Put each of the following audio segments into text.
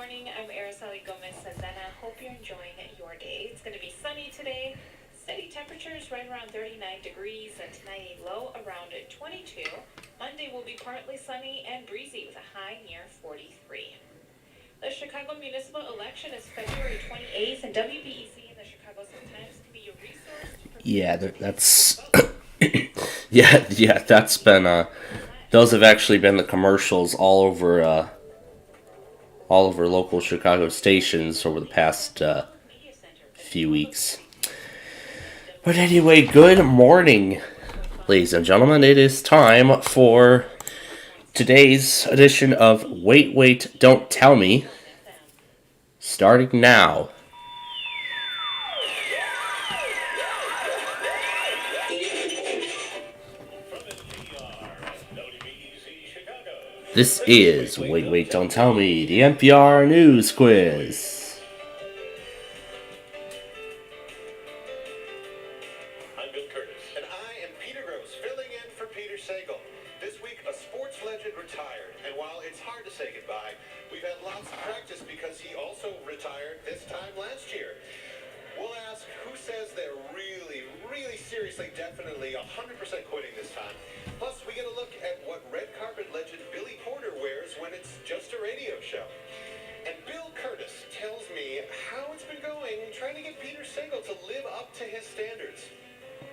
morning. I'm Araceli Gomez-Sazena. Hope you're enjoying your day. It's going to be sunny today. Steady temperatures right around 39 degrees, and tonight a low around 22. Monday will be partly sunny and breezy with a high near 43. The Chicago municipal election is February 28th, and WBEZ and the Chicago Sun-Times can be your resource. Yeah, that's yeah, that's been those have actually been the commercials all over local Chicago stations over the past few weeks. But anyway, good morning, ladies and gentlemen. It is time for today's edition of Wait, Wait, Don't Tell Me, starting now. This is Wait, Wait, Don't Tell Me, the NPR News Quiz. I'm Bill Curtis. And I am Peter Gross, filling in for Peter Sagal. This week, a sports legend retired. And while it's hard to say goodbye, we've had lots of practice because he also retired this time last year. We'll ask who says they're really, really seriously, definitely 100% quitting this time. Plus, we get a look at what red carpet legend Billy Porter wears when it's just a radio show. And Bill Curtis tells me how it's been going trying to get Peter Sagal to live up to his standards.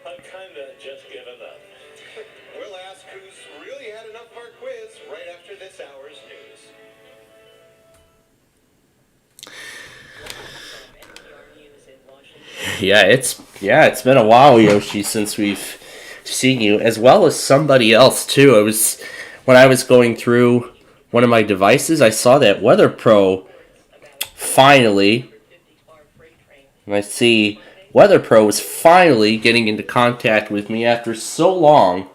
I've kinda just given up. We'll ask who's really had enough for our quiz right after this hour's news. Yeah, it's been a while, Yoshi, since we've seen you, as well as somebody else too. When I was going through one of my devices, I saw that WeatherPro finally, and I see WeatherPro is finally getting into contact with me after so long.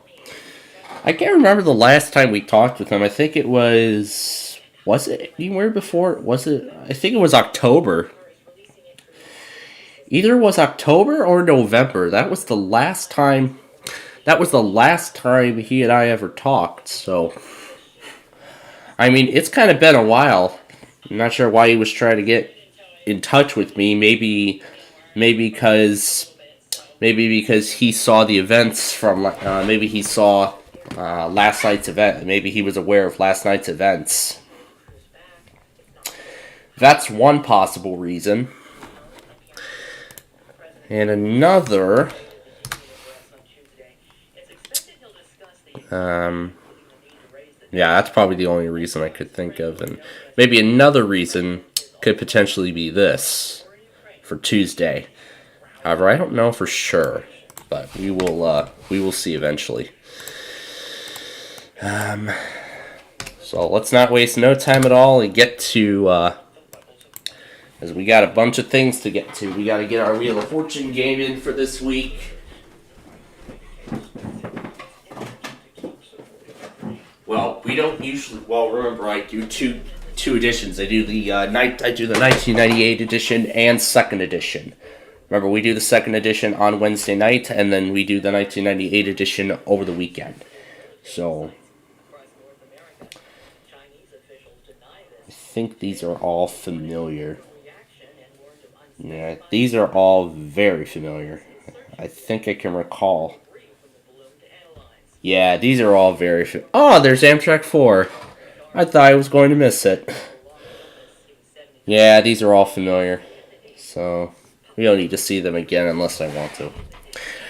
I can't remember the last time we talked with them. I think it was it anywhere before? I think it was October. Either it was October or November. That was the last time he and I ever talked. So, I mean, it's kind of been a while. I'm not sure why he was trying to get in touch with me. Maybe because he saw the events from. Maybe he saw last night's event. Maybe he was aware of last night's events. That's one possible reason. And another, yeah, that's probably the only reason I could think of. And maybe another reason could potentially be this for Tuesday. However, I don't know for sure, but we will see eventually. So let's not waste no time at all and get to, as we got a bunch of things to get to. We got to get our Wheel of Fortune game in for this week. Well, we don't usually. Well, remember, I do two editions. I do the 1998 edition and second edition. Remember, we do the second edition on Wednesday night, and then we do the 1998 edition over the weekend. So, I think these are all familiar. Yeah, these are all very familiar. I think I can recall. Yeah, these are all very familiar. Oh, there's Amtrak 4. I thought I was going to miss it. Yeah, these are all familiar. So, we don't need to see them again unless I want to.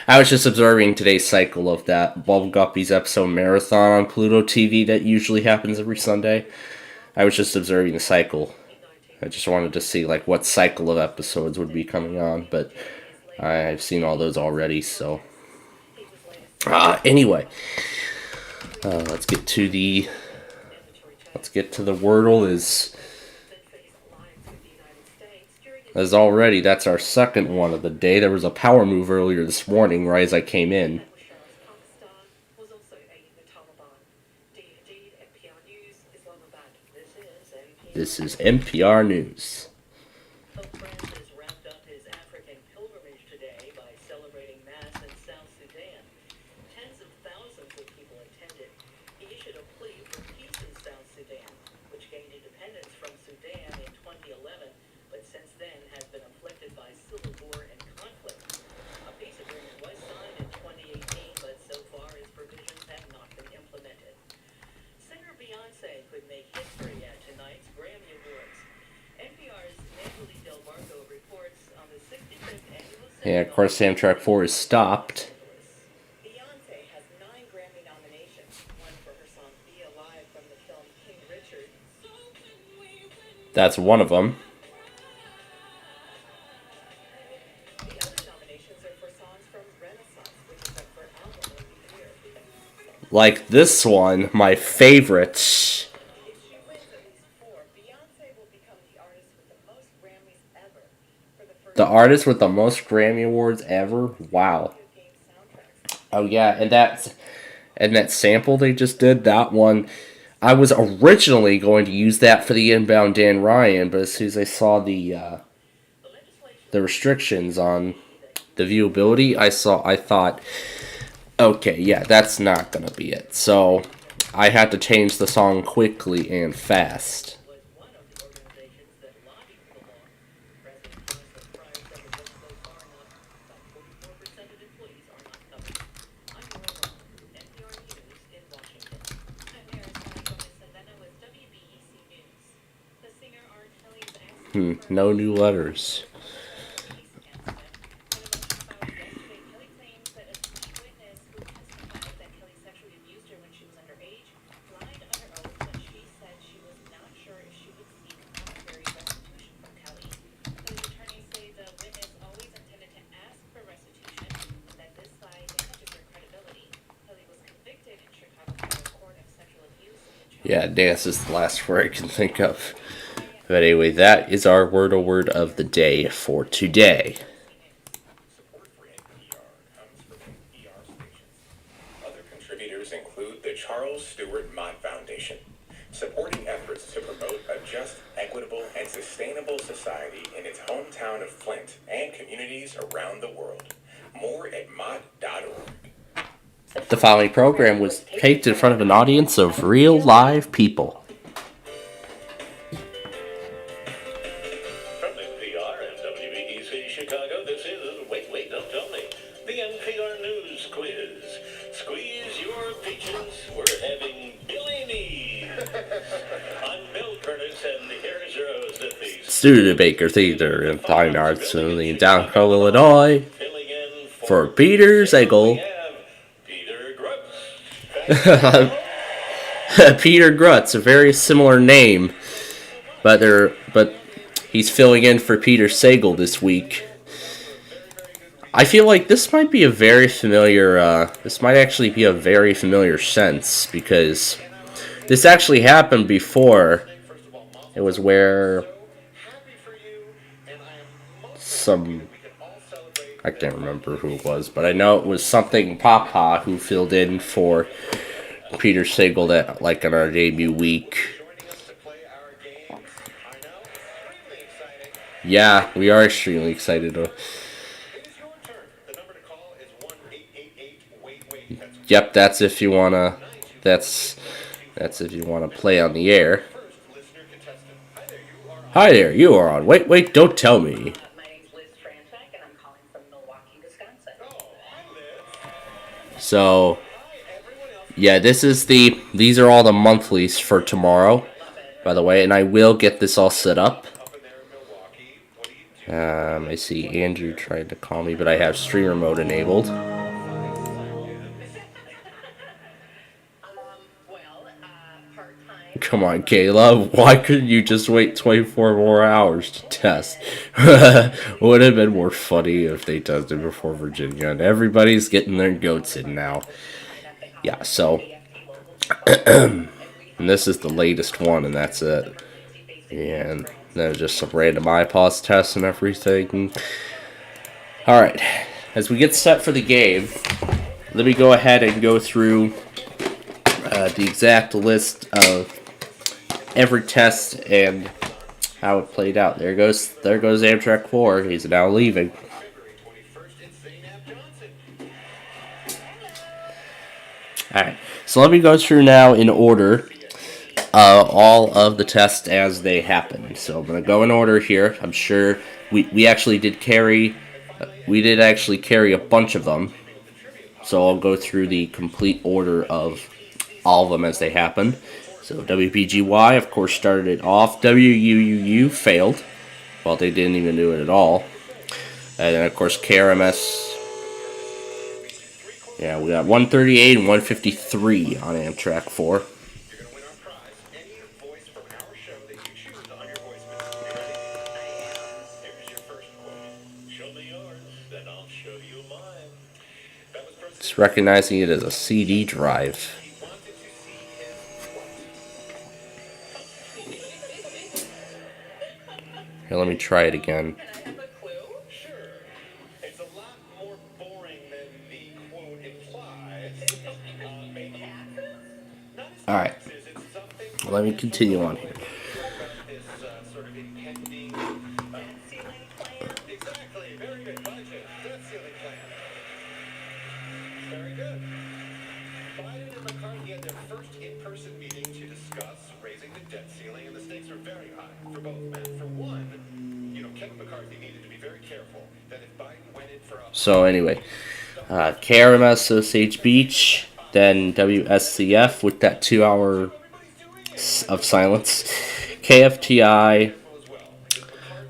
I was just observing today's cycle of that Bubble Guppies episode marathon on Pluto TV that usually happens every Sunday. I was just observing the cycle. I just wanted to see like what cycle of episodes would be coming on, but I've seen all those already, so anyway, let's get to the Wordle. As already, that's our second one of the day. There was a power move earlier this morning right as I came in. This is NPR News. Pope Francis wrapped up his African pilgrimage today by celebrating Mass in South Sudan. Tens of thousands of people attended. He issued a plea for peace in South Sudan, which gained independence from Sudan in Yeah, of course, Amtrak 4 is stopped. Beyonce has 9 Grammy nominations, one for her song Be Alive from the film King Richard. That's one of them. The other nominations are for songs from Renaissance, which is up for Album of the Year. Like this one, my favorite. If she wins at least 4, Beyonce will become the artist with the most Grammys ever for the first The artist with the most Grammy Awards ever? Wow. video game soundtracks. Oh yeah, and that sample they just did, that one, I was originally going to use that for the inbound Dan Ryan, but as soon as I saw the restrictions on the viewability, I thought, okay, yeah, that's not gonna be it. So I had to change the song quickly and fast. Was one of the organizations that lobbied for the law. President Trump says prior several books so far enough, about 44% of employees are not covered. I'm Laura Ross, NPR News in Washington. I'm Erin Gomez with WBEC News. The singer R. Kelly's ex No new letters. Kelly claims that a key witness who testified that Kelly sexually abused her when she was underage lied under oath when she said she was not sure if she would seek monetary restitution from Kelly. Kelly's attorneys say the witness always intended to ask for restitution and that this lie damages her credibility. Kelly was convicted in Chicago federal court of sexual abuse and child Yeah, dance is the last word I can think of. But anyway, that is our word of the day for today. Support for NPR comes from NPR stations. Other contributors include the Charles Stewart Mott Foundation, supporting efforts to promote a just, equitable, and sustainable society in its hometown of Flint and communities around the world. More at mott.org. The following program was taped in front of an audience of real live people. From NPR and WBEC Chicago, this is Wait, Don't Tell Me, the NPR News Quiz. Squeeze your peaches, we're having Billini. I'm Bill Curtis, and here's your host at the Studebaker Theater in Fine Arts in downtown Illinois. filling in For Peter Sagal. we have Peter Grutz. Peter Grutz, a very similar name, but he's filling in for Peter Sagal this week. I feel like this might be a very familiar, this might actually be a very familiar sense, because this actually happened before. It was where I can't remember who it was, but I know it was something Papa who filled in for Peter Sagal that, like, on our debut week. Yeah, we are extremely excited. Yep, that's if you wanna. That's if you wanna play on the air. Hi there, you are on. Wait, don't tell me. My name's Liz Franchak, and I'm calling from Milwaukee, Wisconsin. So, yeah, these are all the monthlies for tomorrow, by the way, and I will get this all set up. I see Andrew tried to call me, but I have streamer mode enabled. Part-time. Come on, Caleb. Why couldn't you just wait 24 more hours to test? Would have been more funny if they tested before Virginia. And everybody's getting their goats in now. Yeah, so. And this is the latest one, and that's it. And there's just some random iPods tests and everything. Alright, as we get set for the game, let me go ahead and go through the exact list of every test and how it played out. There goes Amtrak 4. He's now leaving. Alright, so let me go through now in order all of the tests as they happened. So I'm going to go in order here. I'm sure we actually did carry a bunch of them. So I'll go through the complete order of all of them as they happened. So WPGY, of course, started it off. WUUU failed. Well, they didn't even do it at all. And then, of course, KRMS. Yeah, we got 138 and 153 on Amtrak 4. You're going to win our prize. Any voice from our show that you choose on your voicemail. You ready? Here's your first quote. Show me yours, then I'll show you mine. That was President It's recognizing it as a CD drive. he wanted to see his what? Here, let me try it again. Can I have a clue? Sure. It's a lot more boring than the quote implies. Maybe not as All right, taxes, it's something let me continue on here. about this sort of impending Debt ceiling plan? exactly, very good budget, debt ceiling plan. Very good. Biden and McCarthy had their first in-person meeting to discuss raising the debt ceiling, and the stakes are very high for both men. For one, Kevin McCarthy needed to be very careful that if Biden went in for a So anyway, KRMS Osage Beach, then WSCF with that 2 hour of silence, KFTI,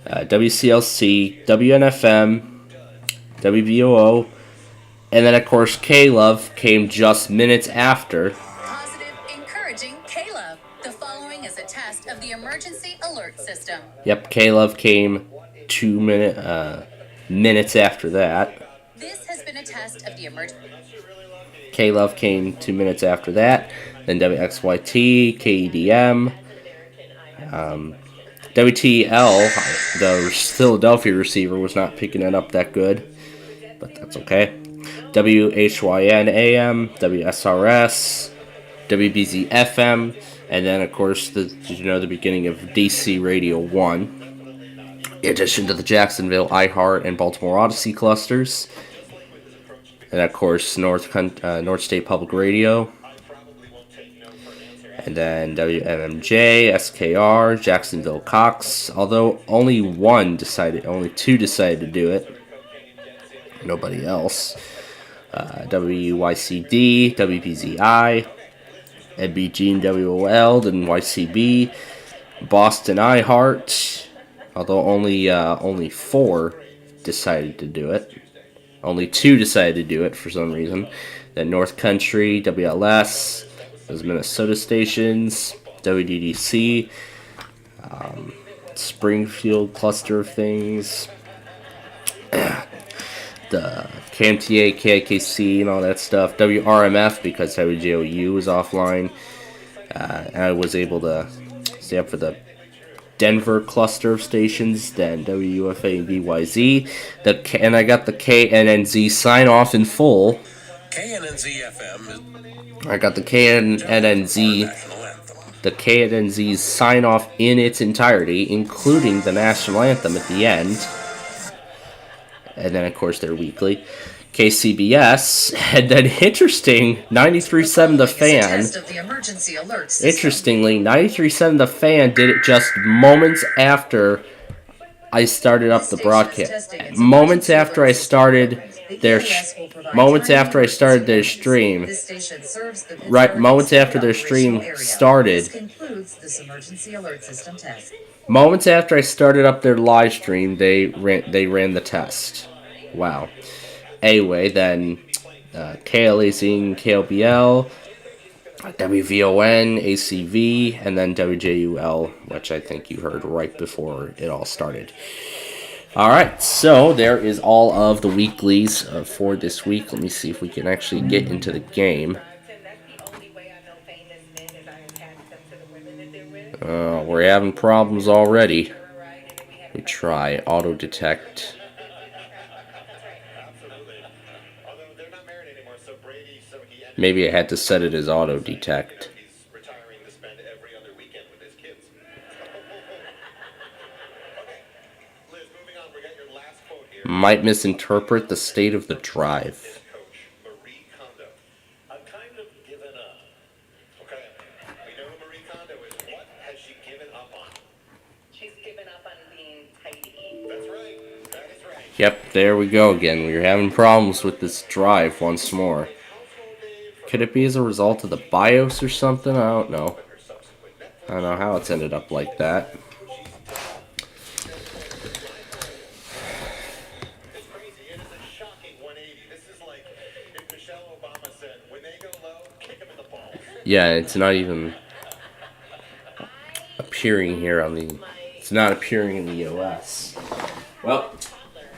WCLC, WNFM, WBOO, and then of course K-Love came just minutes after. Positive, encouraging K-Love. The following is a test of the emergency alert system. Yep, K-Love came minutes after that. This has been a test of the emergency. K-Love came 2 minutes after that. Then WXYT, KEDM, WTL, the Philadelphia receiver, was not picking it up that good, but that's okay. WHYN AM, WSRS, WBZ FM, and then of course the beginning of DC Radio 1. In addition to the Jacksonville, iHeart, and Baltimore Odyssey clusters. And of course, North State Public Radio. And then WMMJ, SKR, Jacksonville Cox. Although only two decided to do it. Nobody else. WYCD, WPZI, NBG and WOL, then YCB, Boston iHeart. Although only 4 decided to do it. Only 2 decided to do it for some reason. Then North Country, WLS, those Minnesota stations, WDDC, Springfield cluster of things, the KMTA, KIKC, and all that stuff. WRMF, because WJOU was offline. And I was able to stay up for the Denver cluster of stations, then WUFA and BYZ, and I got the KNNZ sign off in full. KNNZ FM I got the KNNZ sign off in its entirety, including the national anthem at the end, and then of course their weekly. KCBS, and then interesting, 93.7 The Fan. Interestingly, 93.7 The Fan did it just moments after I started up the broadcast. Moments after I started their stream. Right, moments after their stream started. Moments after I started up their live stream, they ran the test. Wow. Anyway, then KLAC, KLBL, WVON, ACV, and then WJUL, which I think you heard right before it all started. Alright, so there is all of the weeklies for this week. Let me see if we can actually get into the game. We're having problems already. We try auto detect. Maybe I had to set it as auto detect. he's retiring to spend every other weekend with his kids. Okay, Liz, moving on, we got your last quote here. Might misinterpret the state of the drive. Coach Marie Kondo. I've kind of given up. Okay, we know who Marie Kondo is. What has she given up on? She's given up on being tidy. That's right. That is right. Yep, there we go again. We're having problems with this drive once more. Could it be as a result of the BIOS or something? I don't know. I don't know how it's ended up like that. Yeah, it's not even appearing here on the. It's not appearing in the OS. Well,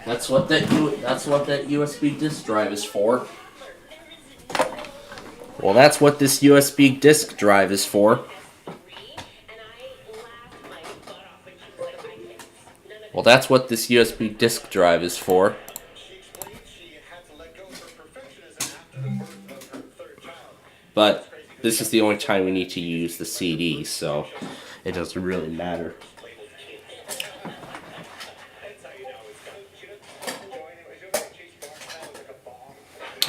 that's what that USB disk drive is for. Well, that's what this USB disk drive is for. Well, that's what this USB disk drive is for. But this is the only time we need to use the CD, so it doesn't really matter.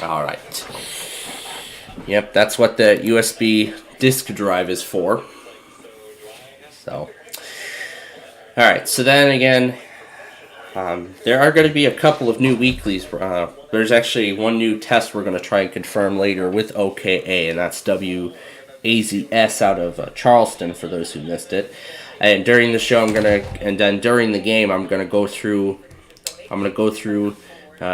Alright. Yep, that's what the USB disk drive is for. So, alright, so then again, there are going to be a couple of new weeklies. There's actually one new test we're going to try and confirm later with OKA, and that's WAZS out of Charleston, for those who missed it. And during the show, and then during the game, I'm going to go through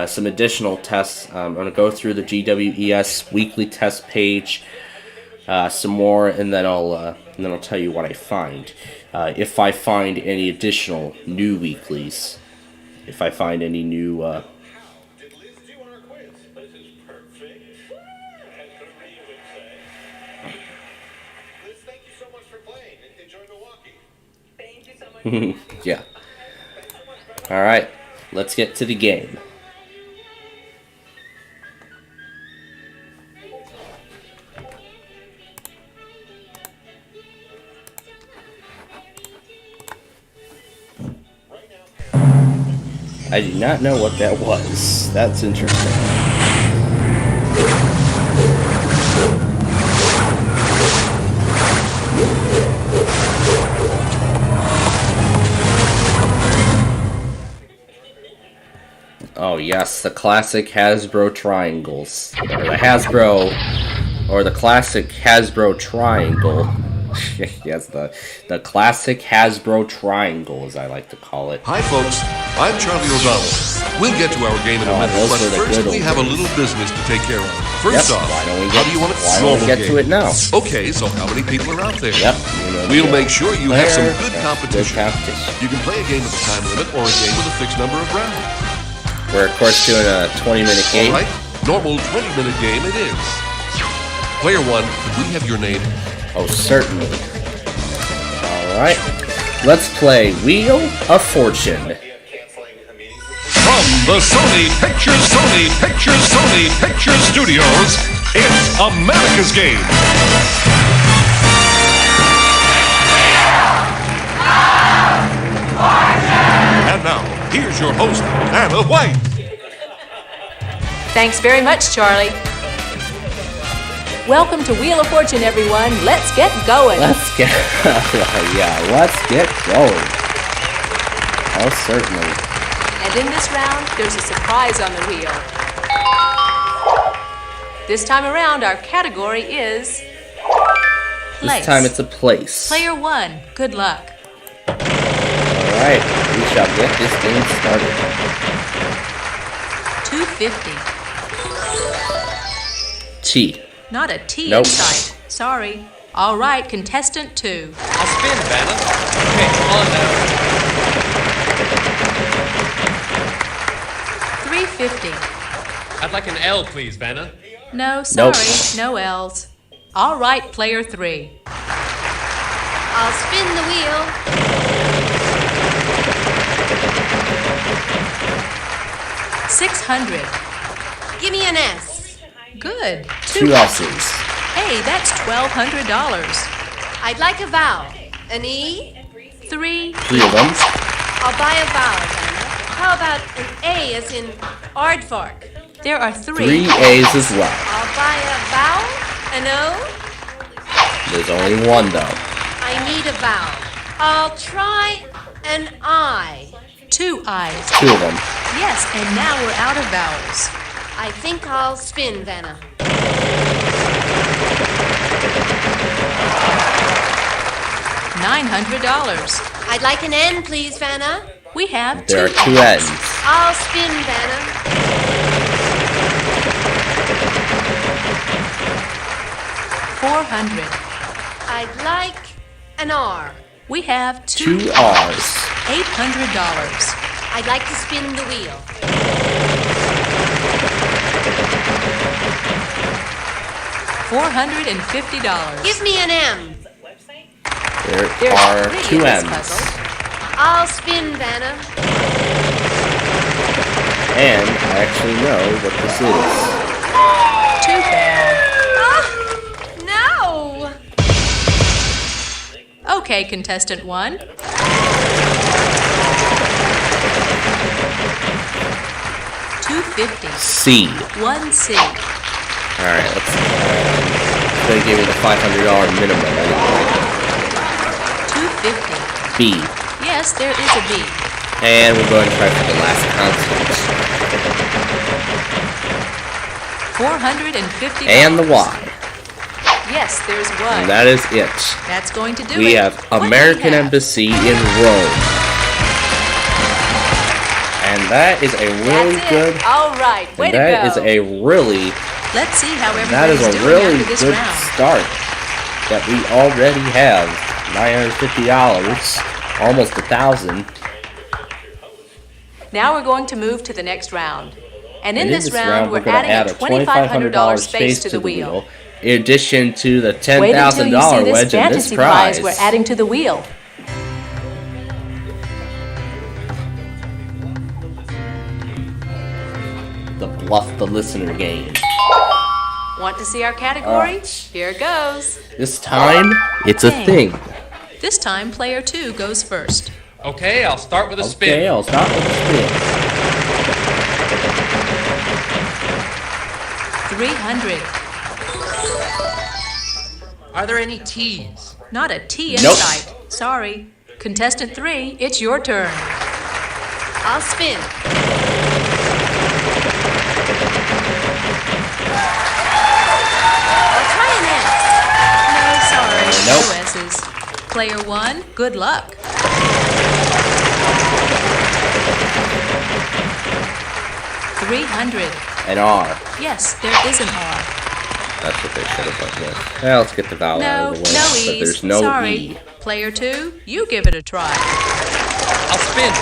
some additional tests. I'm going to go through the GWES weekly test page, some more, and then I'll tell you what I find. If I find any additional new weeklies, if I find any new. How did Liz do on our quiz? This is perfect. As Cerri would say. Liz, thank you so much for playing. Enjoy Milwaukee. Thank you so much. Yeah. All right, let's get to the game. I do not know what that was. That's interesting. Oh yes, the classic Hasbro triangles. Or the classic Hasbro triangle. Yes, the classic Hasbro triangle, as I like to call it. Hi, folks. I'm Charlie O'Donnell. We'll get to our game in a minute, those but were the first good we old have a days. little business to take care of. First Yep, off, why don't we how do you want it? why don't we get to it now? Okay, so how many people are out there? Yep. We'll make sure you have some good Good competition. competition. You can play a game with a time limit or a game with a fixed number of rounds. We're of course doing a 20-minute game. All right, normal 20-minute game it is. Player one, could we have your name? Oh, certainly. Alright. Let's play Wheel of Fortune. Canceling a meeting. From the Sony Pictures Studios, it's America's Game. And now, here's your host, Anna White. Thanks very much, Charlie. Welcome to Wheel of Fortune, everyone. Let's get going. Let's get going. Oh, certainly. And in this round, there's a surprise on the wheel. This time around, our category is place. This time it's a place. Player one, good luck. Alright, we shall get this game started. 250. T. Not a T Nope. in sight. Sorry. All right, contestant two. I'll spin, Vanna. Okay, on now. 350. I'd like an L, please, Vanna. No, sorry. Nope. No L's. All right, player three. I'll spin the wheel. 600. Give me an S. Good. Two S's. Hey, that's $1,200. I'd like a vowel. An E? Three. Three of them. I'll buy a vowel, Vanna. How about an A as in aardvark? There are Three A's as well. I'll buy a vowel, an O. There's only one though. I need a vowel. I'll try an I. Two I's. Two of them. Yes, and now we're out of vowels. I think I'll spin, Vanna. $900. I'd like an N, please, Vanna. We have There are two two N's. I'll spin, Vanna. 400. I'd like an R. We have 2 R's. $800. I'd like to spin the wheel. $450. Give me an M. There There's are 3 2 in this M's. puzzle. I'll spin, Vanna. And I actually know what this is. Too bad. No! Okay, contestant 1. $250. C. 1C. Alright, let's gonna give you the $500 minimum anyway. 250. B. Yes, there is a B. And we're going to try for the last constant. $450. And the Y. Yes, there's one. And that is it. That's going to do it. We have What do American we have? Embassy in Rome. And that is a really That's good. it. All right, way And to go. that is a really. Let's see how That is everybody's a doing really after this good round. start. That we already have $950, almost $1,000. Now we're going to move to the next round. And in And this round, we're gonna adding add a $2,500 space to the wheel. in addition to the Wait until you $10,000 see this wedge in this fantasy prize. we're adding to the wheel. The Bluff the Listener game. Want to see our category? Here it goes. This time, it's a thing. This time, player 2 goes first. Okay, I'll start with a Okay, spin. I'll start with the spin. 300. Are there any T's? Not a T in Nope. sight. Sorry. Contestant 3, it's your turn. I'll spin. I'll try an S. No, sorry. Nope. No S's. Player 1, good luck. $300. An R. Yes, there is an R. That's what they should have put there. Well, let's get the vowel out No, of the way. no But E's. there's no Sorry. E. Player 2, you give it a try. I'll spin.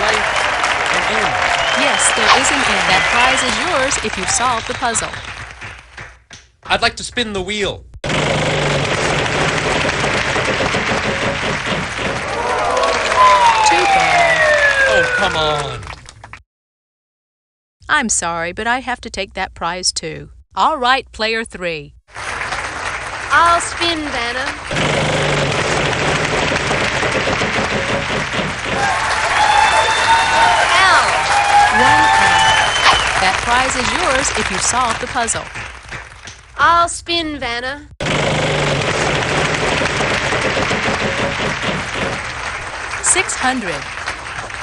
Light and end. Yes, there is an N. That prize is yours if you solve the puzzle. I'd like to spin the wheel. Too bad. Oh, come on. I'm sorry, but I have to take that prize too. All right, player 3. I'll spin, Vanna. L. 1N. That prize is yours if you solve the puzzle. I'll spin, Vanna. $600.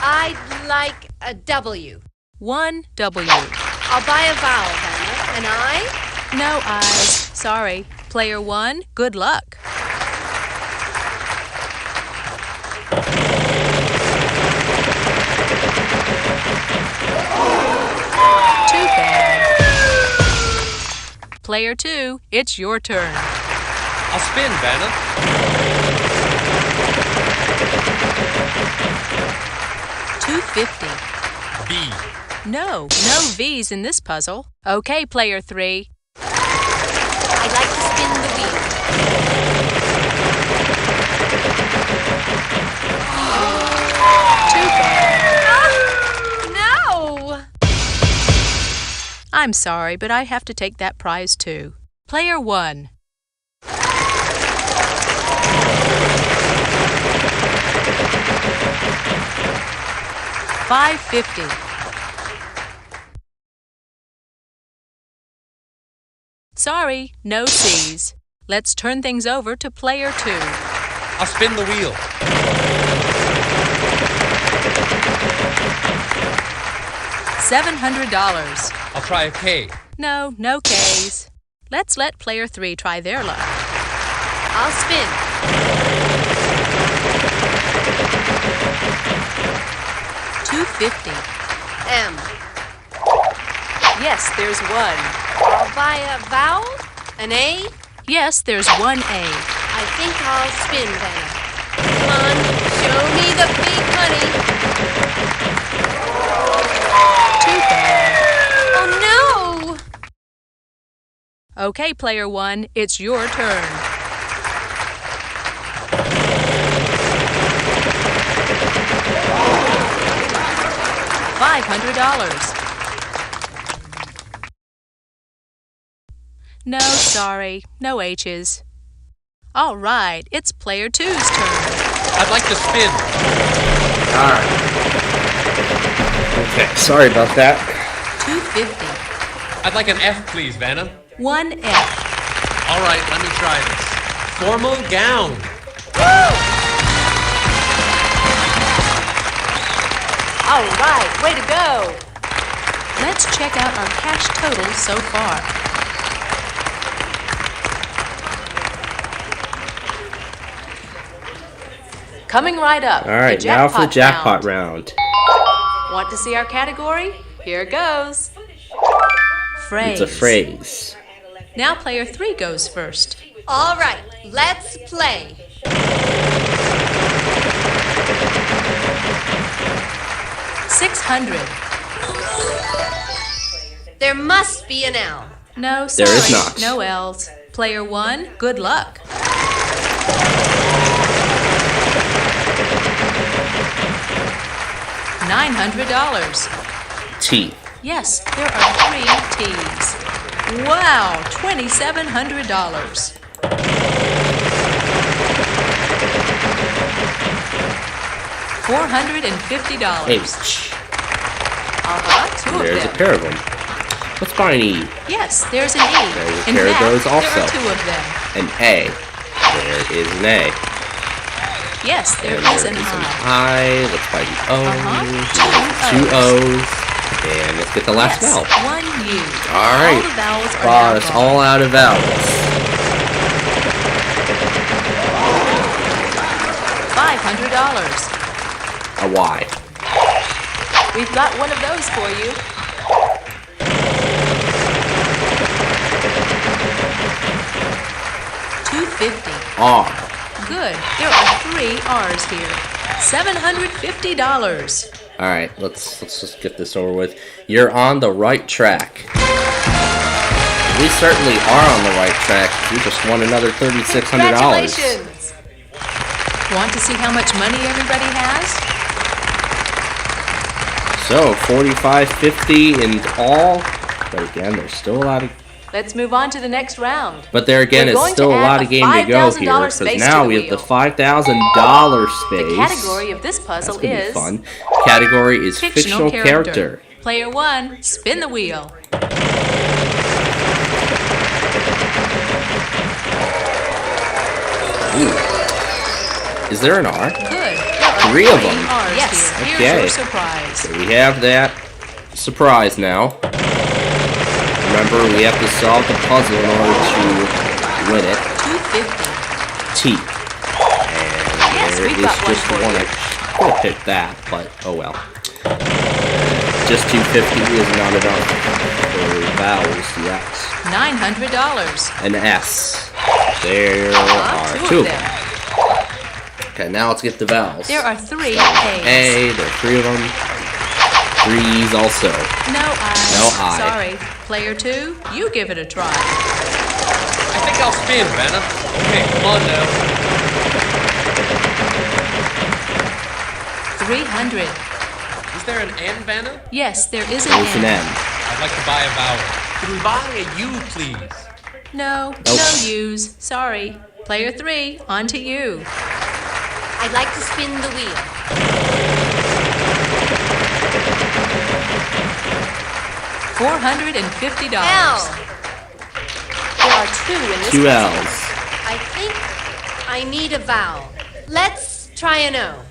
I'd like a W. 1W. I'll buy a vowel, Vanna. An I? No I's. Sorry. Player 1, good luck. Too bad. Player 2, it's your turn. I'll spin, Vanna. $250. B. No V's in this puzzle. Okay, player 3. I'd like to spin the wheel. Too bad. No! I'm sorry, but I have to take that prize too. Player 1. $550. Sorry, no C's. Let's turn things over to player 2. I'll spin the wheel. $700. I'll try a K. No K's. Let's let player 3 try their luck. I'll spin. $250. M. Yes, there's one. I'll buy a vowel? An A? Yes, there's one A. I think I'll spin, Vanna. Come on, show me the big money. Too bad. Oh, no! Okay, player one, it's your turn. $500. No, sorry, no H's. All right, it's player two's turn. I'd like to spin. Alright. Okay, sorry about that. $250. I'd like an F, please, Vanna. One F. All right, let me try this. Formal gown. All right, way to go. Let's check out our cash total so far. Coming right up. Alright, now for the jackpot round. Want to see our category? Here it goes. Phrase. It's a phrase. Now player three goes first. All right, let's play. $600. There must be an L. No, sorry. There is not. No L's. Player one, good luck. $900. T. Yes, there are 3 T's. Wow, $2,700. $450. H. Two of There's them. a pair of them. Let's buy an E. Yes, there's an E. There's a In pair of fact, those also. there are 2 of them. An A. There is an A. Yes, there And is there an is an I. I. Let's buy the O. Two 2 O's. And let's get the last Yes, vowel. 1 U. Alright. All the vowels are Wow, now it's gone. all out of vowels. $500. A Y. We've got one of those for you. $250. R. Good. There are 3 R's here. $750. Alright, let's just get this over with. You're on the right track. We certainly are on the right track. You just won another $3,600. Congratulations. Want to see how much money everybody has? So, $45.50 in all. But again, there's still a lot of... Let's move on to the next round. But there again, We're it's going still to a add lot of game to go $5,000 here. Because space now to we the have the wheel. $5,000 space. The category of this puzzle That's gonna be is fun. Category is fictional character. Player 1, spin the wheel. Ooh. Is there an R? Good. There are 3 of them. R's Yes. here. Here's Okay. your surprise. So we have that surprise now. Remember, we have to solve the puzzle in order to win it. $250. T. And Yes, there we've is got one just for one. you. I could have picked that, but oh well. Just $250 is not enough for vowels yet. $900. An S. There are 2 2 of of them. Okay, now let's get the vowels. There are 3 A's. A, there are 3 of them. 3's also. No I. No I. Sorry. Player 2, you give it a try. I think I'll spin, Vanna. Okay, come on now. $300. Is there an N, Vanna? Yes, there is There's an N. I'd like to buy a vowel. Can we buy a U, please? No, Nope. no U's. Sorry. Player 3, on to you. I'd like to spin the wheel. $450. L. There are 2 in this 2 puzzle. L's. I think I need a vowel. Let's try an O.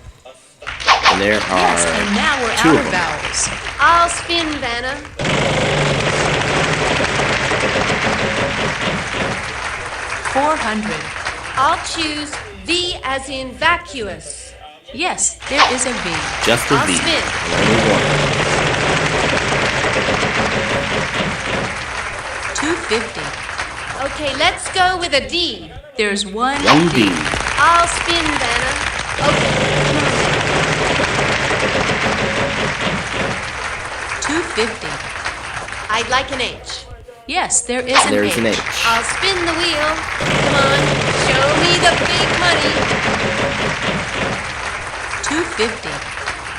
And there are Yes, and now we're 2 out of of them. vowels. I'll spin, Vanna. $400. I'll choose V as in vacuous. Yes, there is a V. Just a I'll V. spin. And only one. $2.50. Okay, let's go with a D. There's one D. I'll spin, Vanna. Okay, $2.50. I'd like an H. Yes, there is There's an H. I'll spin the wheel. Come on, show me the big money. $2.50.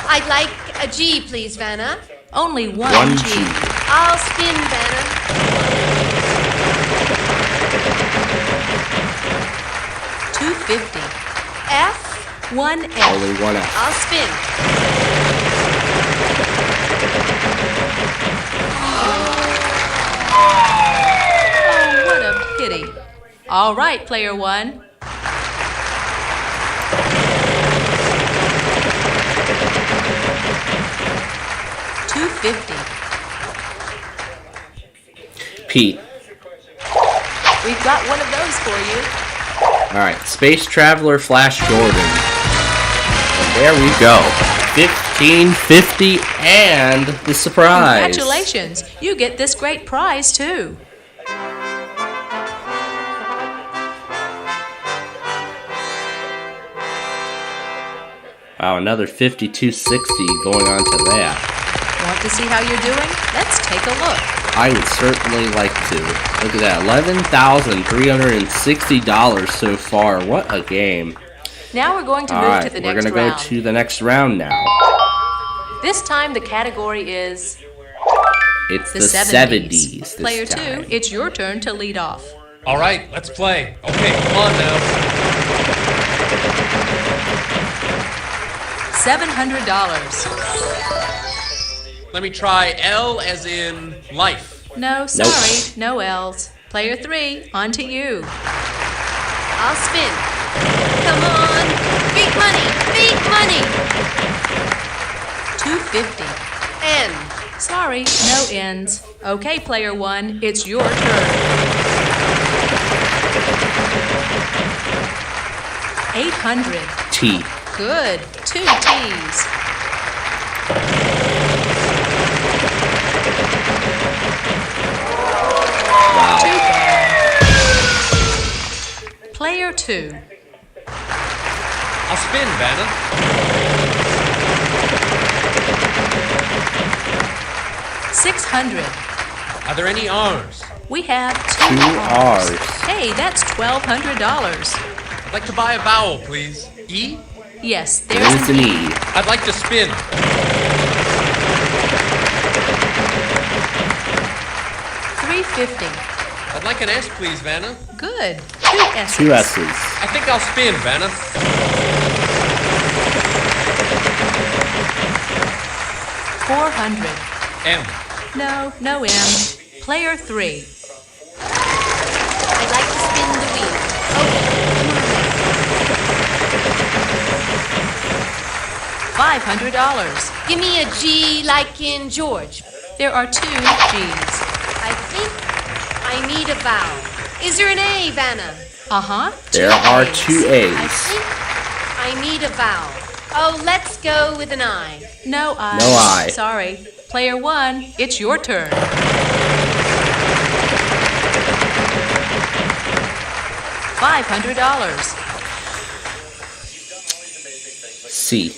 I'd like a G, please, Vanna. Only one One G. G. I'll spin, Vanna. $2.50. F. One F. Only one F. I'll spin. Oh, what a pity. All right, player one. $2.50. P. We've got one of those for you. All right, Space Traveler Flash Gordon. And there we go. $15.50 and the surprise. Congratulations. You get this great prize, too. Wow, another $52.60 going on to that. Want to see how you're doing? Let's take a look. I would certainly like to. Look at that, $11,360 so far. What a game. Now we're going to All move right, to the we're next going to round. go to the next round now. This time the category is It's the the 70s. 70s this Player time. 2, it's your turn to lead off. All right, let's play. Okay, come on now. $700. Let me try L as in life. No, sorry, no L's. Player 3, on to you. I'll spin. Come on. Big money. Big money. $2.50. N. Sorry, no N's. Okay, player 1, it's your turn. $800. T. Good, 2 T's. Wow. Too bad. Player 2. I'll spin, Vanna. $600. Are there any R's? We have 2 R's. Hey, that's $1,200. I'd like to buy a vowel, please. E? Yes, there's There's an E. I'd like to spin. $350. I'd like an S, please, Vanna. Good, 2 S's. 2 S's. I think I'll spin, Vanna. $400. M. No, no M. Player 3. I'd like to spin the wheel. $500. Give me a G like in George. There are 2 G's. I think I need a vowel. Is there an A, Vanna? Uh-huh. There are 2 I A's. think I need a vowel. Oh, let's go with an I. No I. No I. Sorry. Player 1, it's your turn. $500. C.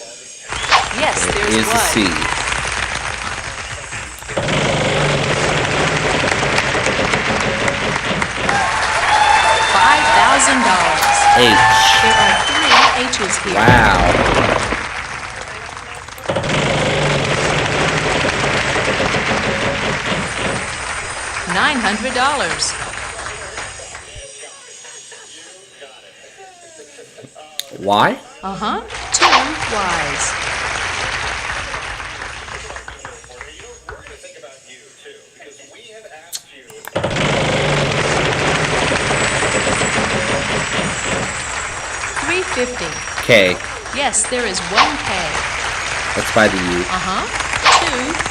Yes, there's Is the one. C. $5,000. H. There are 3 H's here. Wow. $900. Y? Uh-huh. 2 Y's. $350. K. Yes, there is 1 K. Let's buy the U. Uh-huh.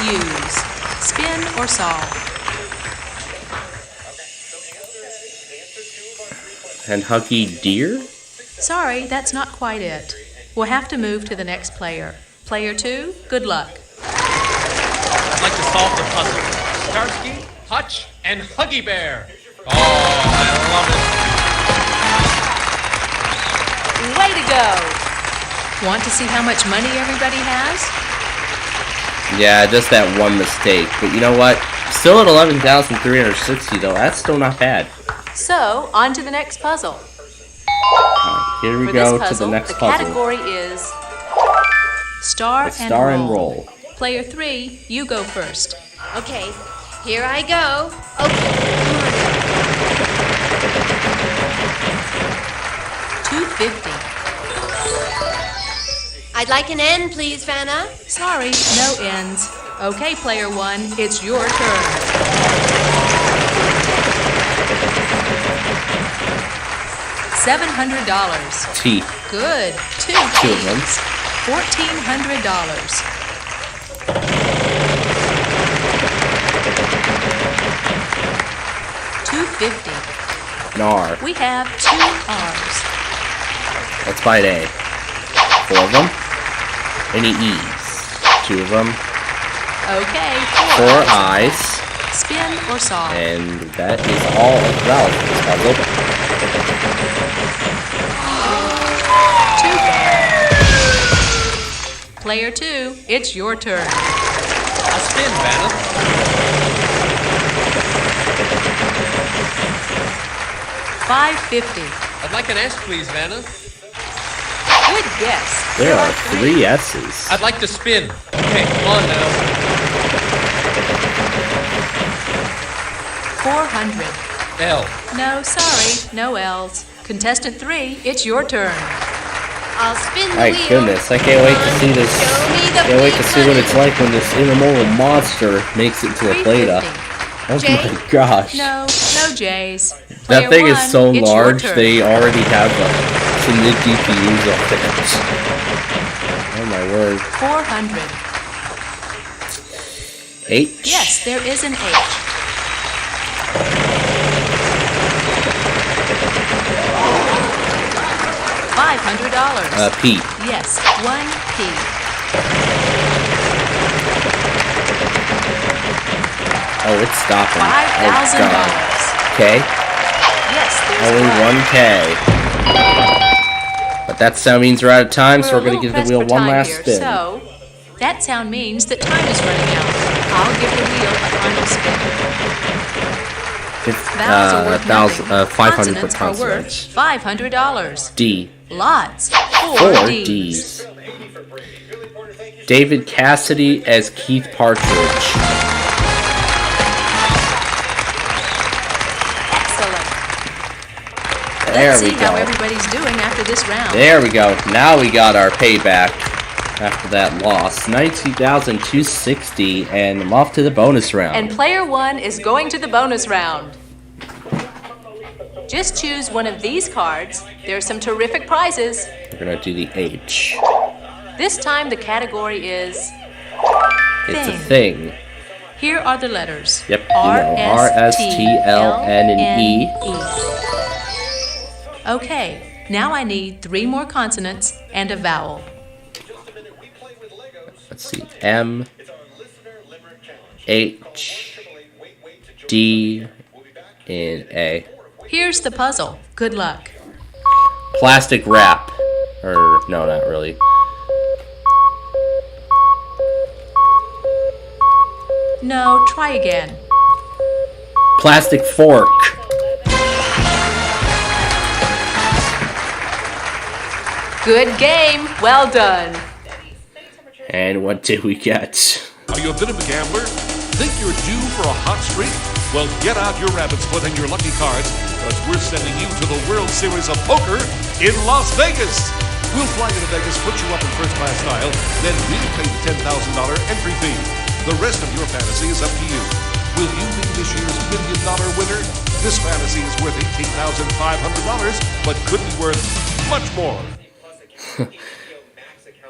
2 U's. Spin or solve. And Huggy Deer? Sorry, that's not quite it. We'll have to move to the next player. Player 2, good luck. I'd like to solve the puzzle. Starsky, Hutch, and Huggy Bear. Oh, I love Way to go! Want to see how much money everybody has? Yeah, just that one mistake. But you know what? Still at 11,360 though. That's still not bad. So, on to the next puzzle. Here we For go this to the puzzle, next the puzzle. category is Star, Star and Roll. Player 3, you go first. Okay, here I go. Okay, come on now. 250. I'd like an N, please, Vanna. Sorry, no ends. Okay, player 1, it's your turn. $700. T. Good. Two of them. T's. $1,400. $250. An R. We have 2 R's. Let's buy an A. 4 of them. Any E's? 2 of them. Okay, 4 I's. Spin or solve? And that is all of the vowels in this puzzle. Too bad. Player 2, it's your turn. A spin, Vanna. $550. I'd like an S, please, Vanna. Good guess. There are 3 S's. I'd like to spin. Okay, come on now. 400. L. No, sorry, no L's. Contestant 3, it's your turn. I'll spin the My wheel. goodness, I can't wait to see this. Show me the Can't wait to big see what money. it's like when this intermodal monster makes it to a beta. 350. Oh Jay? my gosh. No J's. That Player thing is 1, so it's your large, turn. they already have some new DPUs on it. Oh my word. 400. H? Yes, there is an H. $500. P. Yes, 1 P. Oh, it's stopping. $5,000. Oh, God. K? Yes, there's Only 1K. But that sound means we're out of time, so we're going to give the wheel one last spin. So, that sound means that time is running out. I'll give the wheel a final spin. Vowels are worth nothing. 500 per Consonants are worth consonant. $500. D. Lots. 4 D's. David Cassidy as Keith Partridge. Excellent. There Let's we see how go. everybody's doing after this round. There we go. Now we got our payback after that loss. 19,260, and I'm off to the bonus round. And player 1 is going to the bonus round. Just choose one of these cards. There's some terrific prizes. We're going to do the H. This time the category is It's a thing. Here are the letters. Yep, you know, R, S, T, L, N, and E. Okay, now I need 3 more consonants and a vowel. Let's see. M, H, D, and A. Here's the puzzle. Good luck. Plastic wrap. Or, no, not really. No, try again. Plastic fork. Good game. Well done. And what did we get? Are you a bit of a gambler? Think you're due for a hot streak? Well, get out your rabbit's foot and your lucky cards, because we're sending you to the World Series of Poker in Las Vegas. We'll fly you to Vegas, put you up in first-class style, then we'll pay the $10,000 entry fee. The rest of your fantasy is up to you. Will you be this year's $1 million winner? This fantasy is worth $18,500, but could be worth much more.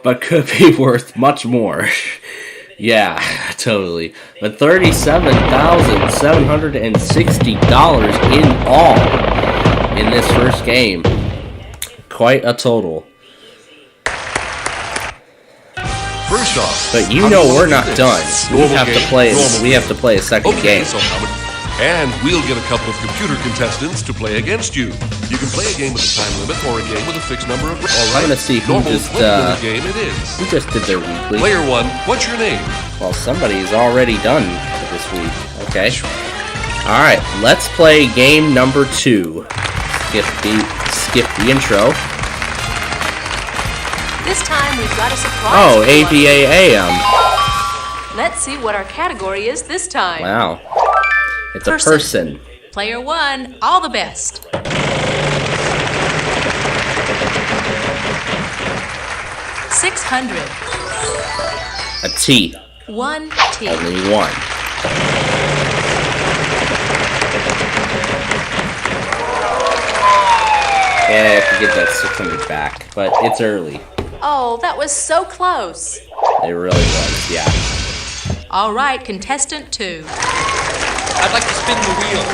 But could be worth much more. Yeah, totally. But $37,760 in all in this first game. Quite a total. First off, but you know we're not done. We have to play. We have to play a second game. So And we'll get a couple of computer contestants to play against you. You can play a game with a time limit or a game with a fixed number of... All right. I'm gonna see who Normal just 20-minute game it is. who just did their weekly. Player 1, what's your name? Well, somebody's already done for this week. Okay. All right, let's play game number 2. Skip the intro. This time we've got a surprise. Oh, for you. ABAAM. Let's see what our category is this time. Wow. It's a person. Player 1, all the best. $600. A T. 1 T. Only one. Yeah, I could get that 600 back, but it's early. Oh, that was so close. It really was, yeah. All right, contestant 2. I'd like to spin the wheel.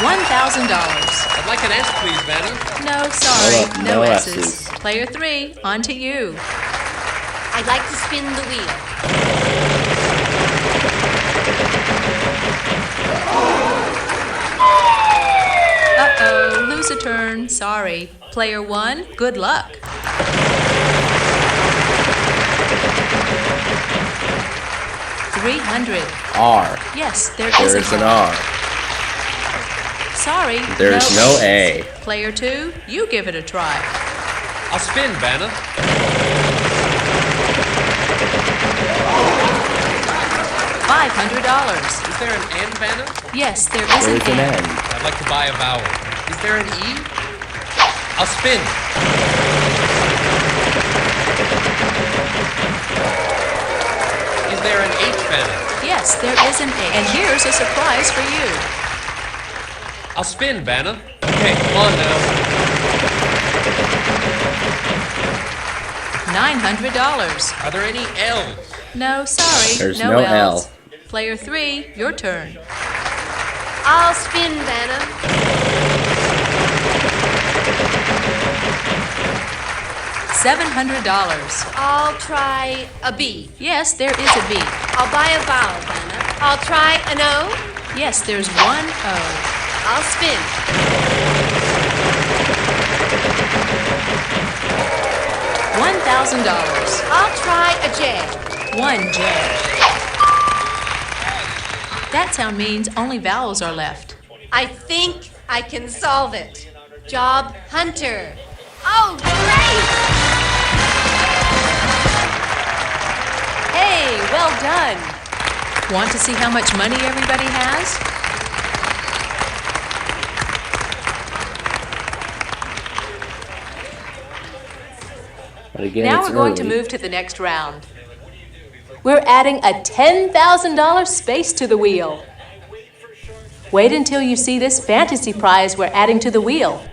$1,000. I'd like an S, please, Vanna. No, sorry, Hold up, no S's. Player 3, on to you. I'd like to spin the wheel. Uh-oh, lose a turn. Sorry. Player 1, good luck. $300. R. Yes, There's an R. Sorry. There's no A. Player 2, you give it a try. I'll spin, Vanna. $500. Is there an N, Vanna? Yes, there is There's an N. I'd like to buy a vowel. Is there an E? I'll spin. Is there an H, Vanna? Yes, there is an A. And here's a surprise for you. I'll spin, Vanna. Okay, come on now. $900. Are there any L's? No, sorry. There's no L's. L. Player 3, your turn. I'll spin, Vanna. $700. I'll try a B. Yes, there is a B. I'll buy a vowel, Vanna. I'll try an O. Yes, there's one O. I'll spin. $1,000. I'll try a J. 1 J. That sound means only vowels are left. I think I can solve it. Job hunter. Oh, great! Hey, well done. Want to see how much money everybody has? But again, Now it's we're going to early. move to the next round. We're adding a $10,000 space to the wheel. Wait until you see this fantasy prize we're adding to the wheel.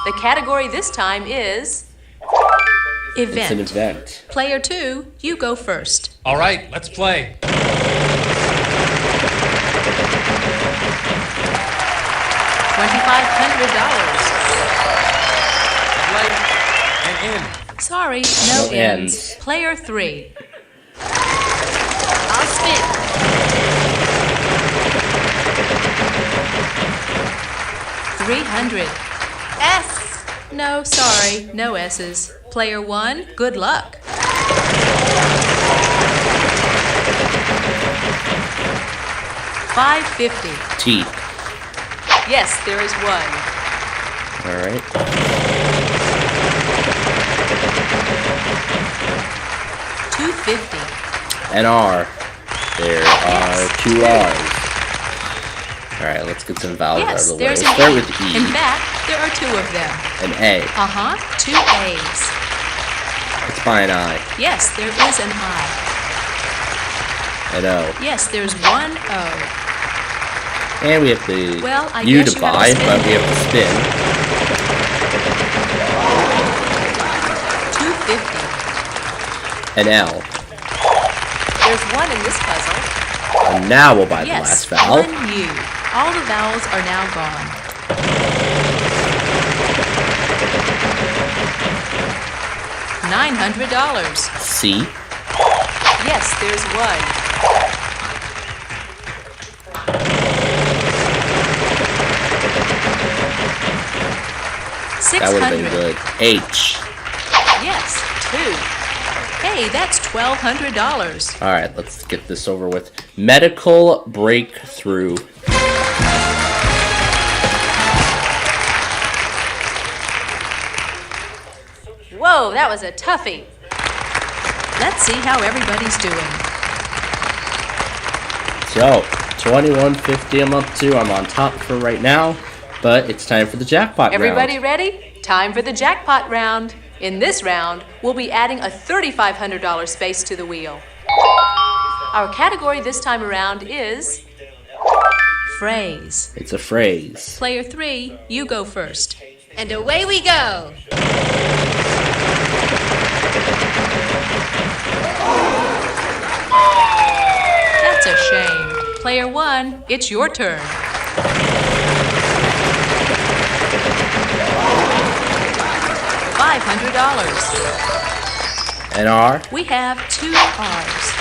The category this time is event. It's an event. Player 2, you go first. All right, let's play. $2,500. I'd like an N. Sorry, no No ends. ends. Player 3. I'll spin. $300. S. No, sorry, no S's. Player 1, good luck. $550. T. Yes, there is one. All right. $250. An R. There are 2 R's. All right, let's get some vowels out Yes, of the way. there's Let's an start E. with E. In fact, there are 2 of them. An A. 2 A's. Let's buy an I. Yes, there is an I. An O. Yes, there's one O. And we have the Well, I U guess to you have to buy, spin. but we have to spin. $250. An L. There's one in this puzzle. And now we'll buy the Yes, last vowel. one U. All the vowels are now gone. $900. C. Yes, there's one. That would have been 600. good. H. Yes, two. Hey, that's $1,200. All right, let's get this over with. Medical breakthrough. Whoa, that was a toughie. Let's see how everybody's doing. So, $21.50 I'm up to. I'm on top for right now, but it's time for the jackpot Everybody round. ready? Time for the jackpot round. In this round, we'll be adding a $3,500 space to the wheel. Our category this time around is phrase. It's a phrase. Player 3, you go first. And away we go. That's a shame. Player 1, it's your turn. $500. An R. We have 2 R's.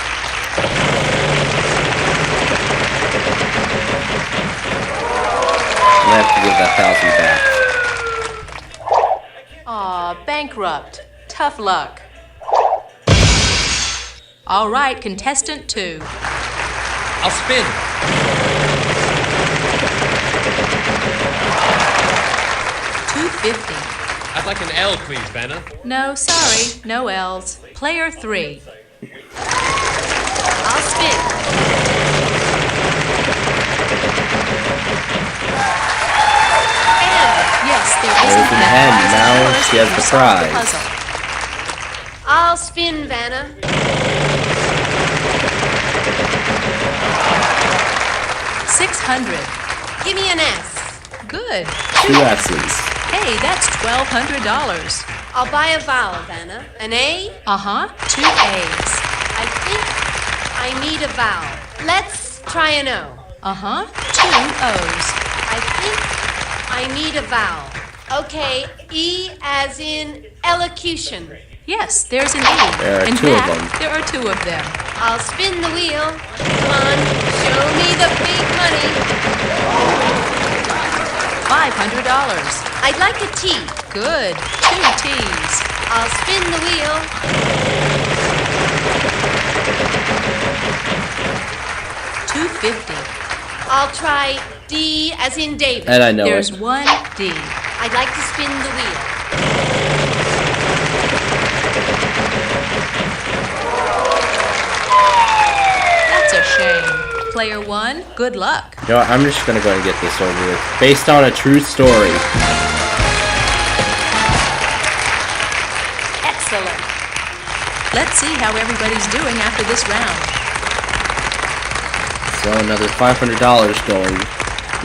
I'm gonna have to give that 1,000 back. Aw, bankrupt. Tough luck. All right, contestant 2. I'll spin. $250. I'd like an L, please, Vanna. No, sorry, no L's. Player 3. I'll spin. Yes, there There's isn't an that N. prize Now of yours she has if the you solve prize. puzzle. I'll spin, Vanna. $600. Give me an S. Good. 2 S's. Hey, that's $1,200. I'll buy a vowel, Vanna. An A? Uh-huh, 2 A's. I think I need a vowel. Let's try an O. Uh-huh, 2 O's. I think I need a vowel. Okay, E as in elocution. Yes, there's an E. There are in 2 of fact, them. there are 2 of them. I'll spin the wheel. Come on, show me the big money. $500. I'd like a T. Good. 2 T's. I'll spin the wheel. $250. I'll try D as in David. And I know There's it. 1 D. I'd like to spin the wheel. That's a shame. Player 1, good luck. You know what? I'm just gonna go and get this over with. Based on a true story. Excellent. Let's see how everybody's doing after this round. So another $500 going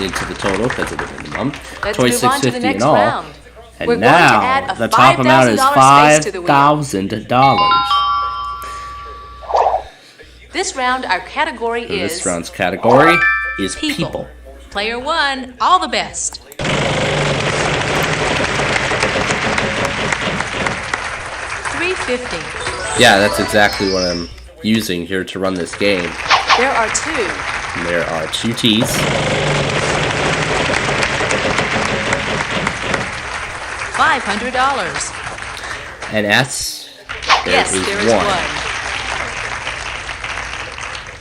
into the total because of the minimum. Let's move on to the $26.50 next in all. round. And We're going to now add a the top amount is $5,000 space to the wheel. $5,000. This round, our category So is this round's category is people. Player 1, all the best. $350. Yeah, that's exactly what I'm using here to run this game. There are 2. And there are 2 T's. $500. And S. Yes, there is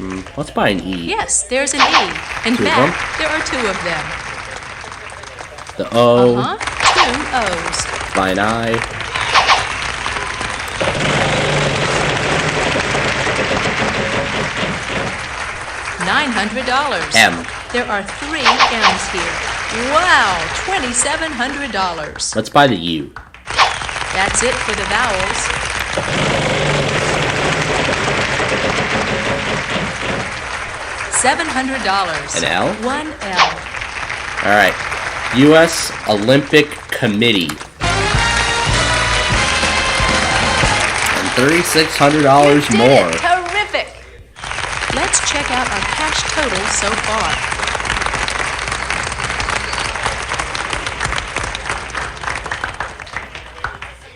1. Let's buy an E. Yes, there's an E. In 2 of fact, them? there are 2 of them. The O. Uh-huh, 2 O's. Buy an I. $900. M. There are 3 M's here. Wow, $2,700. Let's buy the U. That's it for the vowels. $700. An L? 1 L. All right. U.S. Olympic Committee. And $3,600 You did more. it. Terrific. Let's check out our cash total so far.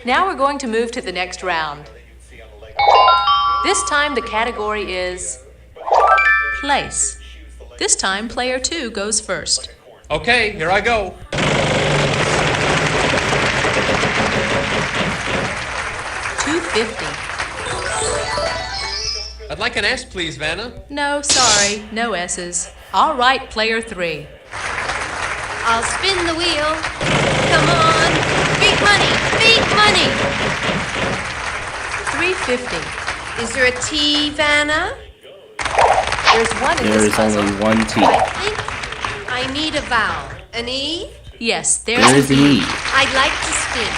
Now we're going to move to the next round. This time the category is place. This time player 2 goes first. Okay, here I go. $250. I'd like an S, please, Vanna. No, sorry, no S's. All right, player 3. I'll spin the wheel. Come on. Big money. Big money. $350. Is there a T, Vanna? There's one in There this is puzzle. only one T. I think I need a vowel. An E? Yes, There there's is a an B. E. I'd like to spin.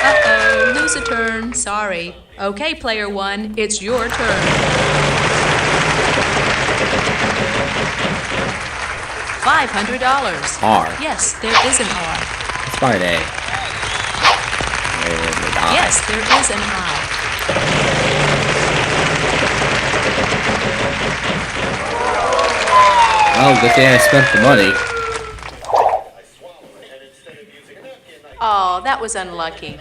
Uh-oh, lose a turn. Sorry. Okay, player 1, it's your turn. $500. R. Yes, there is an R. Let's find A. And an I. Yes, there is an I. Oh, good thing I spent the money. Oh, that was unlucky.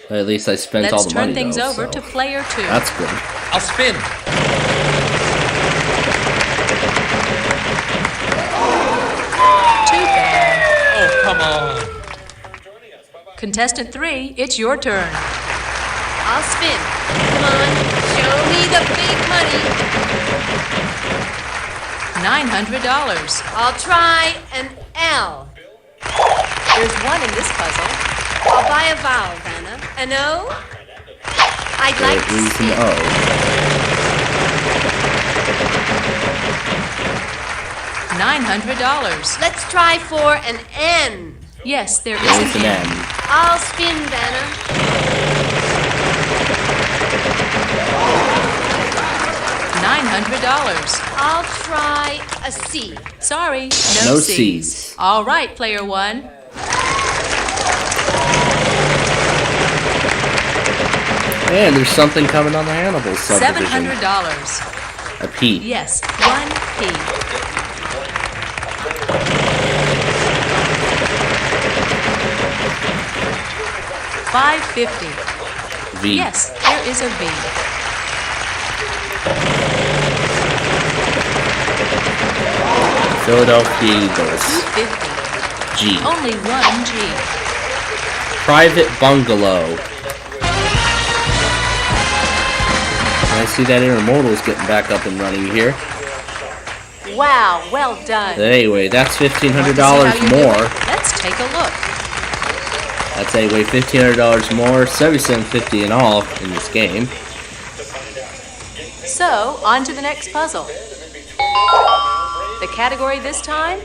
But at least I spent all Let's the turn money. things though, over so to player 2. That's good. I'll spin. Too bad. Oh, come on. Contestant 3, it's your turn. I'll spin. Come on. Show me the big money. $900. I'll try an L. There's one in this puzzle. I'll buy a vowel, Vanna. An O? I'd like There to is spin. an O. $900. Let's try for an N. Yes, there is There is an an N. N. I'll spin, Vanna. $900. I'll try a C. Sorry, No C's. C's. All right, player 1. And there's something coming on the Hannibal subdivision. $700. A P. Yes, 1P. $550. V. Yes, there is a V. Philadelphia Eagles. $250. G. Only one G. Private bungalow. I see that intermodal is getting back up and running here. Wow, well done. But anyway, that's Want to see how $1,500 you do more. it? Let's take a look. That's anyway $1,500 more, $77.50 in all in this game. So, on to the next puzzle. The category this time?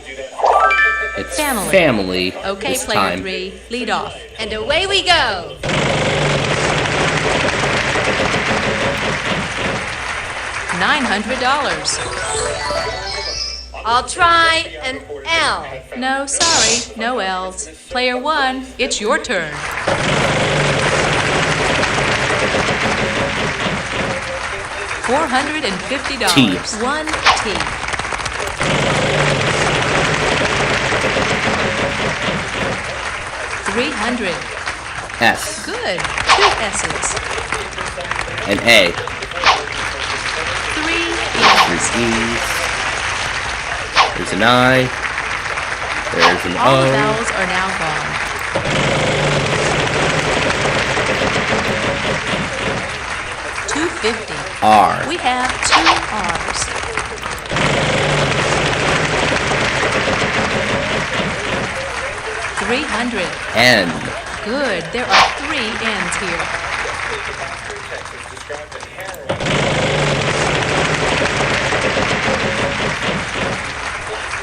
It's Family. family Okay, this player time. 3, lead off. And away we go. $900. I'll try an L. No, sorry, no L's. Player 1, it's your turn. $450. T. One T. $300. S. Good. 2 S's. And A. 3 There's E's. E's. There's an I. There's an All the O. vowels are now gone. $250. R. We have 2 R's. $300. N. Good. There are 3 N's here.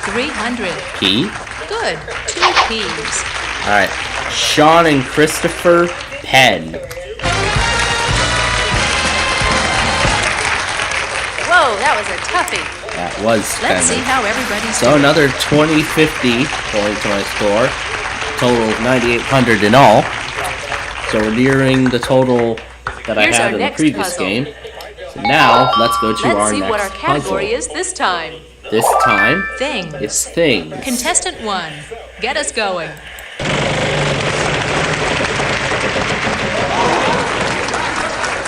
$300. P. Good. 2 P's. Alright. Sean and Christopher Penn. Whoa, that was a toughie. That was kind Let's see of. how everybody's So doing. another 2050 going to my score. Total of 9,800 in all. So we're nearing the total that Here's I our had in the next previous puzzle. game. So now let's go to Let's our see next what our category puzzle. is this time. This time, Things. it's things. Contestant 1, get us going.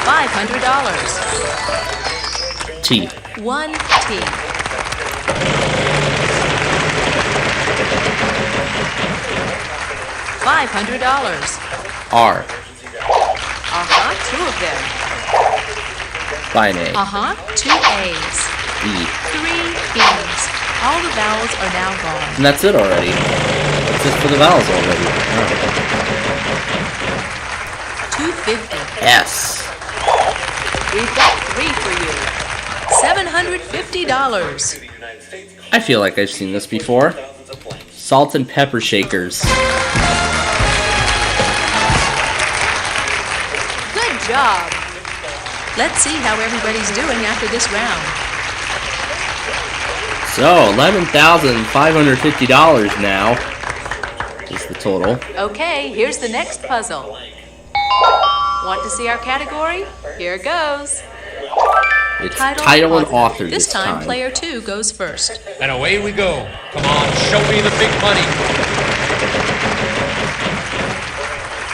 $500. T. 1 T. $500. R. 2 of them. By an A. 2 A's. E. 3 B's. All the vowels are now gone. And that's it already. That's it for the vowels already. Oh. 250. S. We've got 3 for you. $750. I feel like I've seen this before. Salt and pepper shakers. Good job. Let's see how everybody's doing after this round. So, $11,550 now is the total. Okay, here's the next puzzle. Want to see our category? Here goes. It's title and author This time, player 2 goes first. And away we go. Come on, show me the big money.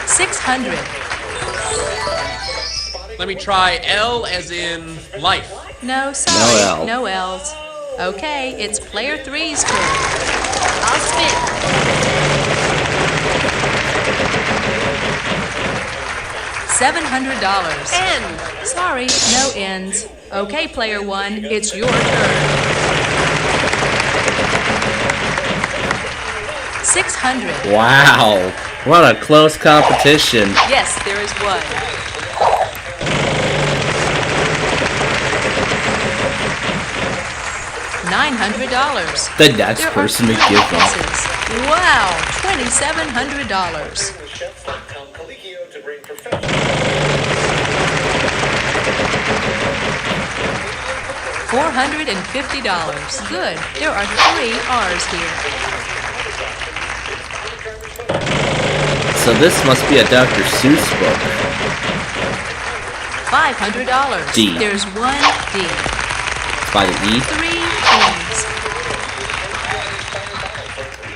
600. Let me try L as in life. No, sorry. No L. No L's. Okay, it's player 3's turn. I'll spin. $700. N. Sorry, no ends. Okay, player 1, it's your turn. 600. Wow. What a close competition. Yes, there is one. $900. The next person to give up. Wow, $2,700. $450. Good. There are 3 R's here. So this must be a Dr. Seuss book. $500. D. There's 1 D. It's by the E. 3 E's.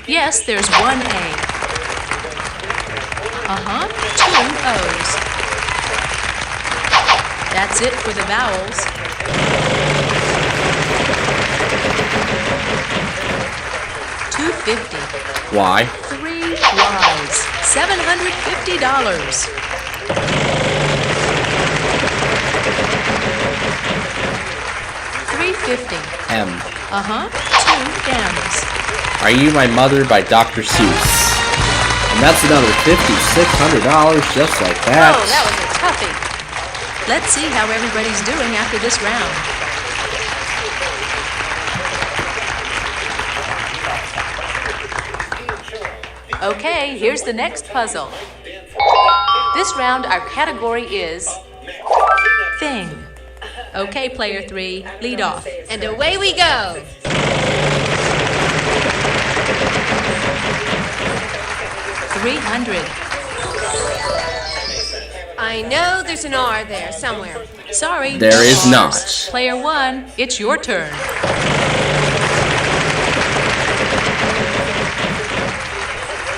Yes, there's 1 A. 2 O's. That's it for the vowels. $250. Y. 3 Y's. $750. $350. M. 2 M's. Are You My Mother by Dr. Seuss. And that's another $5,600 just like that. Oh, that was a toughie. Let's see how everybody's doing after this round. Okay, here's the next puzzle. This round, our category is Thing. Okay, player 3, lead off. And away we go. $300. I know there's an R there somewhere. Sorry, There no is R's. not. Player 1, it's your turn.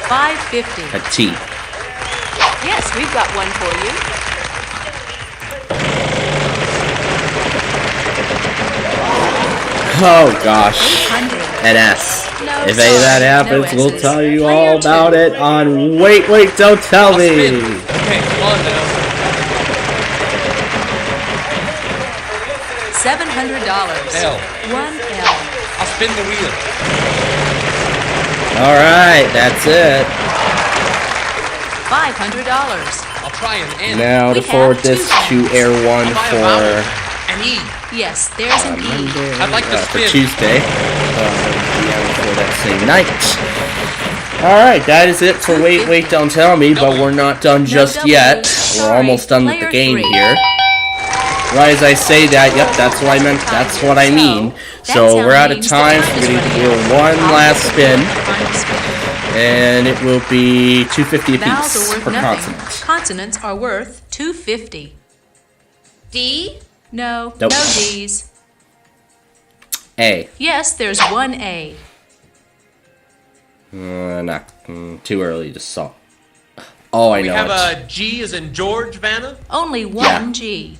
$550. A T. Yes, we've got one for you. Oh gosh. 800. An S. No, If any of that sorry, happens, no we'll S's. tell you Player all about 2. it on Wait, Don't Tell I'll Me. spin. Okay, come on now. $700. L. 1 L. I'll spin the wheel. Alright, that's it. $500. I'll try an N. Now to We have forward this 2 to Air 1 I'll buy a vowel. for An E. Yes, there's an E. Monday, I'd like to for spin. Tuesday. For that same night. Alright, that is it for Wait, Don't Tell Me, but we're not done just W. yet. Sorry, We're almost done with the player game 3. here. Right as I say that, yep, that's what I meant, that's what I mean. So we're out of time, so we're going to do one last spin, and it will be $250 Vowels are apiece worth per nothing. consonant. Consonants are worth $250. D. No, Nope. no D's. A. Yes, there's one A. Too early to solve. Oh, I know We have it. a G as in George, Vanna? Only one Yeah. G.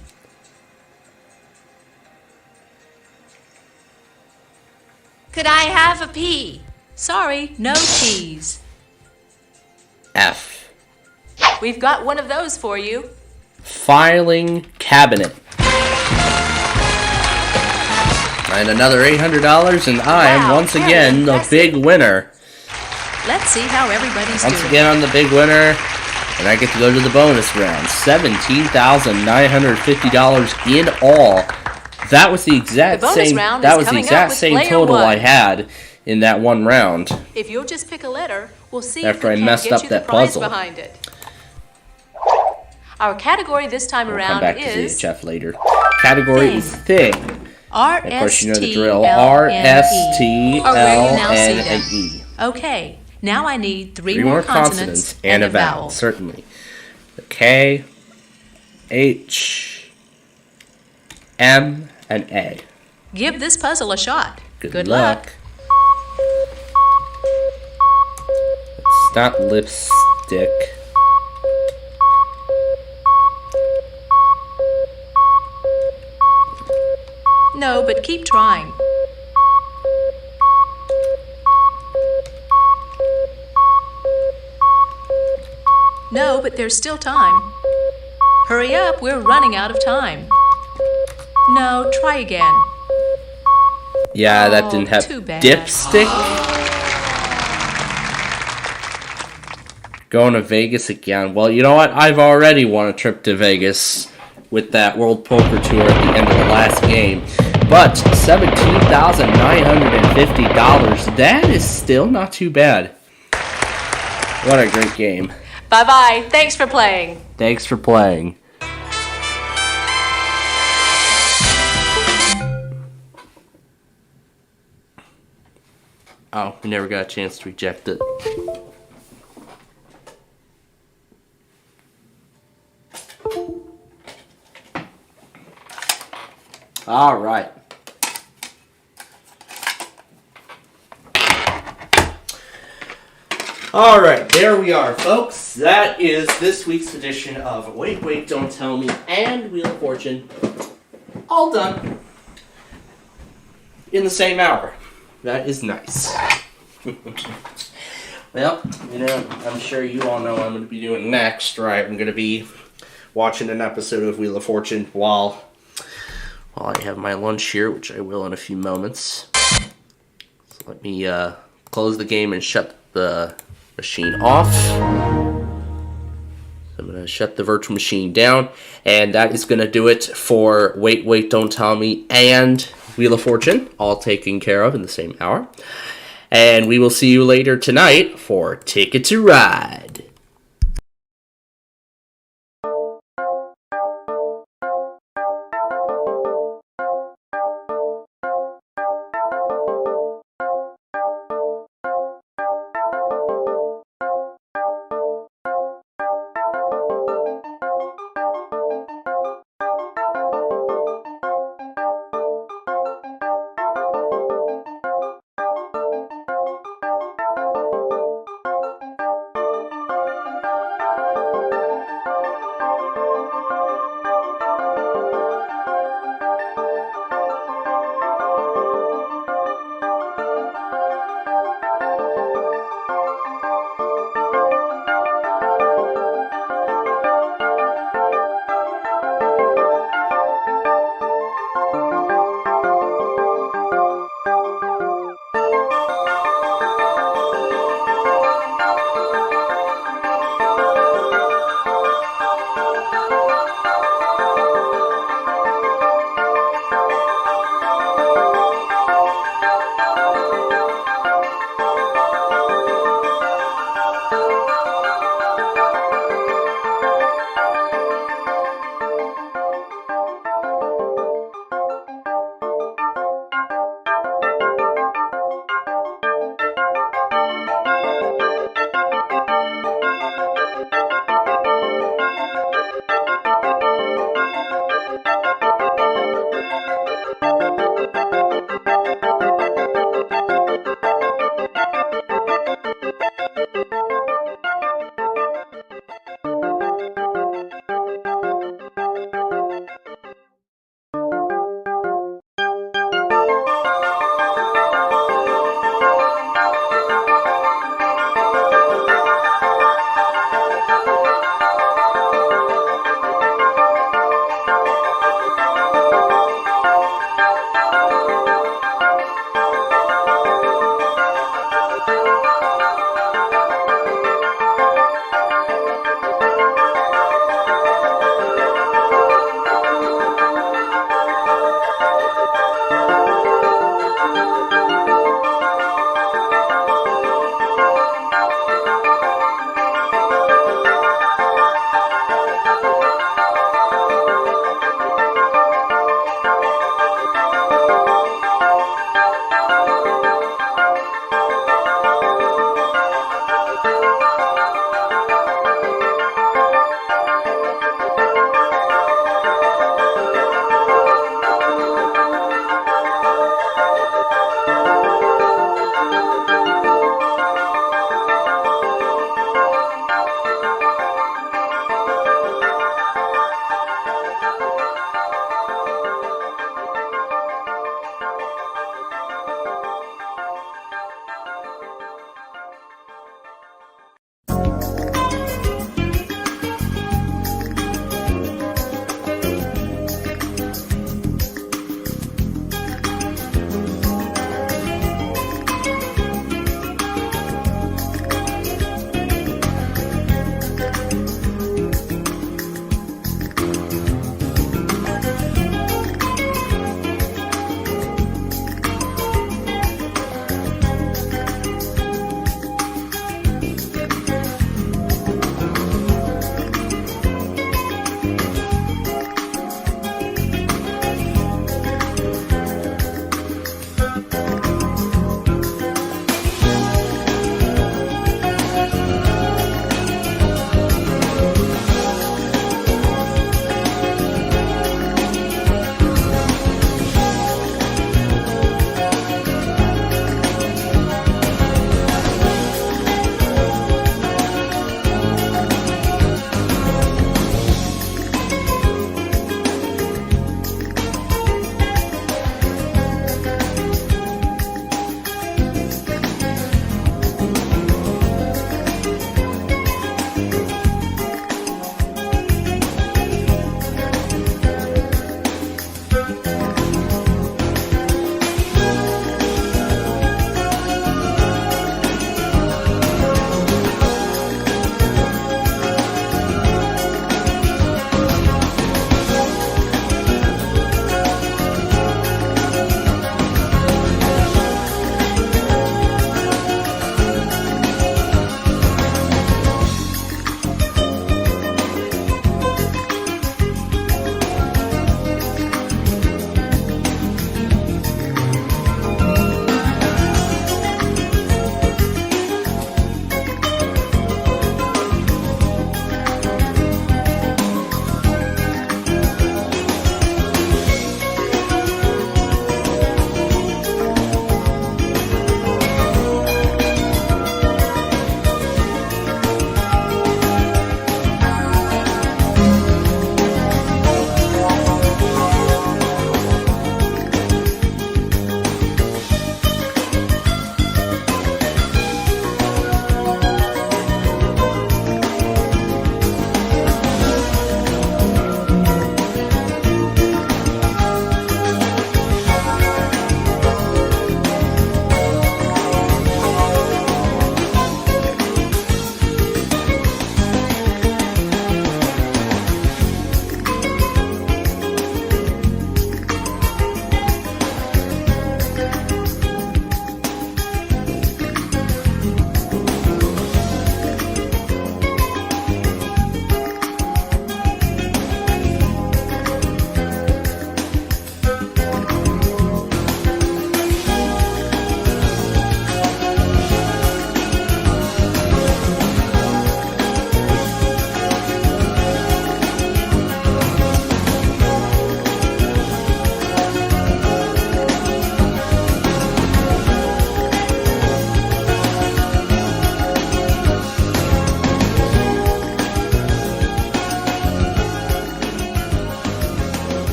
Could I have a P? Sorry, no cheese. F. We've got one of those for you. Filing cabinet. And another $800, and I am Wow, once very again the impressive. big winner. Let's see how everybody's Once doing. again, I'm the big winner, and I get to go to the bonus round. $17,950 in all. That was the exact The bonus same. round That is was the coming up exact with same player total I one. had in that one round. If you'll just pick a letter, we'll see After if I we can messed get up you that the prize puzzle. behind it. Our category this time We'll around come back to is ZHF later. Category is thing. R Of course, S you know the T drill. L R N S E. T Or where you L now see N them. E. Okay, now I need three Three more consonants and a vowel. Certainly. K, H, M, and A. Give this puzzle a shot. Good luck. It's not lipstick. No, but keep trying. No, but there's still time. Hurry up, we're running out of time. No, try again. Yeah, that Oh, didn't have too bad. dipstick. Going to Vegas again. Well, you know what? I've already won a trip to Vegas with that World Poker Tour at the end of the last game. But $17,950, that is still not too bad. What a great game. Bye-bye. Thanks for playing. Thanks for playing. Oh, we never got a chance to reject it. All right. All right, there we are, folks. That is this week's edition of Wait, Wait, Don't Tell Me and Wheel of Fortune. All done in the same hour. That is nice. Well, you know, I'm sure you all know what I'm going to be doing next, right? I'm going to be watching an episode of Wheel of Fortune while I have my lunch here, which I will in a few moments. So let me close the game and shut the machine off. I'm going to shut the virtual machine down, and that is going to do it for Wait, Wait, Don't Tell Me and Wheel of Fortune, all taken care of in the same hour. And we will see you later tonight for Ticket to Ride.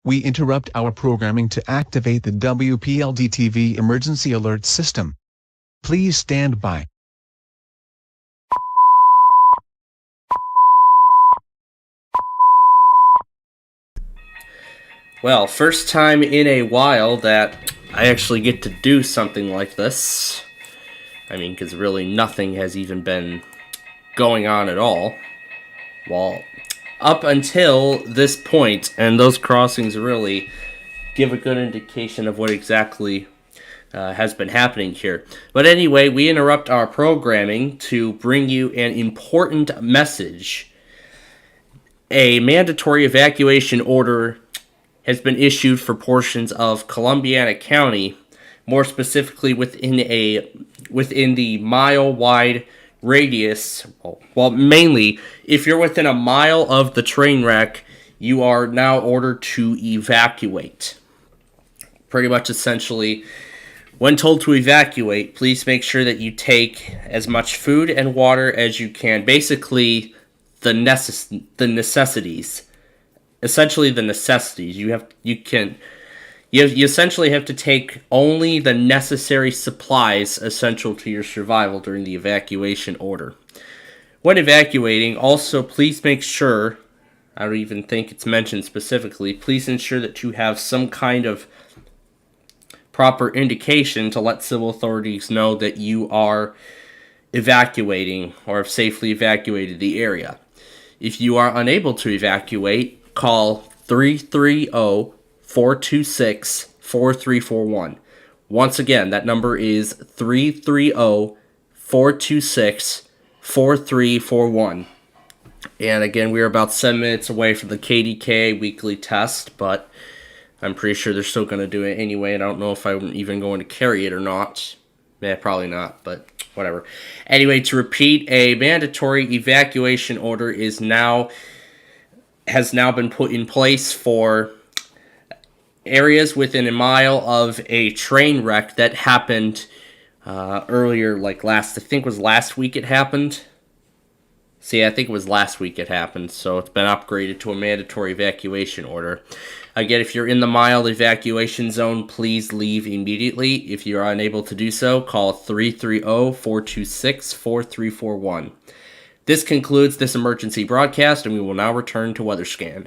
We interrupt our programming to activate the WPLD-TV emergency alert system. Please stand by. Well, first time in a while that I actually get to do something like this. I mean, because really nothing has even been going on at all. Well, up until this point, and those crossings really give a good indication of what exactly has been happening here. But anyway, we interrupt our programming to bring you an important message. A mandatory evacuation order has been issued for portions of Columbiana County, more specifically within the mile-wide radius. Well, mainly, if you're within a mile of the train wreck, you are now ordered to evacuate. Pretty much essentially, when told to evacuate, please make sure that you take as much food and water as you can. Basically, the necessities. Essentially, the necessities. You essentially have to take only the necessary supplies essential to your survival during the evacuation order. When evacuating, also please make sure, I don't even think it's mentioned specifically, please ensure that you have some kind of proper indication to let civil authorities know that you are evacuating or have safely evacuated the area. If you are unable to evacuate, call 330-426-4341. Once again, that number is 330-426-4341. And again, we are about 7 minutes away from the KDKA weekly test, but I'm pretty sure they're still going to do it anyway. I don't know if I'm even going to carry it or not. Probably not, but whatever. Anyway, to repeat, a mandatory evacuation order has now been put in place for areas within a mile of a train wreck that happened earlier, I think it was last week it happened. I think it was last week it happened, so it's been upgraded to a mandatory evacuation order. Again, if you're in the mile evacuation zone, please leave immediately. If you are unable to do so, call 330-426-4341. This concludes this emergency broadcast, and we will now return to Weather Scan.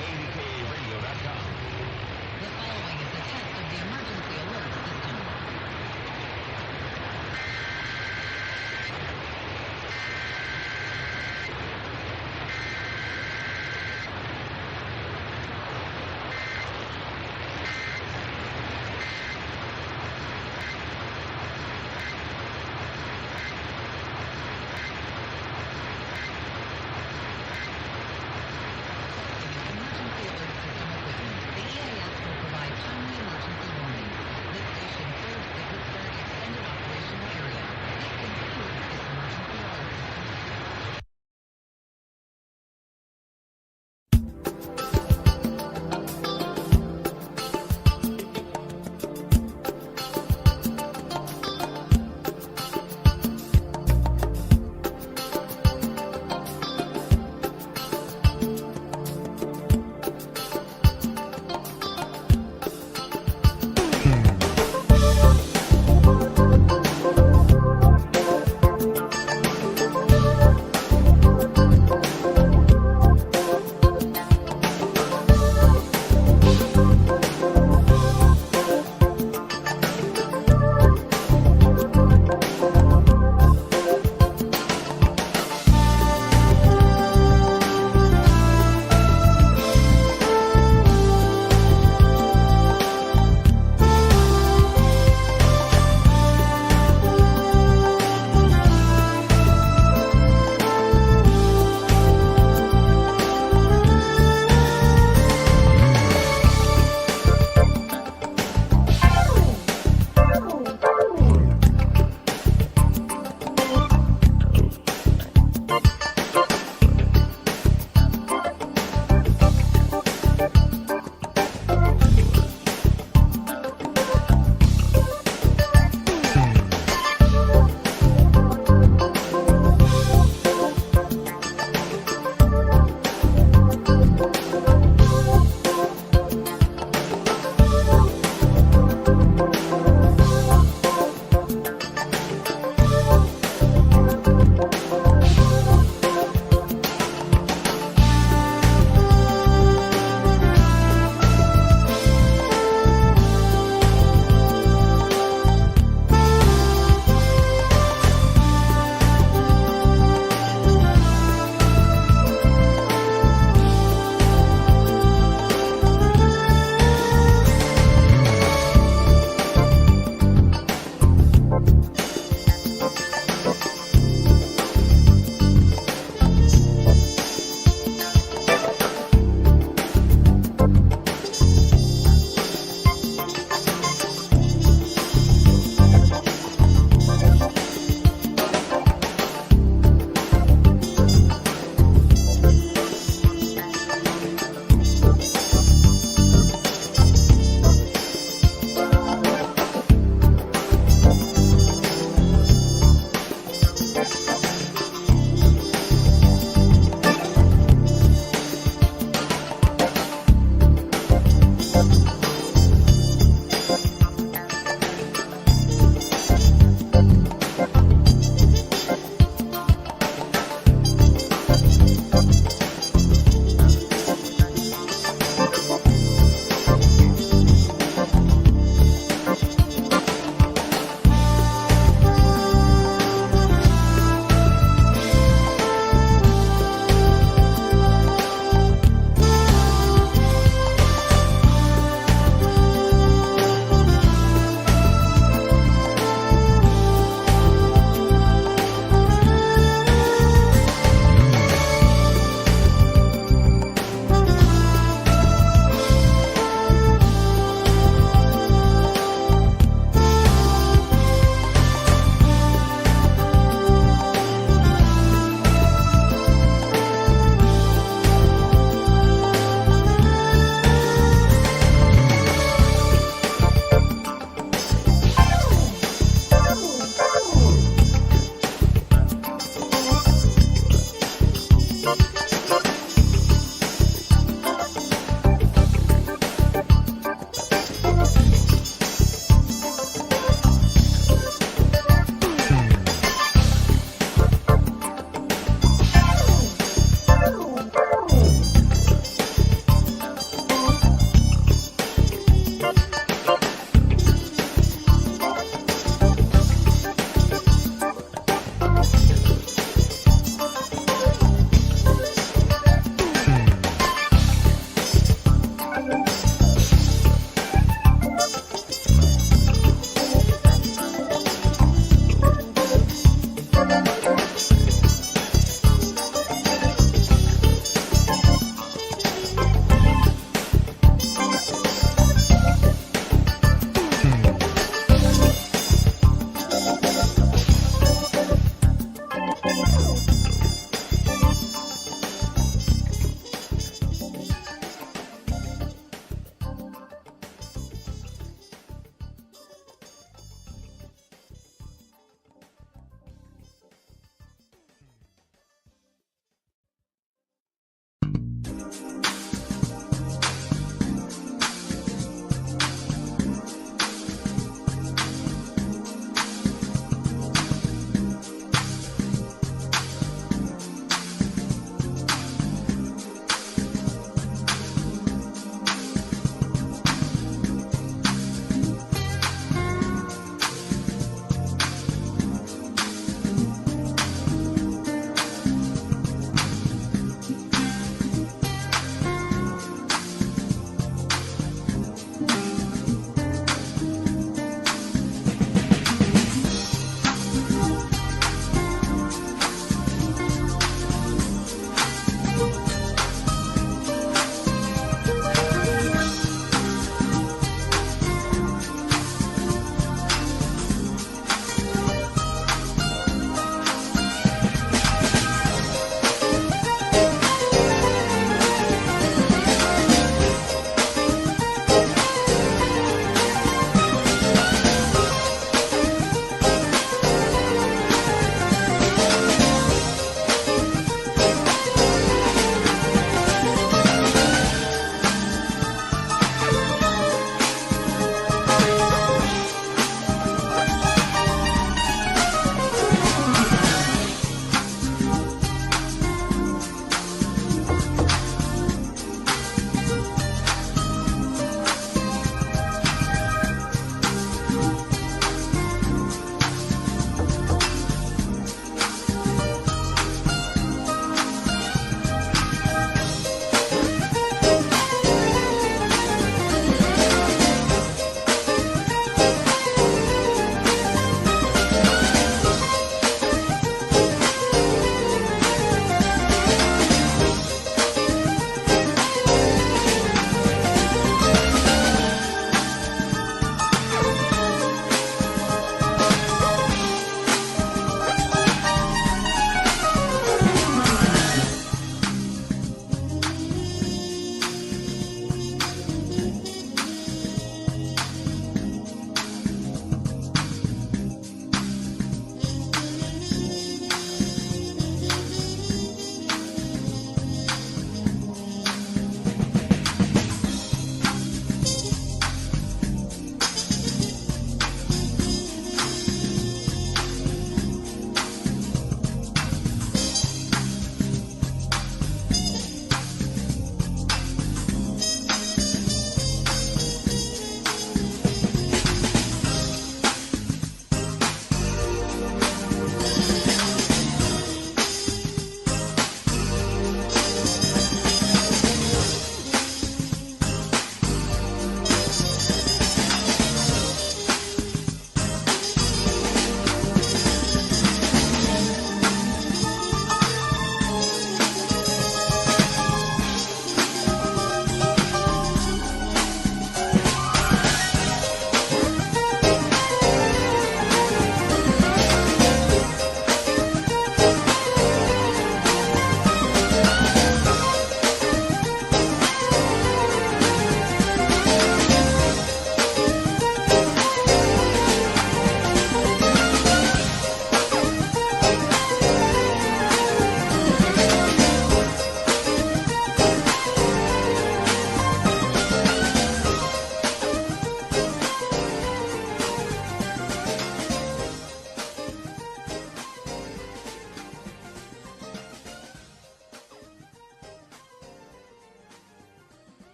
KDKRadio.com. The following is a test of the emergency alert system. Emergency alert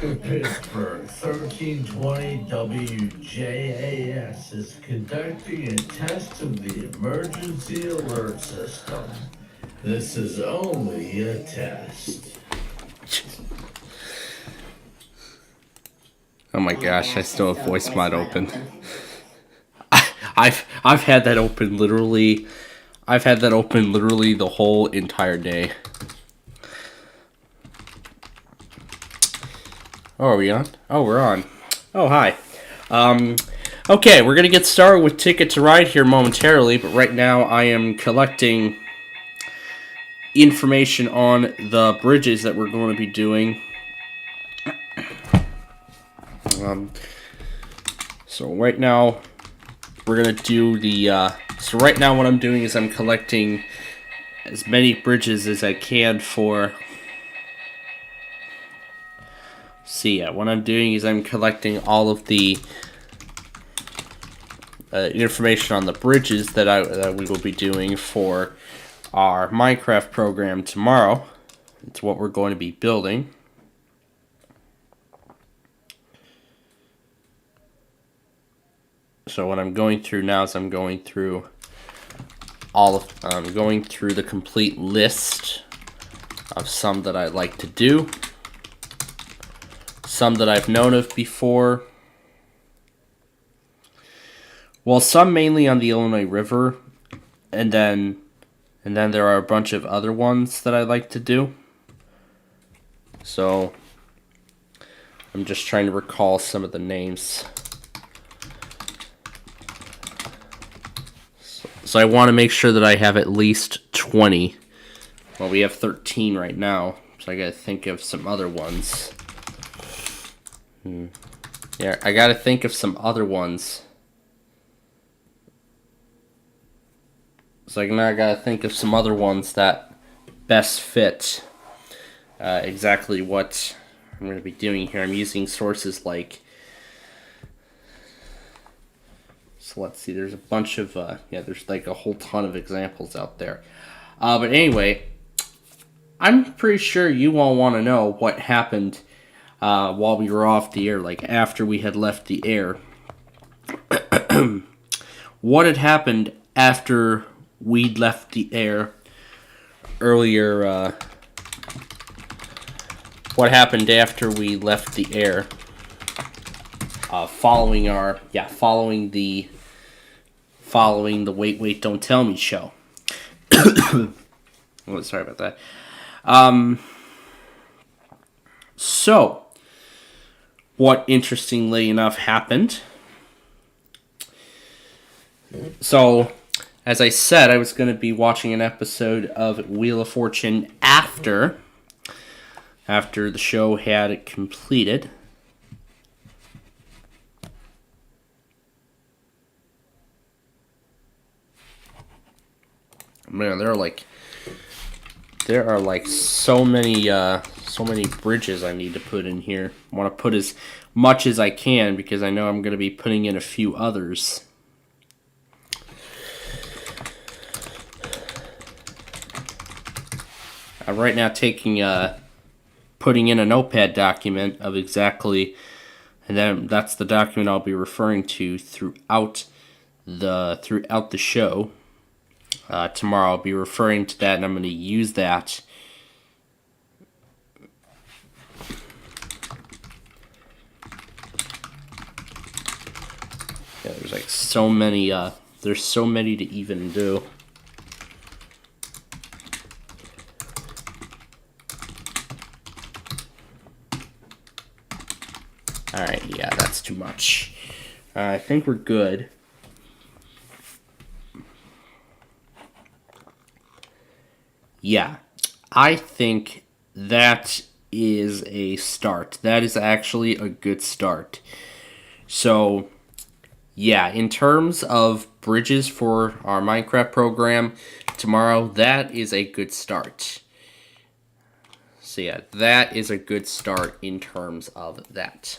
of Pittsburgh, 1320 WJAS is conducting a test of the emergency alert system. This is only a test. Oh my gosh, I still have voice mod open. I've had that open literally. I've had that open literally the whole entire day. Oh, are we on? Oh, we're on. Oh, hi. Okay, we're gonna get started with Ticket to Ride here momentarily, but right now I am collecting information on the bridges that we're going to be doing. So right now we're gonna do the. So right now what I'm doing is I'm collecting as many bridges as I can for. See, what I'm doing is I'm collecting all of the information on the bridges that we will be doing for our Minecraft program tomorrow. It's what we're going to be building. So what I'm going through now is I'm going through going through the complete list of some that I like to do. Some that I've known of before. Well, some mainly on the Illinois River, and then there are a bunch of other ones that I like to do. So I'm just trying to recall some of the names. So I want to make sure that I have at least 20. Well, we have 13 right now, so I gotta think of some other ones. Yeah, I gotta think of some other ones. So I gotta think of some other ones that best fit exactly what I'm gonna be doing here. I'm using sources like. So let's see. There's a bunch of there's like a whole ton of examples out there. But anyway, I'm pretty sure you all want to know what happened. While we were off the air, like after we had left the air. What had happened after we'd left the air earlier, what happened after we left the air, following the Wait, Wait, Don't Tell Me show. Oh, sorry about that. So, what interestingly enough happened. So, as I said, I was going to be watching an episode of Wheel of Fortune after the show had completed. Man, there are like so many bridges I need to put in here. I want to put as much as I can because I know I'm going to be putting in a few others. I'm right now putting in a notepad document of exactly, and then that's the document I'll be referring to throughout the show. Tomorrow I'll be referring to that, and I'm going to use that. Yeah, there's like so many. There's so many to even do. Alright, yeah, that's too much. I think we're good. Yeah, I think that is a start. That is actually a good start. So, yeah, in terms of bridges for our Minecraft program tomorrow, that is a good start. So yeah, that is a good start in terms of that.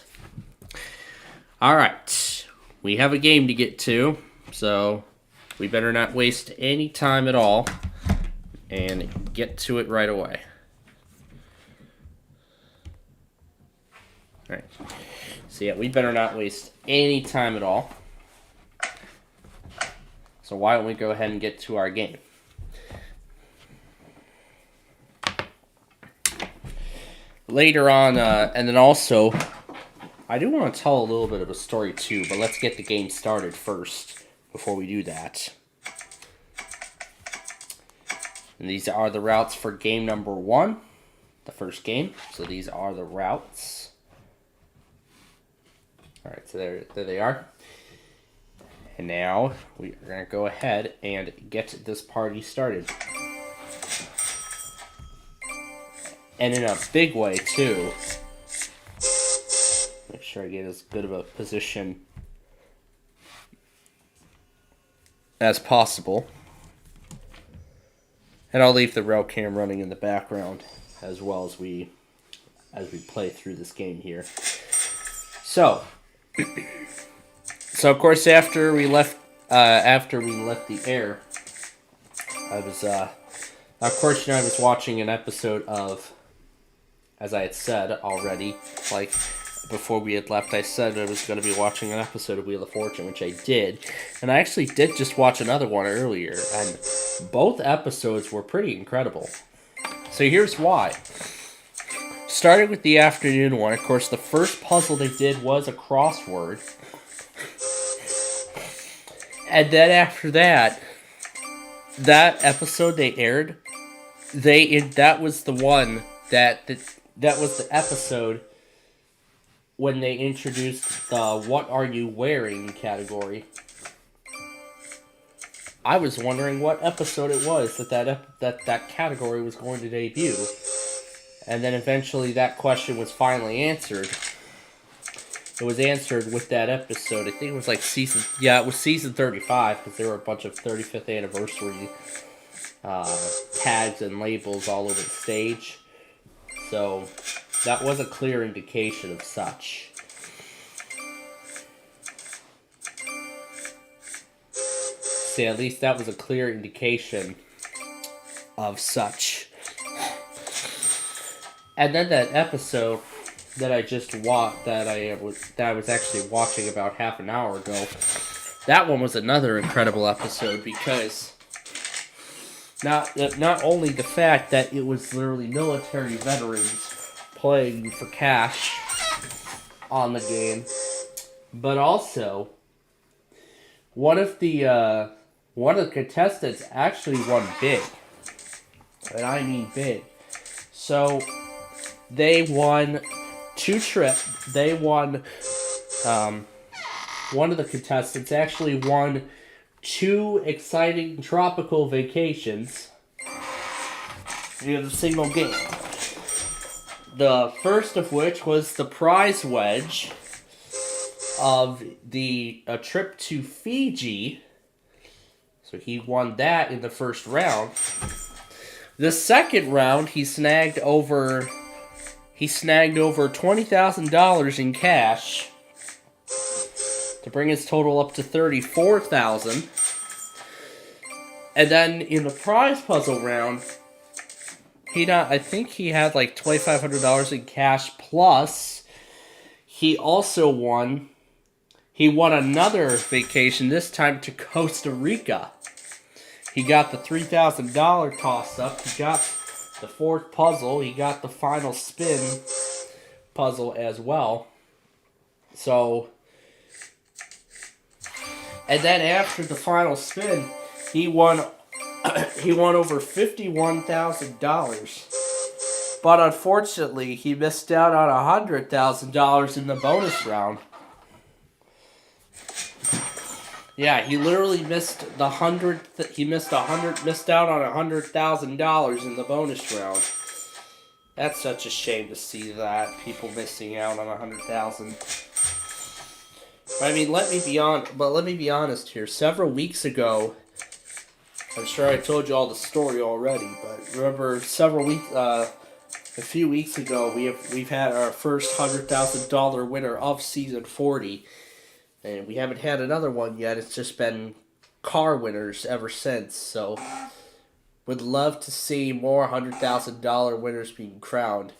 Alright, we have a game to get to, so we better not waste any time at all and get to it right away. Alright. So yeah, we better not waste any time at all. So why don't we go ahead and get to our game. Later on, and then also, I do want to tell a little bit of a story too, but let's get the game started first before we do that. And these are the routes for game number 1, the first game. So these are the routes. Alright, so there they are. And now we are going to go ahead and get this party started. And in a big way, too. Make sure I get as good of a position as possible. And I'll leave the rail cam running in the background as well as we play through this game here. So of course after we left the air, I was of course I was watching an episode of, as I had said already, like before we had left, I said I was going to be watching an episode of Wheel of Fortune, which I did. And I actually did just watch another one earlier, and both episodes were pretty incredible. So here's why. Started with the afternoon one. Of course, the first puzzle they did was a crossword. And then after that episode they aired, that was the one that was the episode when they introduced the "What Are You Wearing" category. I was wondering what episode it was that category was going to debut. And then eventually that question was finally answered. It was answered with that episode. I think it was like season 35, because there were a bunch of 35th anniversary tags and labels all over the stage. So that was a clear indication of such. See, at least that was a clear indication of such. And then that episode that I just watched, that I was actually watching about half an hour ago, that one was another incredible episode, because not only the fact that it was literally military veterans playing for cash on the game, but also one of the contestants actually won big, and I mean big. So they won 2 trips. They won. One of the contestants actually won 2 exciting tropical vacations in a single game. The first of which was the prize wedge of a trip to Fiji. So he won that in the first round. The second round, he snagged over $20,000 in cash to bring his total up to $34,000. And then in the prize puzzle round, I think he had like $2,500 in cash, plus he also won another vacation, this time to Costa Rica. He got the $3,000 toss-up, he got the 4th puzzle, he got the final spin puzzle as well. So, and then after the final spin, he won over $51,000. But unfortunately, he missed out on $100,000 in the bonus round. Yeah, he literally missed out on $100,000 in the bonus round. That's such a shame to see that, people missing out on $100,000. I mean, let me be honest here. Several weeks ago, I'm sure I told you all the story already, but remember a few weeks ago, we've had our first $100,000 winner of season 40. And we haven't had another one yet. It's just been car winners ever since. So, would love to see more $100,000 winners being crowned.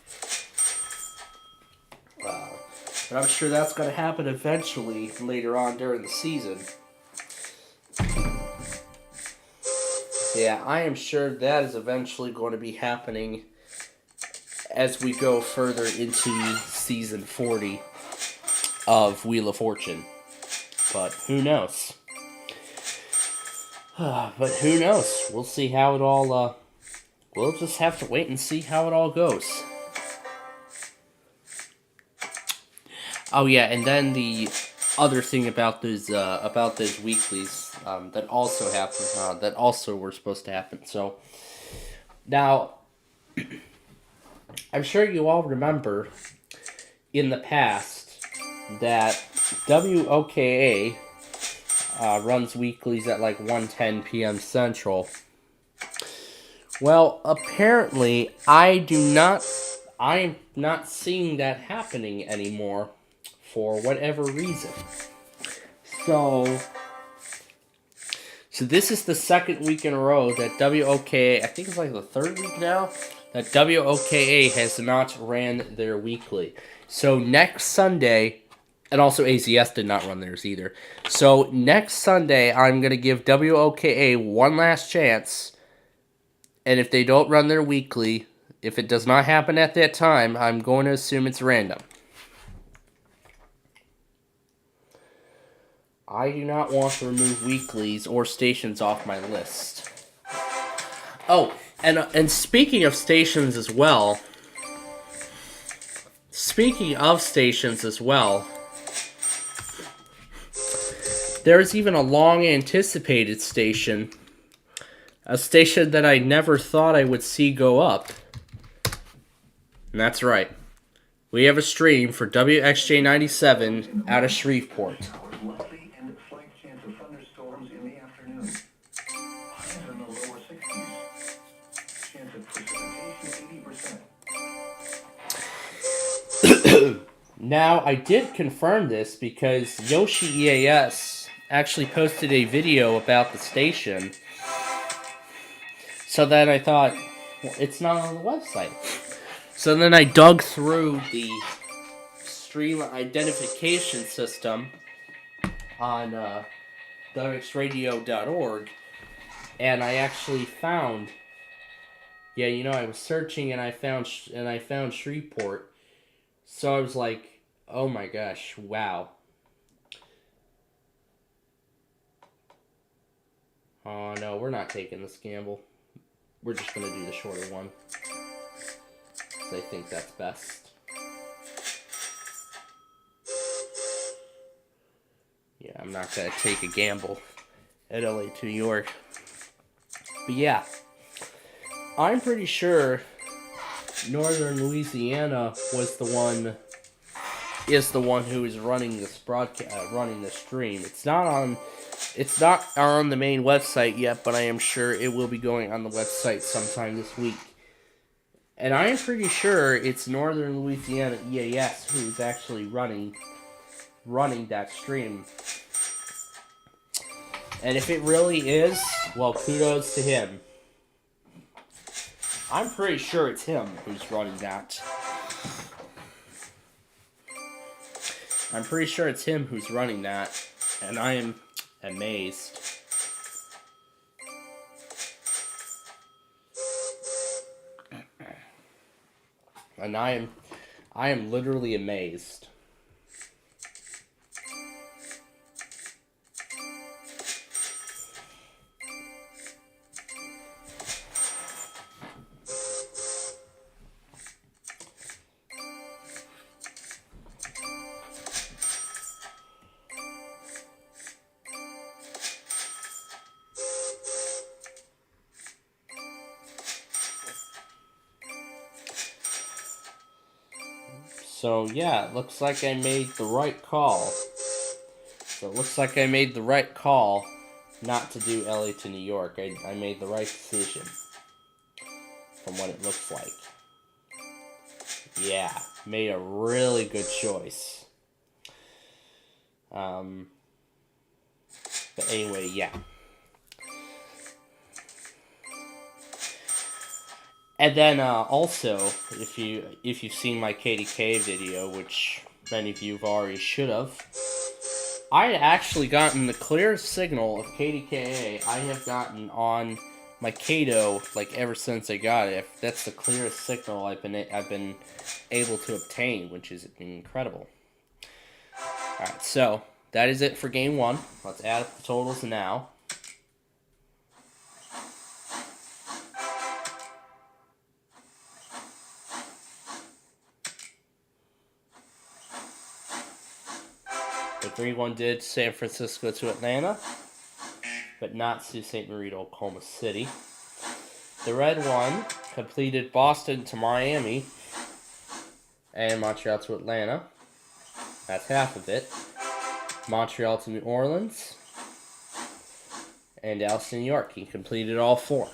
But I'm sure that's going to happen eventually later on during the season. Yeah, I am sure that is eventually going to be happening as we go further into season 40 of Wheel of Fortune. But who knows? But who knows? We'll see how it all, we'll just have to wait and see how it all goes. Oh yeah, and then the other thing about those weeklies that also happened, that also were supposed to happen. So now, I'm sure you all remember in the past that WOKA runs weeklies at like 1:10 p.m. Central. Well, apparently I'm not seeing that happening anymore for whatever reason. So this is the second week in a row that WOKA, I think it's like the third week now, that WOKA has not ran their weekly. So next Sunday, and also AZS did not run theirs either. So next Sunday, I'm going to give WOKA one last chance. And if they don't run their weekly, if it does not happen at that time, I'm going to assume it's random. I do not want to remove weeklies or stations off my list. Oh, and speaking of stations as well, there's even a long-anticipated station, a station that I never thought I would see go up. And that's right. We have a stream for WXJ97 out of Shreveport. Now, I did confirm this because Yoshi EAS actually posted a video about the station. So then I thought, well, it's not on the website. So then I dug through the stream identification system on WXRadio.org, and I actually found, I was searching and I found Shreveport. So I was like, oh my gosh, wow. Oh no, we're not taking this gamble. We're just going to do the shorter one. I think that's best. Yeah, I'm not going to take a gamble at LA to New York. But yeah, I'm pretty sure Northern Louisiana is the one who is running this running the stream. It's not on the main website yet, but I am sure it will be going on the website sometime this week. And I am pretty sure it's Northern Louisiana EAS who is actually running that stream. And if it really is, well, kudos to him. I'm pretty sure it's him who's running that. I'm pretty sure it's him who's running that, and I am amazed. And I am literally amazed. So yeah, it looks like I made the right call. Not to do LA to New York. I made the right decision. From what it looks like. Yeah, made a really good choice. But anyway, yeah. And then also, if you've seen my KDK video, which many of you have already should have. I had actually gotten the clearest signal of KDKA I have gotten on my Kato like ever since I got it. That's the clearest signal I've been able to obtain, which is incredible. All right, so that is it for game 1. Let's add up the totals now. The green one did San Francisco to Atlanta, but not Sault Ste. Marie to Oklahoma City. The red one completed Boston to Miami and Montreal to Atlanta. That's half of it. Montreal to New Orleans and Dallas to New York. He completed all 4.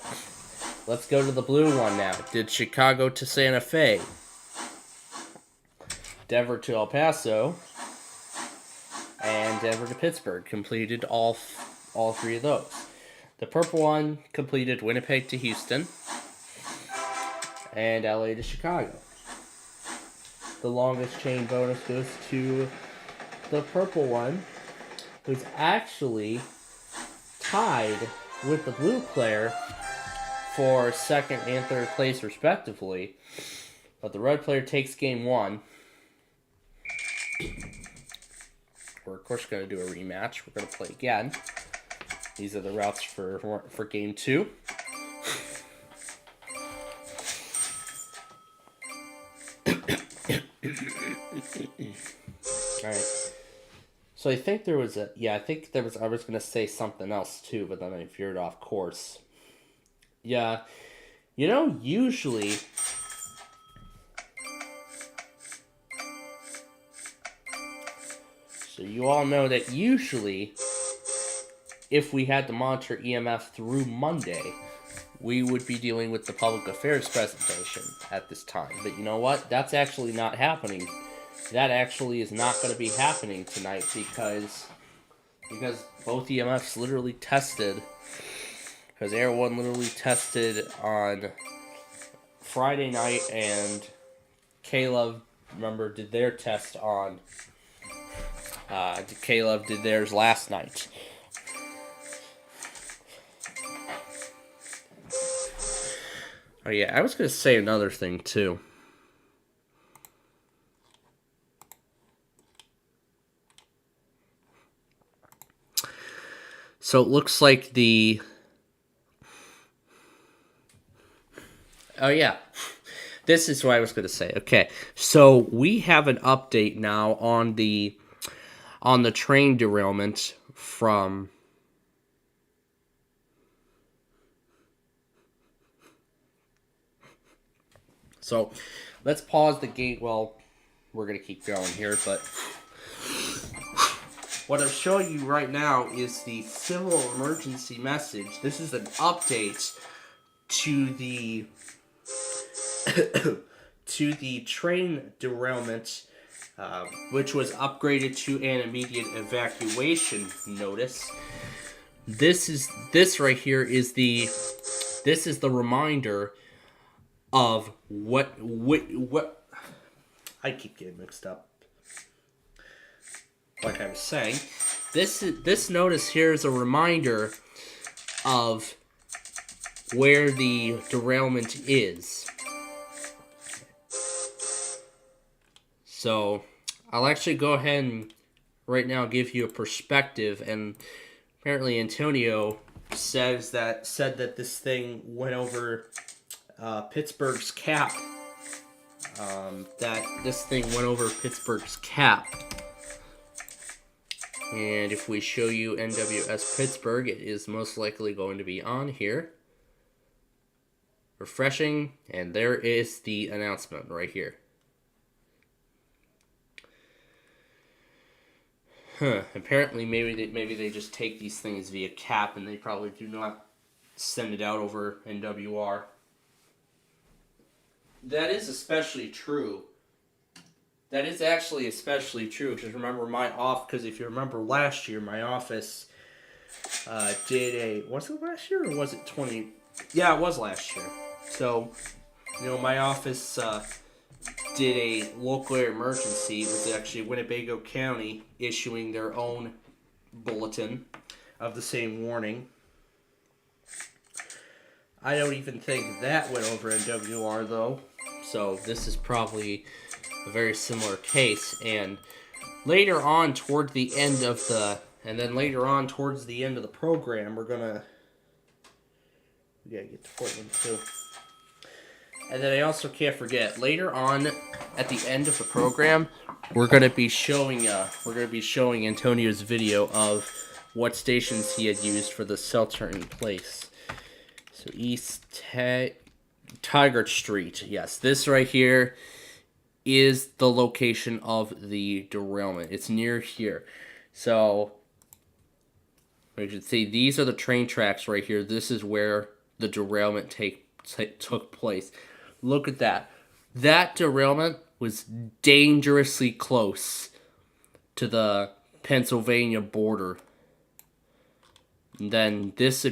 Let's go to the blue one now. Did Chicago to Santa Fe, Denver to El Paso, and Denver to Pittsburgh. Completed all 3 of those. The purple one completed Winnipeg to Houston and LA to Chicago. The longest chain bonus goes to the purple one, who's actually tied with the blue player for 2nd and 3rd place respectively. But the red player takes game 1. We're of course going to do a rematch. We're going to play again. These are the routes for game 2. Alright. So I think there was I was going to say something else too, but then I veered off course. Yeah. You know, usually so you all know that usually if we had to monitor EMF through Monday, we would be dealing with the public affairs presentation at this time. But you know what? That's actually not happening. That actually is not going to be happening tonight because both EMFs literally tested. Because Air 1 literally tested on Friday night, and Caleb, remember, did their test on... Caleb did theirs last night. Oh yeah, I was going to say another thing too. So it looks like the... Oh yeah, this is what I was going to say. Okay, so we have an update now on the train derailment from... So, let's pause the gate. Well, we're going to keep going here, but what I'm showing you right now is the civil emergency message. This is an update to the to the train derailment, which was upgraded to an immediate evacuation notice. This right here is the reminder of what I keep getting mixed up. Like I was saying, this notice here is a reminder of where the derailment is. So I'll actually go ahead and right now give you a perspective, and apparently Antonio said that this thing went over Pittsburgh's cap. That this thing went over Pittsburgh's cap. And if we show you NWS Pittsburgh, it is most likely going to be on here. Refreshing, and there is the announcement right here. Apparently, maybe they just take these things via cap, and they probably do not send it out over NWR. That is especially true. That is actually especially true, because remember because if you remember last year, my office did a, was it last year or was it 20? Yeah, it was last year. So, you know, my office did a local emergency. It was actually Winnebago County issuing their own bulletin of the same warning. I don't even think that went over in WR though. So this is probably a very similar case. And later on towards the end of the program, we gotta get to Portland too. And then I also can't forget, later on at the end of the program, we're gonna be showing Antonio's video of what stations he had used for the sheltering in place. So East Tigard Street. Yes, this right here is the location of the derailment. It's near here. So you can see these are the train tracks right here. This is where the derailment took place. Look at that. That derailment was dangerously close to the Pennsylvania border. And then this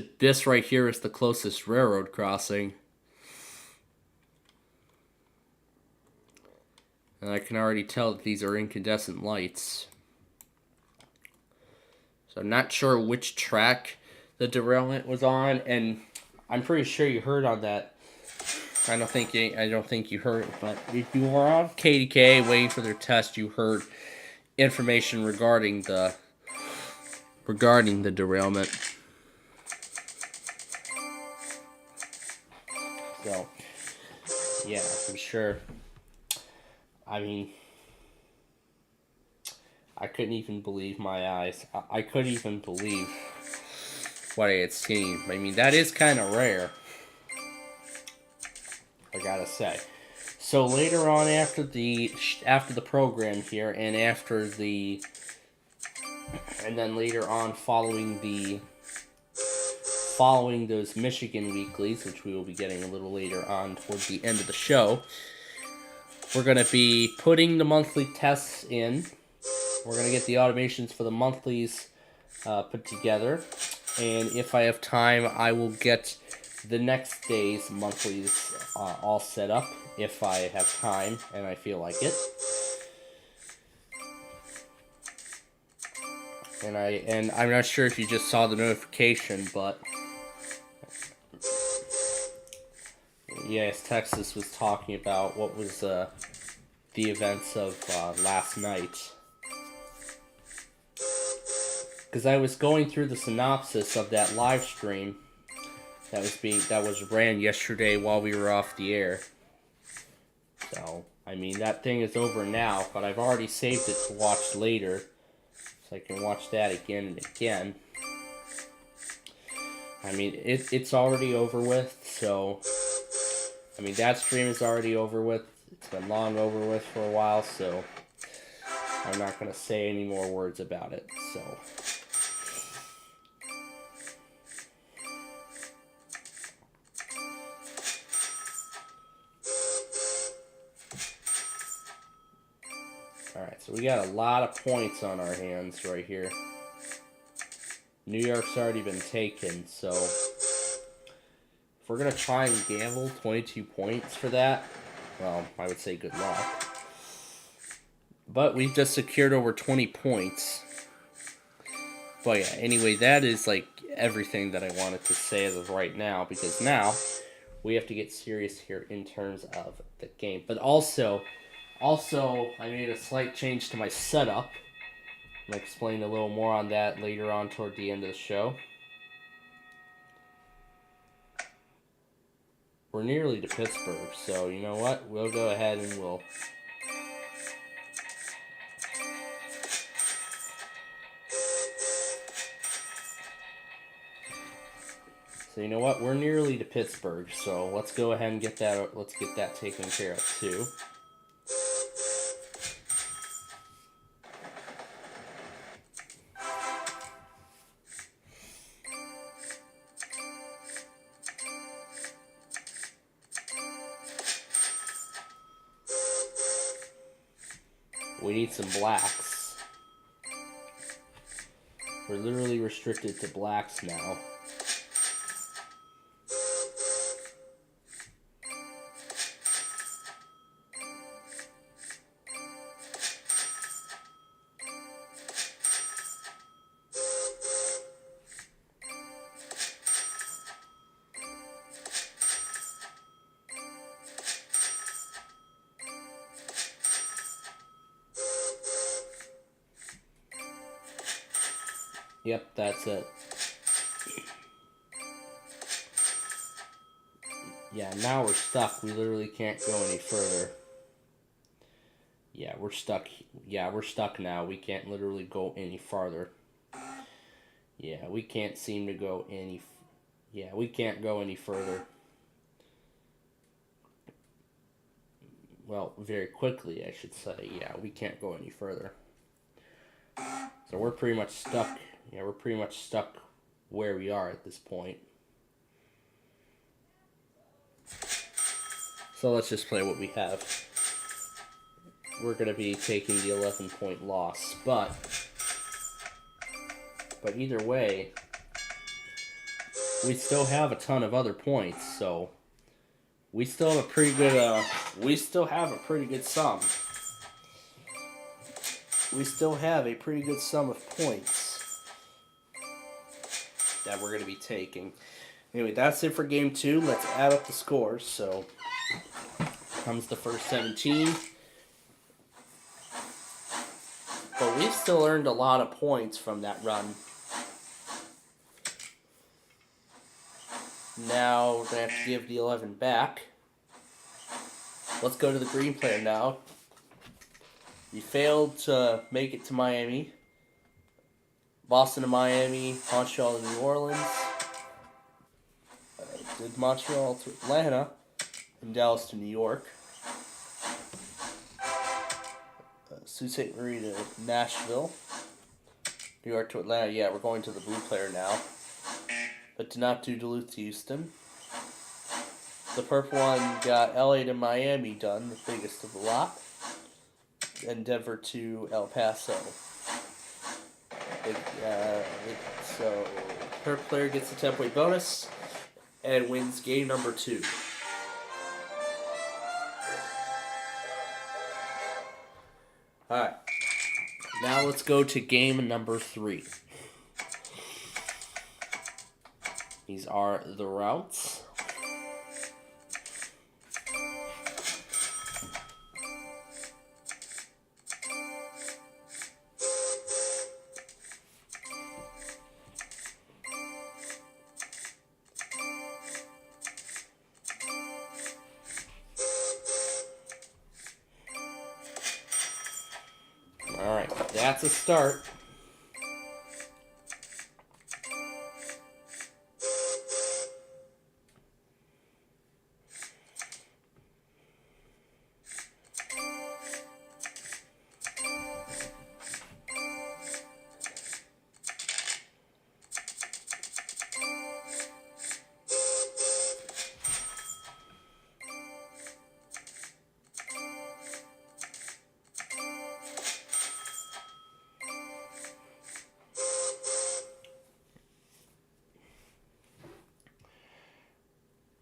right here is the closest railroad crossing. And I can already tell that these are incandescent lights. So I'm not sure which track the derailment was on, and I'm pretty sure you heard on that. I don't think you heard it, but if you were on KDK waiting for their test, you heard information regarding the derailment. So, yeah, for sure. I mean, I couldn't even believe my eyes. I couldn't even believe what I had seen. I mean, that is kind of rare, I gotta say. So later on, after the program here, and then later on, following those Michigan weeklies, which we will be getting a little later on towards the end of the show, we're gonna be putting the monthly tests in. We're going to get the automations for the monthlies put together. And if I have time, I will get the next day's monthlies all set up. If I have time and I feel like it. And I'm not sure if you just saw the notification, but EAS Texas was talking about what was the events of last night. Because I was going through the synopsis of that live stream that was ran yesterday while we were off the air. So, I mean, that thing is over now, but I've already saved it to watch later, so I can watch that again and again. I mean, it's already over with, so, I mean, that stream is already over with. It's been long over with for a while, so I'm not going to say any more words about it, so. Alright, so we got a lot of points on our hands right here. New York's already been taken, so if we're going to try and gamble 22 points for that, well, I would say good luck. But we've just secured over 20 points. But yeah, anyway, that is like everything that I wanted to say as of right now, because now we have to get serious here in terms of the game. But also, I made a slight change to my setup. I'll explain a little more on that later on toward the end of the show. We're nearly to Pittsburgh, so you know what? We'll go ahead and we'll... So you know what? We're nearly to Pittsburgh, so let's go ahead and get that. Let's get that taken care of too. We need some blacks. We're literally restricted to blacks now. Yep, that's it. Yeah, now we're stuck. We literally can't go any further. Yeah, we're stuck. Yeah, we're stuck now. We can't literally go any farther. Yeah, we can't seem to go any... Yeah, we can't go any further. Well, very quickly, I should say. Yeah, we can't go any further. So we're pretty much stuck. Yeah, we're pretty much stuck where we are at this point. So let's just play what we have. We're going to be taking the 11-point loss, but either way, we still have a ton of other points, so we still have a pretty good we still have a pretty good sum. We still have a pretty good sum of points that we're going to be taking. Anyway, that's it for game 2. Let's add up the scores. So comes the first 17. But we've still earned a lot of points from that run. Now we're going to have to give the 11 back. Let's go to the green player now. You failed to make it to Miami. Boston to Miami, Montreal to New Orleans. Did Montreal to Atlanta, and Dallas to New York. Sault Ste. Marie to Nashville. New York to Atlanta. Yeah, we're going to the blue player now. But did not do Duluth to Houston. The purple one got LA to Miami done, the biggest of the lot. And Denver to El Paso. So, purple player gets a 10-point bonus and wins game number 2. Alright, now let's go to game number 3. These are the routes. Alright, that's a start.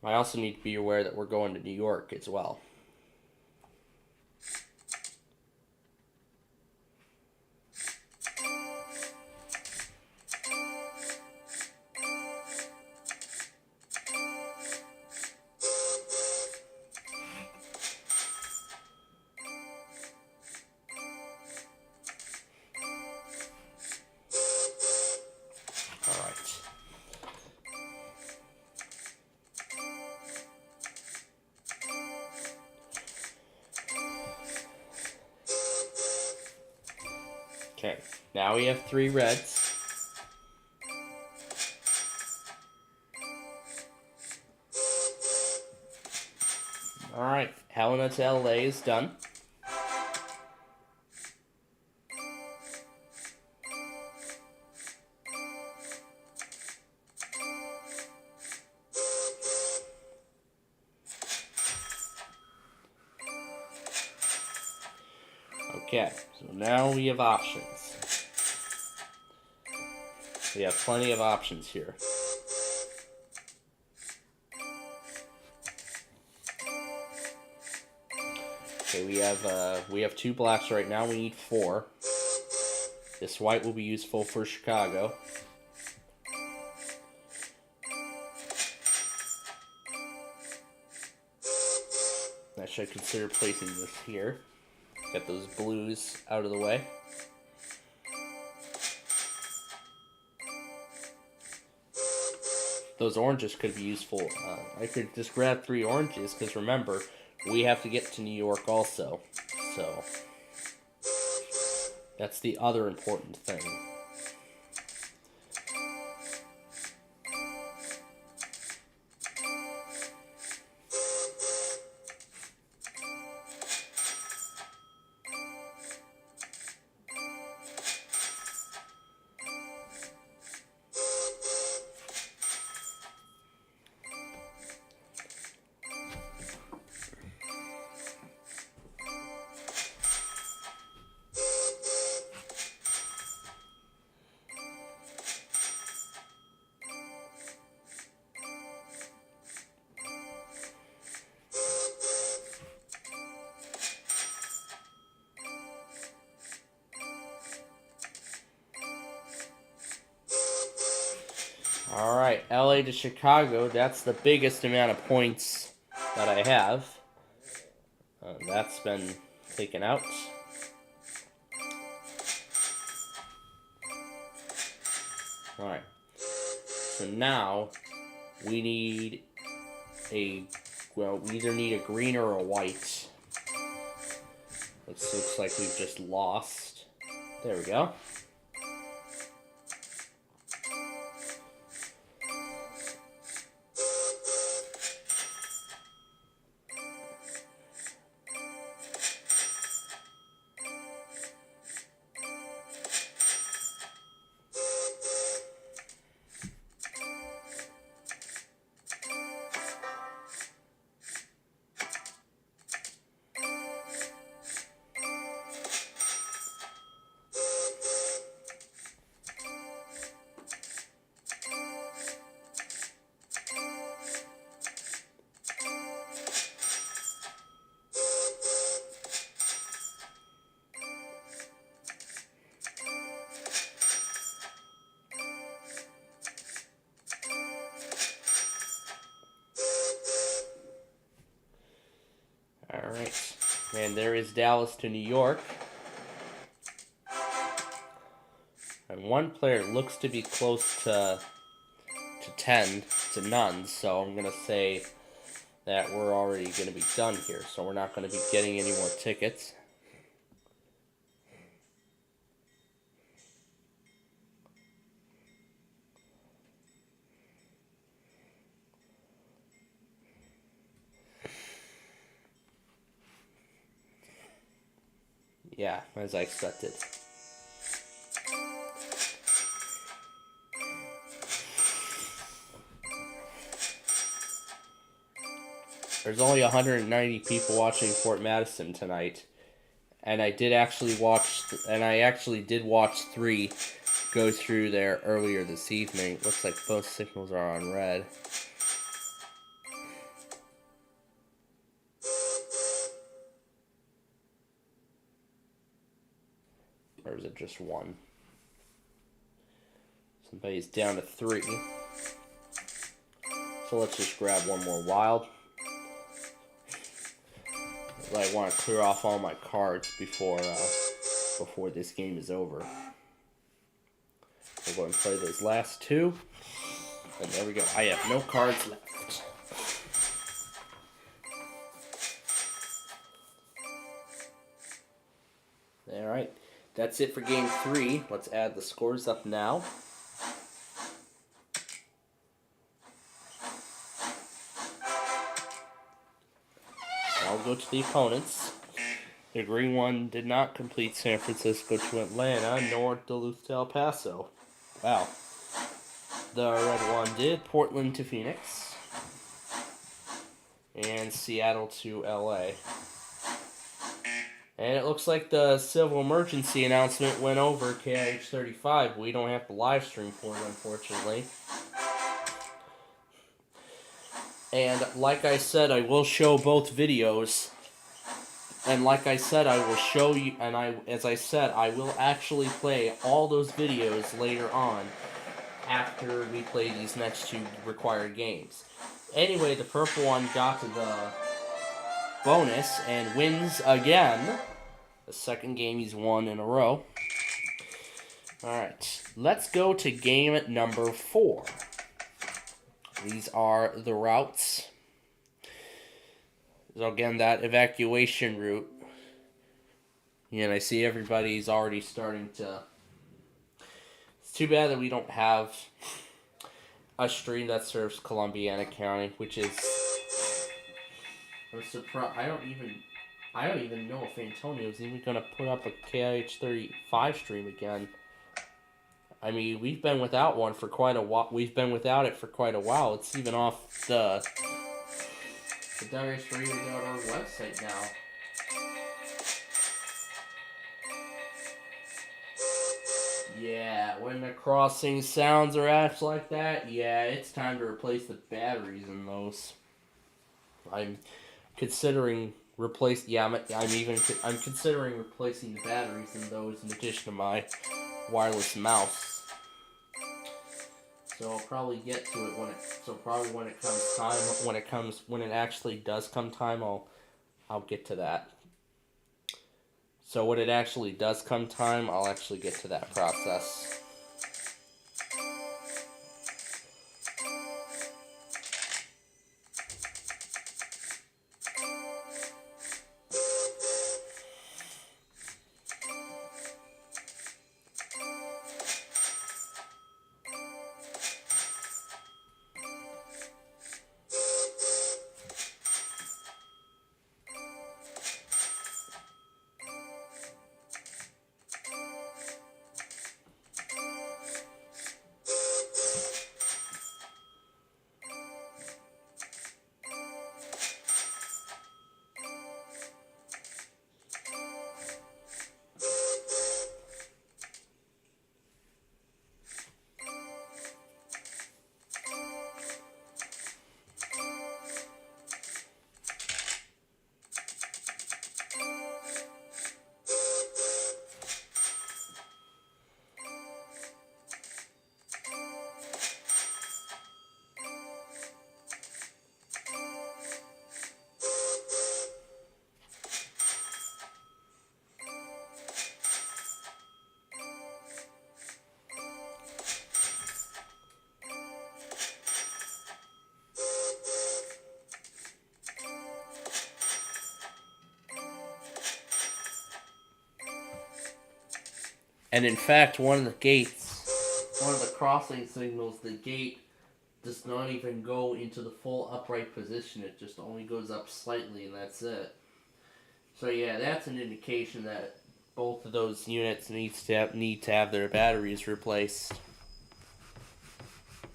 I also need to be aware that we're going to New York as well. Okay, now we have 3 reds. Alright, Helena to LA is done. Okay, so now we have options. We have plenty of options here. Okay, we have 2 blacks right now. We need 4. This white will be useful for Chicago. I should consider placing this here. Get those blues out of the way. those oranges could be useful. I could just grab 3 oranges, because remember, we have to get to New York also. So, that's the other important thing. Alright, LA to Chicago, that's the biggest amount of points that I have. That's been taken out. Alright, so now we need we either need a green or a white. This looks like we've just lost. There we go. Alright, and there is Dallas to New York. And one player looks to be close to 10 to none, so I'm going to say that we're already going to be done here. So we're not going to be getting any more tickets. Yeah, as I expected. There's only 190 people watching Fort Madison tonight, and I did actually watch, did watch 3 go through there earlier this evening. Looks like both signals are on red. Or is it just 1? Somebody's down to 3. So let's just grab one more wild. I want to clear off all my cards before this game is over. We'll go and play those last 2. And there we go. I have no cards left. Alright. That's it for game 3. Let's add the scores up now. I'll go to the opponents. The green one did not complete San Francisco to Atlanta, nor Duluth to El Paso. Wow. The red one did Portland to Phoenix. And Seattle to LA. And it looks like the civil emergency announcement went over KIH 35. We don't have to live stream for it, unfortunately. And like I said, I will show both videos. And like I said, I will show you, and as I said, I will actually play all those videos later on after we play these next 2 required games. Anyway, the purple one got to the bonus and wins again. The second game he's won in a row. Alright, let's go to game number 4. These are the routes. So again, that evacuation route. And I see everybody's already starting to... It's too bad that we don't have a stream that serves Columbiana County, which is... I'm surprised. I don't even know if Antonio's even gonna put up a KIH35 stream again. I mean, we've been without one for quite a while. We've been without it for quite a while. It's even off the WS3.org website now. Yeah, when the crossing sounds or acts like that, yeah, it's time to replace the batteries in those. I'm considering I'm considering replacing the batteries in those in addition to my wireless mouse. So I'll probably get to it when it comes time. When it actually does come time, I'll get to that. So when it actually does come time, I'll actually get to that process. And in fact, one of the crossing signals, the gate does not even go into the full upright position. It just only goes up slightly, and that's it. So yeah, that's an indication that both of those units need to have their batteries replaced.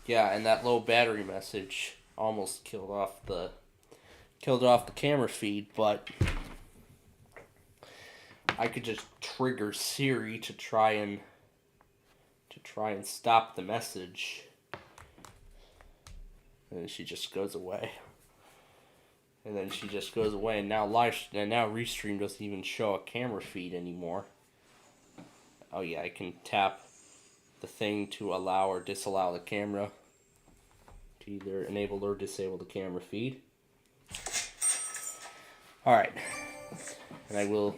Yeah, and that low battery message almost killed off the camera feed, but I could just trigger Cerri to try and stop the message, and then she just goes away. And then she just goes away, and now Restream doesn't even show a camera feed anymore. Oh yeah, I can tap the thing to allow or disallow the camera, to either enable or disable the camera feed. Alright, and I will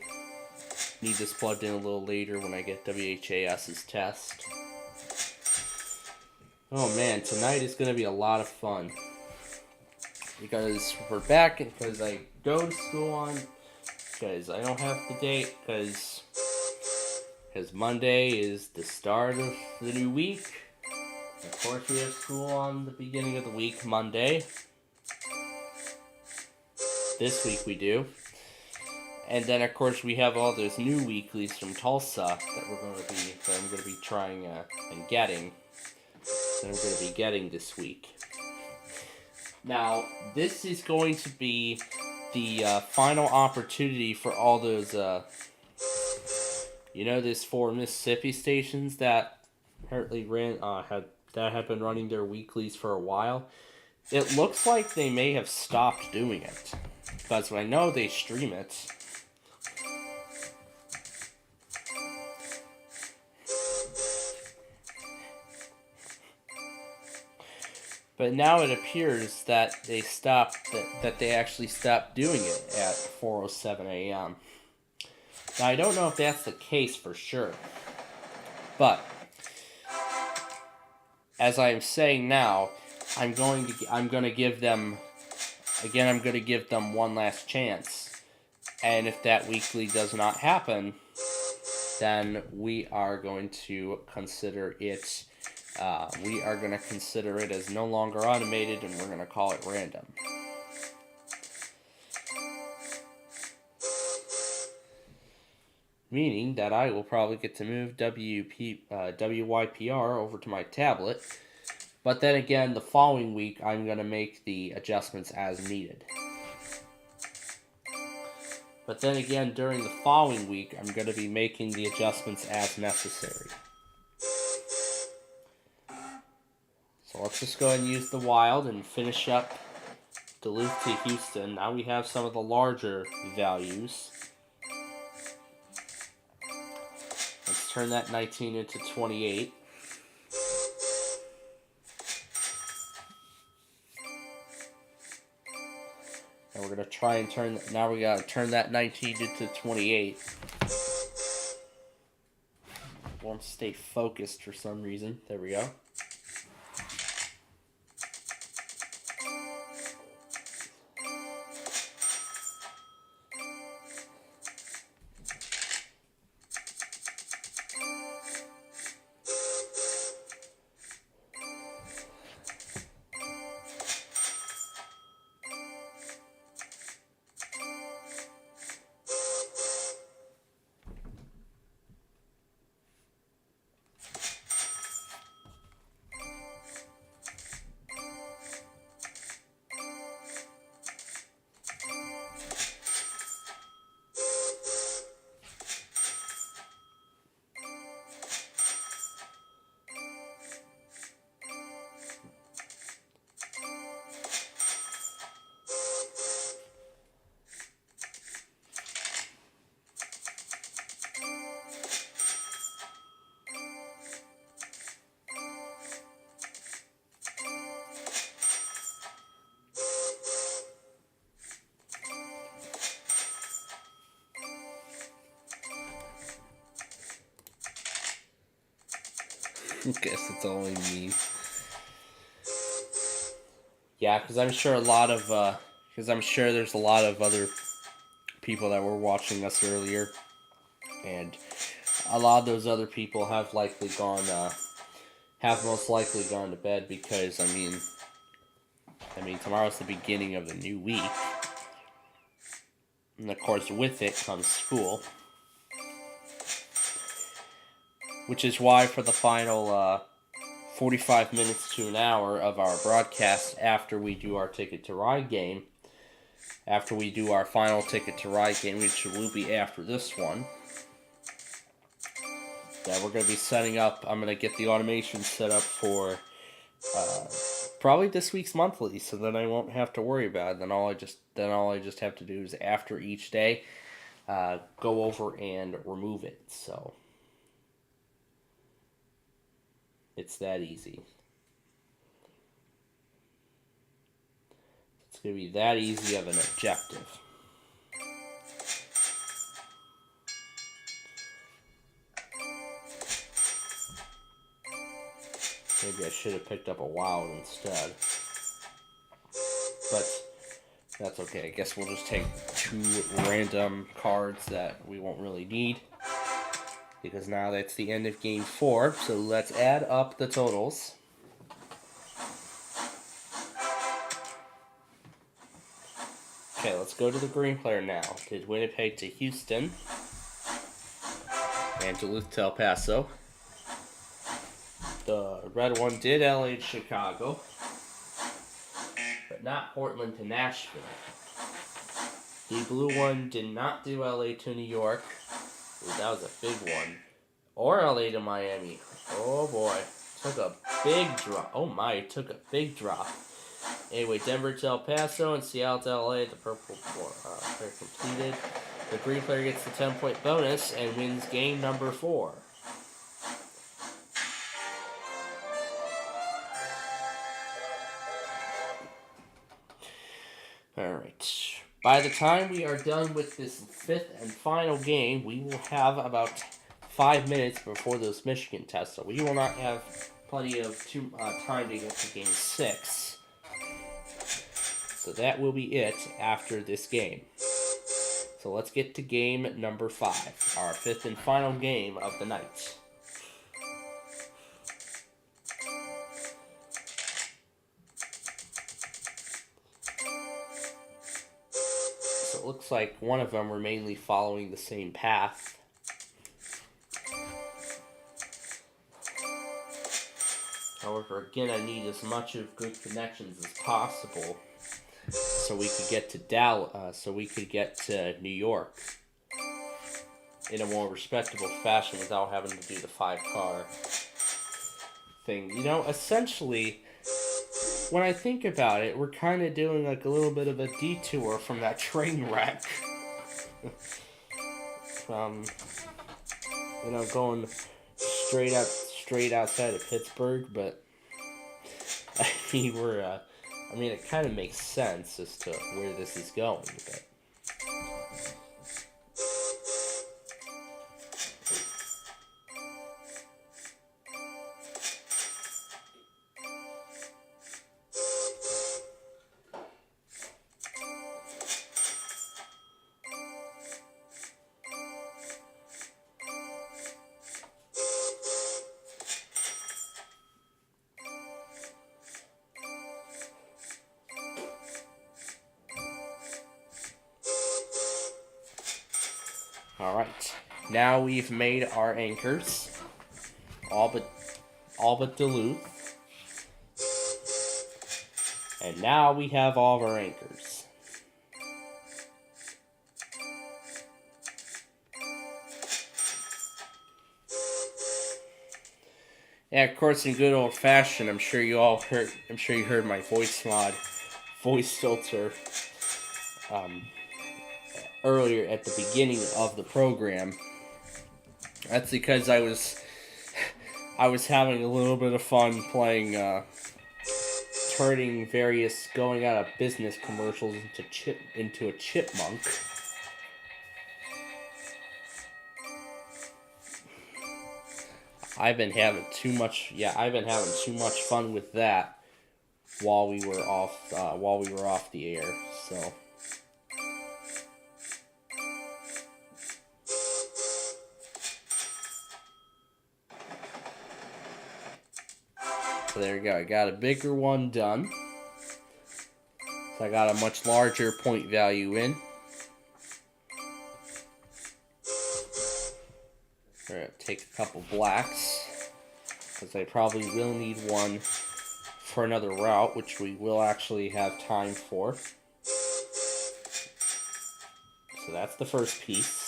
need this plugged in a little later when I get WHAS's test. Oh man, tonight is going to be a lot of fun. Because we're back, and because I go to school on, because I don't have the date, because Monday is the start of the new week. Of course we have school on the beginning of the week, Monday. This week we do. And then of course we have all those new weeklies from Tulsa that I'm going to be trying and getting. That I'm going to be getting this week. Now, this is going to be the final opportunity for all those, those 4 Mississippi stations that apparently have been running their weeklies for a while. It looks like they may have stopped doing it, because I know they stream it. But now it appears that they actually stopped doing it at 4:07 a.m. Now I don't know if that's the case for sure, but as I am saying now, I'm going to give them, again, I'm going to give them one last chance. And if that weekly does not happen, then we are going to consider it, as no longer automated, and we're going to call it random. Meaning that I will probably get to move WYPR over to my tablet. But then again, the following week, I'm going to make the adjustments as needed. But then again, during the following week, I'm going to be making the adjustments as necessary. So let's just go ahead and use the wild and finish up Duluth to Houston. Now we have some of the larger values. Let's turn that 19 into 28. And we're going to try and turn, now we got to turn that 19 into 28. Won't stay focused for some reason. There we go. I guess it's only me. Yeah, because I'm sure there's a lot of other people that were watching us earlier, and a lot of those other people have most likely gone to bed because, I mean, tomorrow's the beginning of the new week, and of course with it comes school. Which is why for the final 45 minutes to an hour of our broadcast after we do our Ticket to Ride game, after we do our final Ticket to Ride game, which will be after this one, that we're going to be setting up, I'm going to get the automation set up for probably this week's monthly, so then I won't have to worry about it. Then all I just have to do is after each day, go over and remove it, so... It's that easy. It's going to be that easy of an objective. Maybe I should have picked up a wild instead. But that's okay. I guess we'll just take 2 random cards that we won't really need. Because now that's the end of game 4, so let's add up the totals. Okay, let's go to the green player now. Did Winnipeg to Houston, and Duluth to El Paso. The red one did LA to Chicago, but not Portland to Nashville. The blue one did not do LA to New York. Ooh, that was a big one. Or LA to Miami. Oh boy. Took a big drop. Oh my, it took a big drop. Anyway, Denver to El Paso and Seattle to LA. The purple player completed. The green player gets the 10-point bonus and wins game number 4. Alright. By the time we are done with this 5th and final game, we will have about 5 minutes before those Michigan tests, so we will not have plenty of time to get to game 6. So that will be it after this game. So let's get to game number 5, our 5th and final game of the night. So it looks like one of them were mainly following the same path. However, again, I need as much of good connections as possible so we could get to New York in a more respectable fashion without having to do the 5-car thing. You know, essentially, when I think about it, we're kind of doing like a little bit of a detour from that train wreck. You know, going straight outside of Pittsburgh, but I mean, it kind of makes sense as to where this is going, but alright, now we've made our anchors, all but Duluth, and now we have all of our anchors. Yeah, of course, in good old fashion, I'm sure you heard my voice filter, earlier at the beginning of the program. That's because I was having a little bit of fun playing, turning various going out of business commercials into a chipmunk. I've been having too much fun with that while we were off the air. So there you go. I got a bigger one done. So I got a much larger point value in. We're going to take a couple blacks, because I probably will need one for another route, which we will actually have time for. So that's the first piece.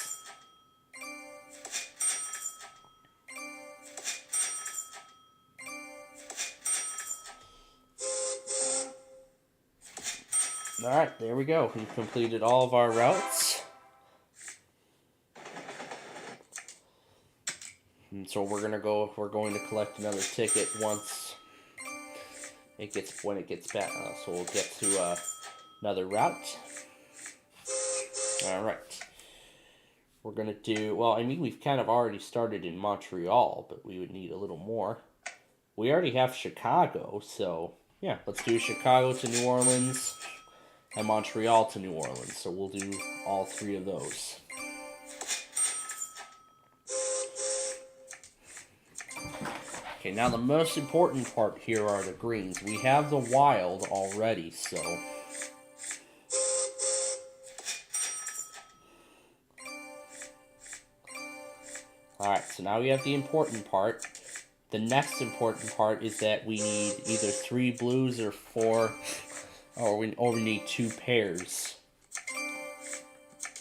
Alright, there we go. We've completed all of our routes. And so we're going to collect another ticket when it gets back. So we'll get to another route. Alright. We're going to do, well, I mean, we've kind of already started in Montreal, but we would need a little more. We already have Chicago, so yeah, let's do Chicago to New Orleans and Montreal to New Orleans. So we'll do all 3 of those. Okay, now the most important part here are the greens. We have the wild already, so alright, so now we have the important part. The next important part is that we need either 3 blues or 4, or we need 2 pairs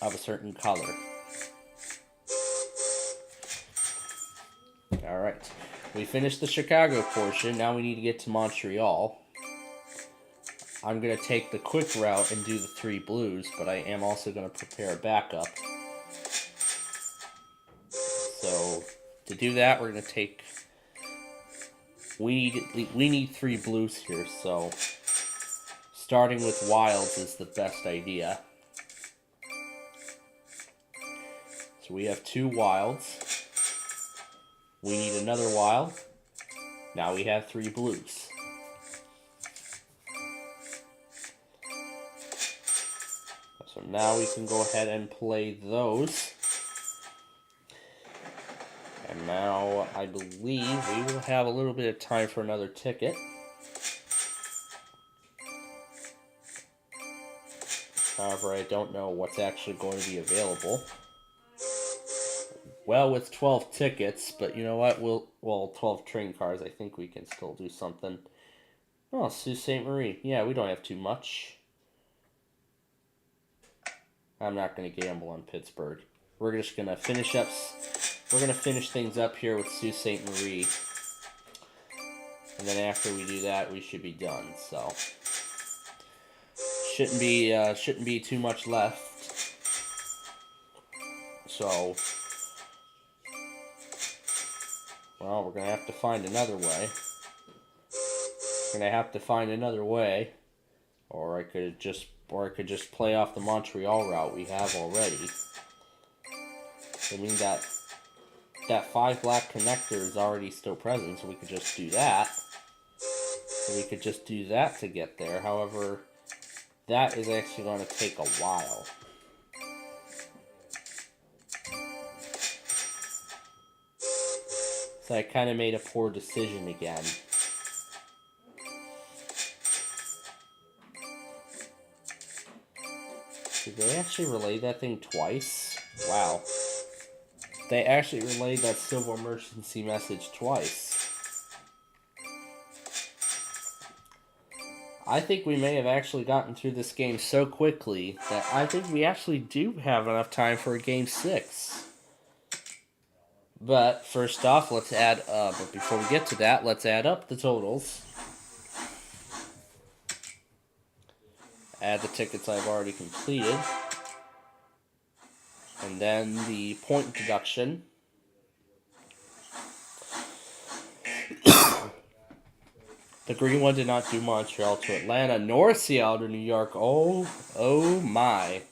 of a certain color. Alright, we finished the Chicago portion. Now we need to get to Montreal. I'm going to take the quick route and do the 3 blues, but I am also going to prepare a backup. So to do that, we're going to take, we need 3 blues here, so starting with wilds is the best idea. So we have 2 wilds. We need another wild. Now we have 3 blues. So now we can go ahead and play those. And now I believe we will have a little bit of time for another ticket. However, I don't know what's actually going to be available. Well, with 12 tickets, but you know what? Well, 12 train cars, I think we can still do something. Oh, Sault Ste. Marie. Yeah, we don't have too much. I'm not going to gamble on Pittsburgh. We're just going to finish up. We're going to finish things up here with Sault Ste. Marie. And then after we do that, we should be done. So shouldn't be too much left. So, well, we're going to have to find another way. We're going to have to find another way. Or I could just play off the Montreal route we have already. I mean that 5 black connector is already still present, so we could just do that. We could just do that to get there. However, that is actually going to take a while. So I kind of made a poor decision again. Did they actually relay that thing twice? Wow. They actually relayed that civil emergency message twice. I think we may have actually gotten through this game so quickly that I think we actually do have enough time for a game 6. But first off, let's add but before we get to that, let's add up the totals. Add the tickets I've already completed. And then the point deduction. The green one did not do Montreal to Atlanta, nor Seattle to New York. Oh my.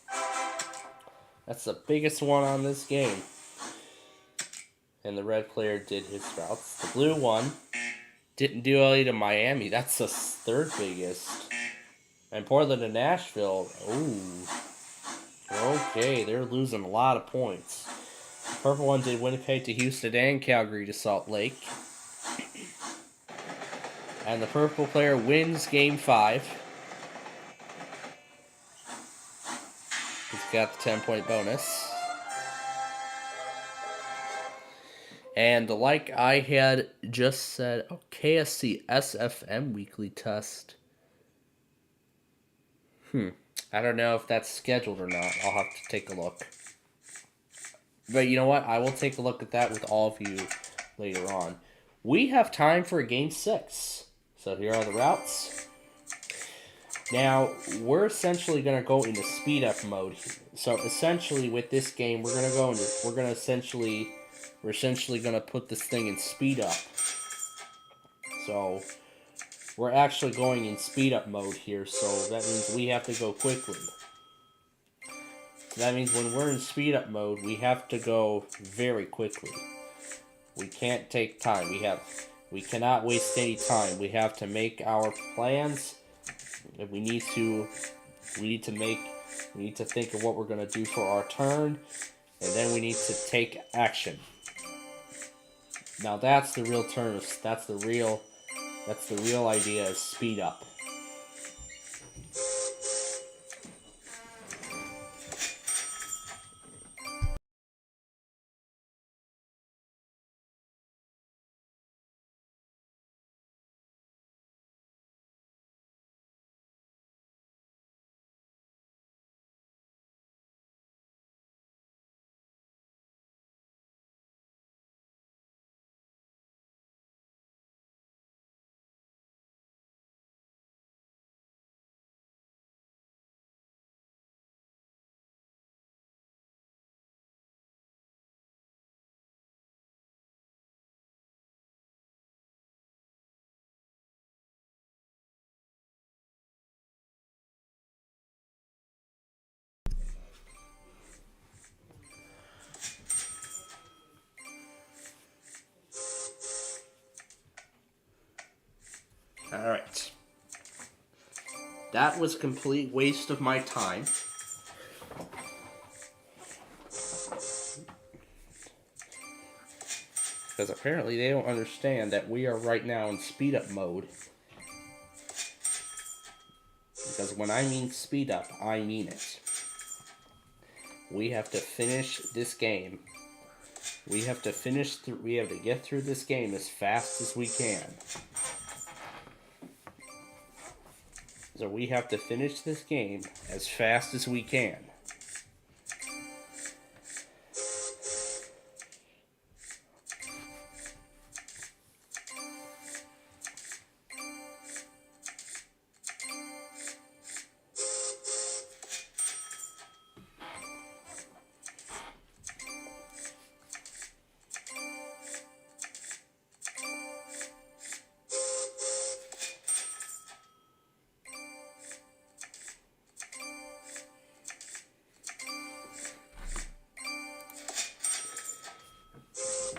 That's the biggest one on this game. And the red player did his routes. The blue one didn't do LA to Miami. That's the 3rd biggest. And Portland to Nashville. Ooh. Okay, they're losing a lot of points. The purple one did Winnipeg to Houston and Calgary to Salt Lake. And the purple player wins game 5. He's got the 10-point bonus. And like I had just said, KSC SFM weekly test. I don't know if that's scheduled or not. I'll have to take a look. But you know what? I will take a look at that with all of you later on. We have time for a game 6. So here are the routes. Now, we're essentially going to go into speed up mode. So essentially with this game, we're essentially going to put this thing in speed up. So we're actually going in speed up mode here, so that means we have to go quickly. So that means when we're in speed up mode, we have to go very quickly. We can't take time. We cannot waste any time. We have to make our plans. We need to think of what we're going to do for our turn, and then we need to take action. Now that's the real term. That's the real idea of speed up. Alright. That was a complete waste of my time. Because apparently they don't understand that we are right now in speed up mode. Because when I mean speed up, I mean it. We have to finish this game. We have to get through this game as fast as we can. So we have to finish this game as fast as we can.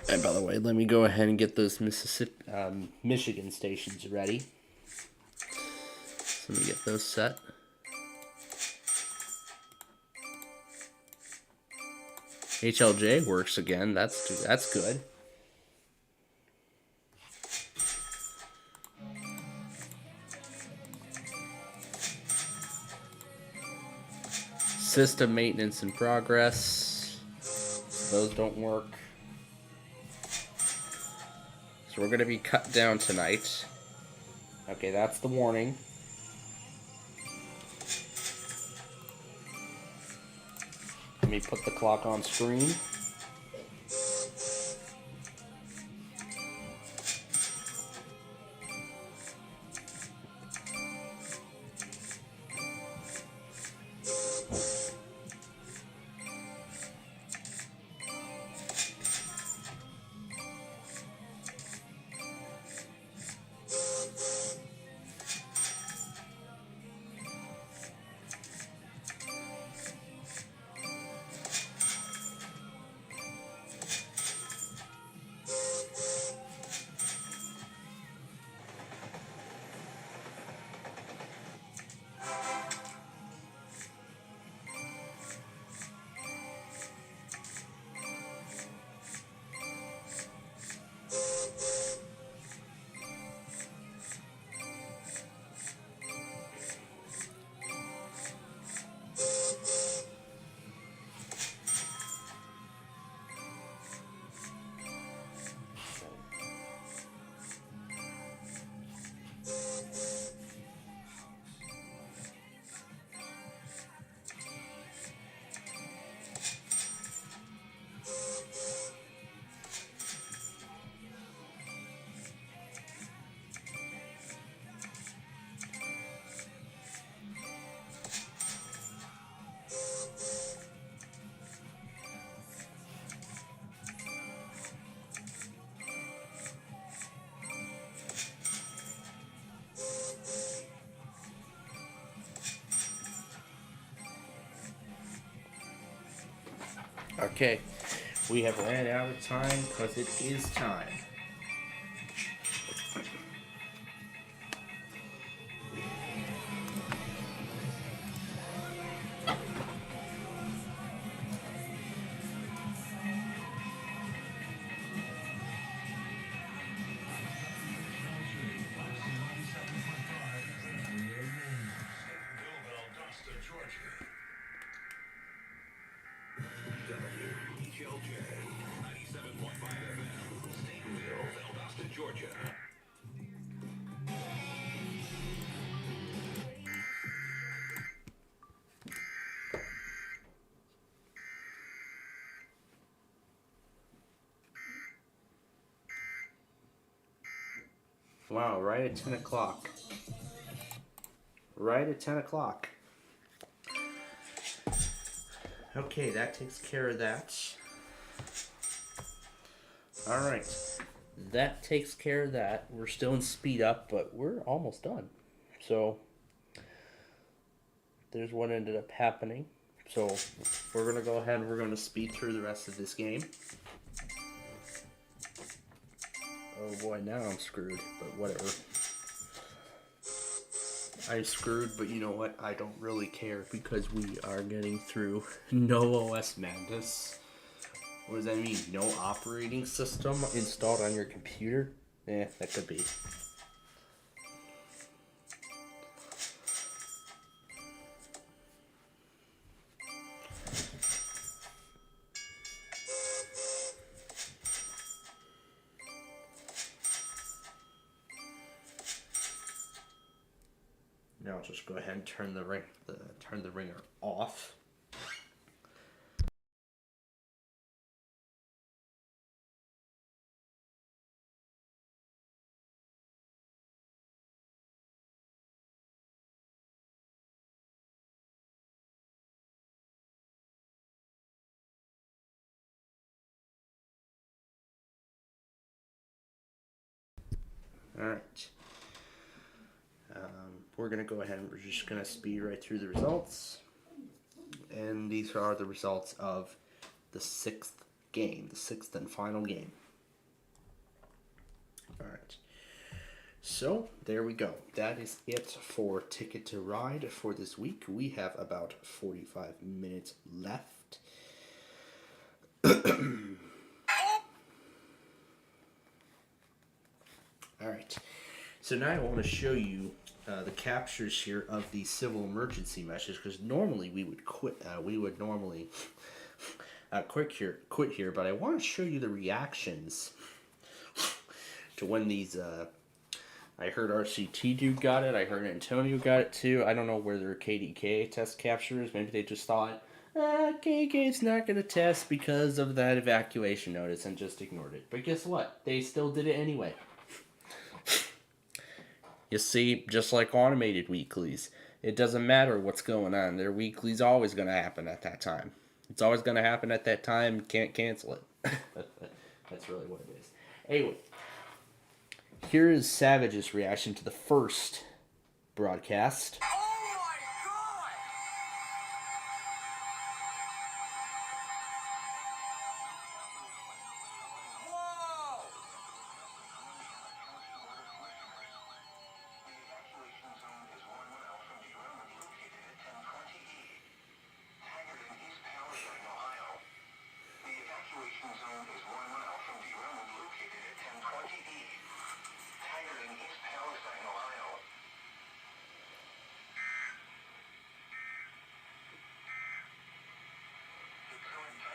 And by the way, let me go ahead and get those Michigan stations ready. So let me get those set. HLJ works again. That's good. System maintenance in progress. Those don't work. So we're going to be cut down tonight. Okay, that's the warning. Let me put the clock on screen. Okay, we have ran out of time because it is time. Wow, right at 10 o'clock. Right at 10 o'clock. Okay, that takes care of that. Alright. That takes care of that. We're still in speed up, but we're almost done. So, there's what ended up happening. So, we're going to go ahead and we're going to speed through the rest of this game. Oh boy, now I'm screwed, but whatever. I'm screwed, but you know what? I don't really care because we are getting through no OS madness. What does that mean? No operating system installed on your computer? That could be. Now I'll just go ahead and turn the ringer off. Alright. We're going to go ahead and we're just going to speed right through the results. And these are the results of the sixth game, the sixth and final game. Alright. So, there we go. That is it for Ticket to Ride for this week. We have about 45 minutes left. Alright. So now I want to show you the captures here of the civil emergency message, because normally we would quit. We would normally quit here, but I want to show you the reactions to when these. I heard RCT dude got it. I heard Antonio got it too. I don't know where their KDK test captures. Maybe they just thought KDK's not gonna test because of that evacuation notice and just ignored it. But guess what? They still did it anyway. You see, just like automated weeklies, it doesn't matter what's going on. Their weekly's always going to happen at that time. It's always going to happen at that time. You can't cancel it. That's really what it is. Anyway, here is Savage's reaction to the first broadcast.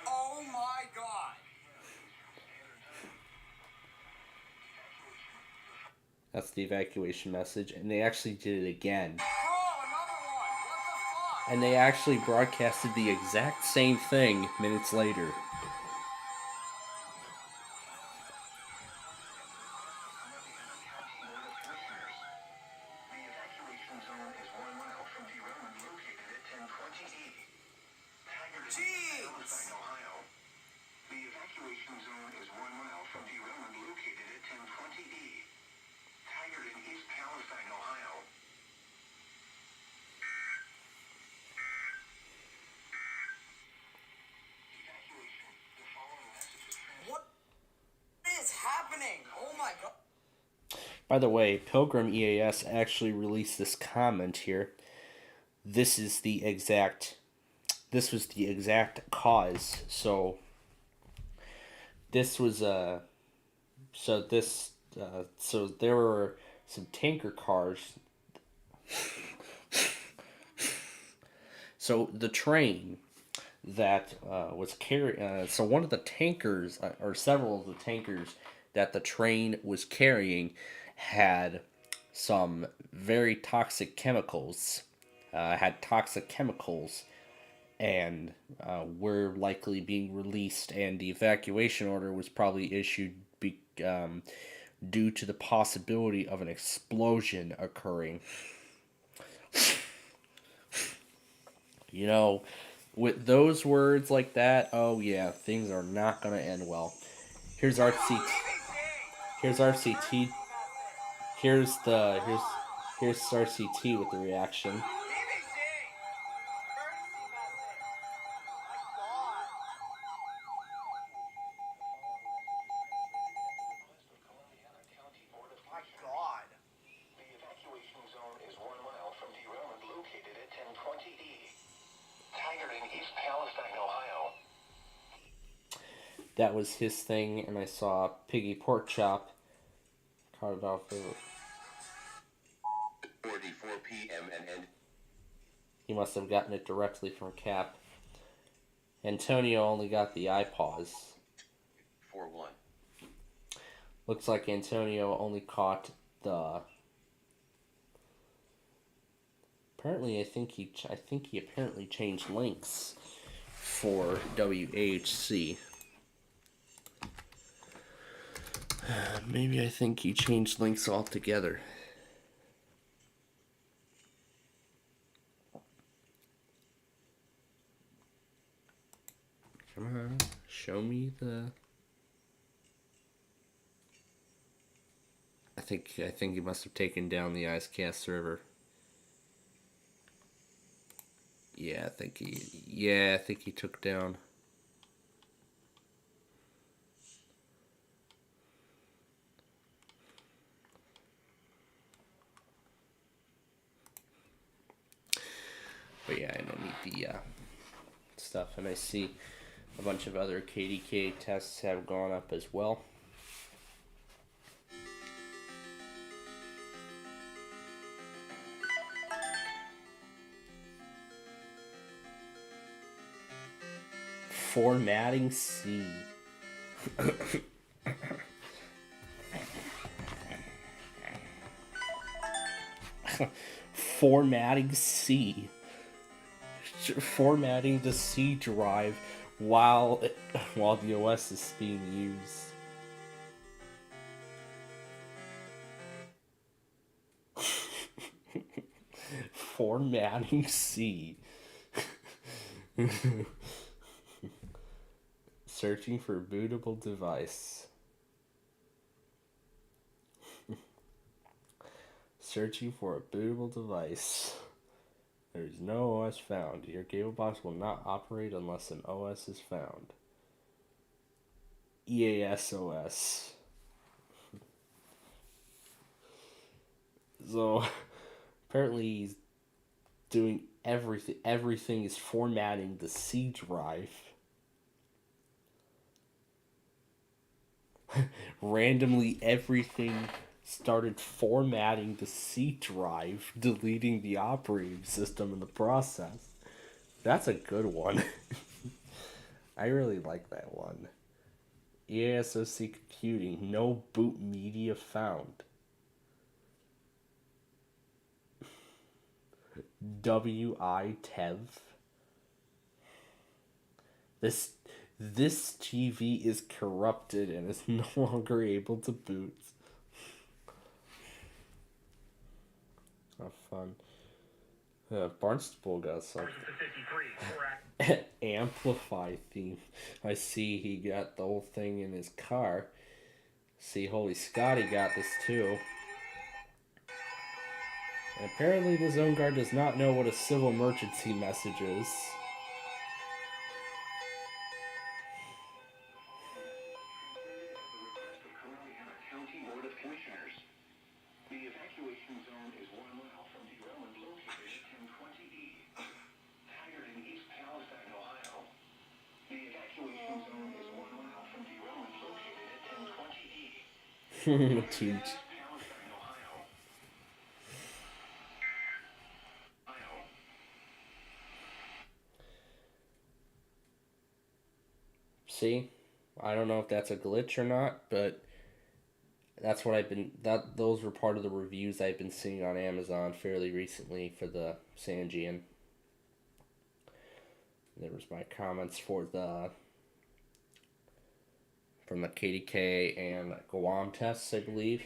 Oh my God! That's the evacuation message, and they actually did it again. And they actually broadcasted the exact same thing minutes later. What is happening? Oh my God! By the way, Pilgrim EAS actually released this comment here. This was the exact cause. So this was so there were some tanker cars. So the train that was carrying, so one of the tankers, or several of the tankers that the train was carrying had some very toxic chemicals, and were likely being released, and the evacuation order was probably issued due to the possibility of an explosion occurring. You know, with those words like that, oh yeah, things are not going to end well. Here's RCT. Here's RCT. Here's RCT with the reaction. that was his thing, and I saw Piggy Pork Chop caught it off of 44 p.m. and he must have gotten it directly from Cap. Antonio only got the eye pause. 4-1. Looks like Antonio only caught the. Apparently, I think he apparently changed links for WAHC. Maybe I think he changed links altogether. Come on, show me the. I think he must have taken down the IceCast server. Yeah, I think he took down. But yeah, I don't need the stuff, and I see a bunch of other KDK tests have gone up as well. Formatting C. Formatting C. Formatting the C drive while the OS is being used. Formatting C. Searching for bootable device. Searching for a bootable device. There is no OS found. Your cable box will not operate unless an OS is found. EAS OS. So apparently he's doing everything. Everything is formatting the C drive. Randomly, everything started formatting the C drive, deleting the operating system in the process. That's a good one. I really like that one. EASOC computing, no boot media found. WITEV. This TV is corrupted and is no longer able to boot. Oh, fun. Barnstable got something. Amplify theme. I see he got the whole thing in his car. See, Holy Scotty got this too. And apparently the Zone Guard does not know what a civil emergency message is. Teach. See, I don't know if that's a glitch or not, but that's what those were part of the reviews I've been seeing on Amazon fairly recently for the Sangean. There was my comments from the KDK and Guam tests, I believe.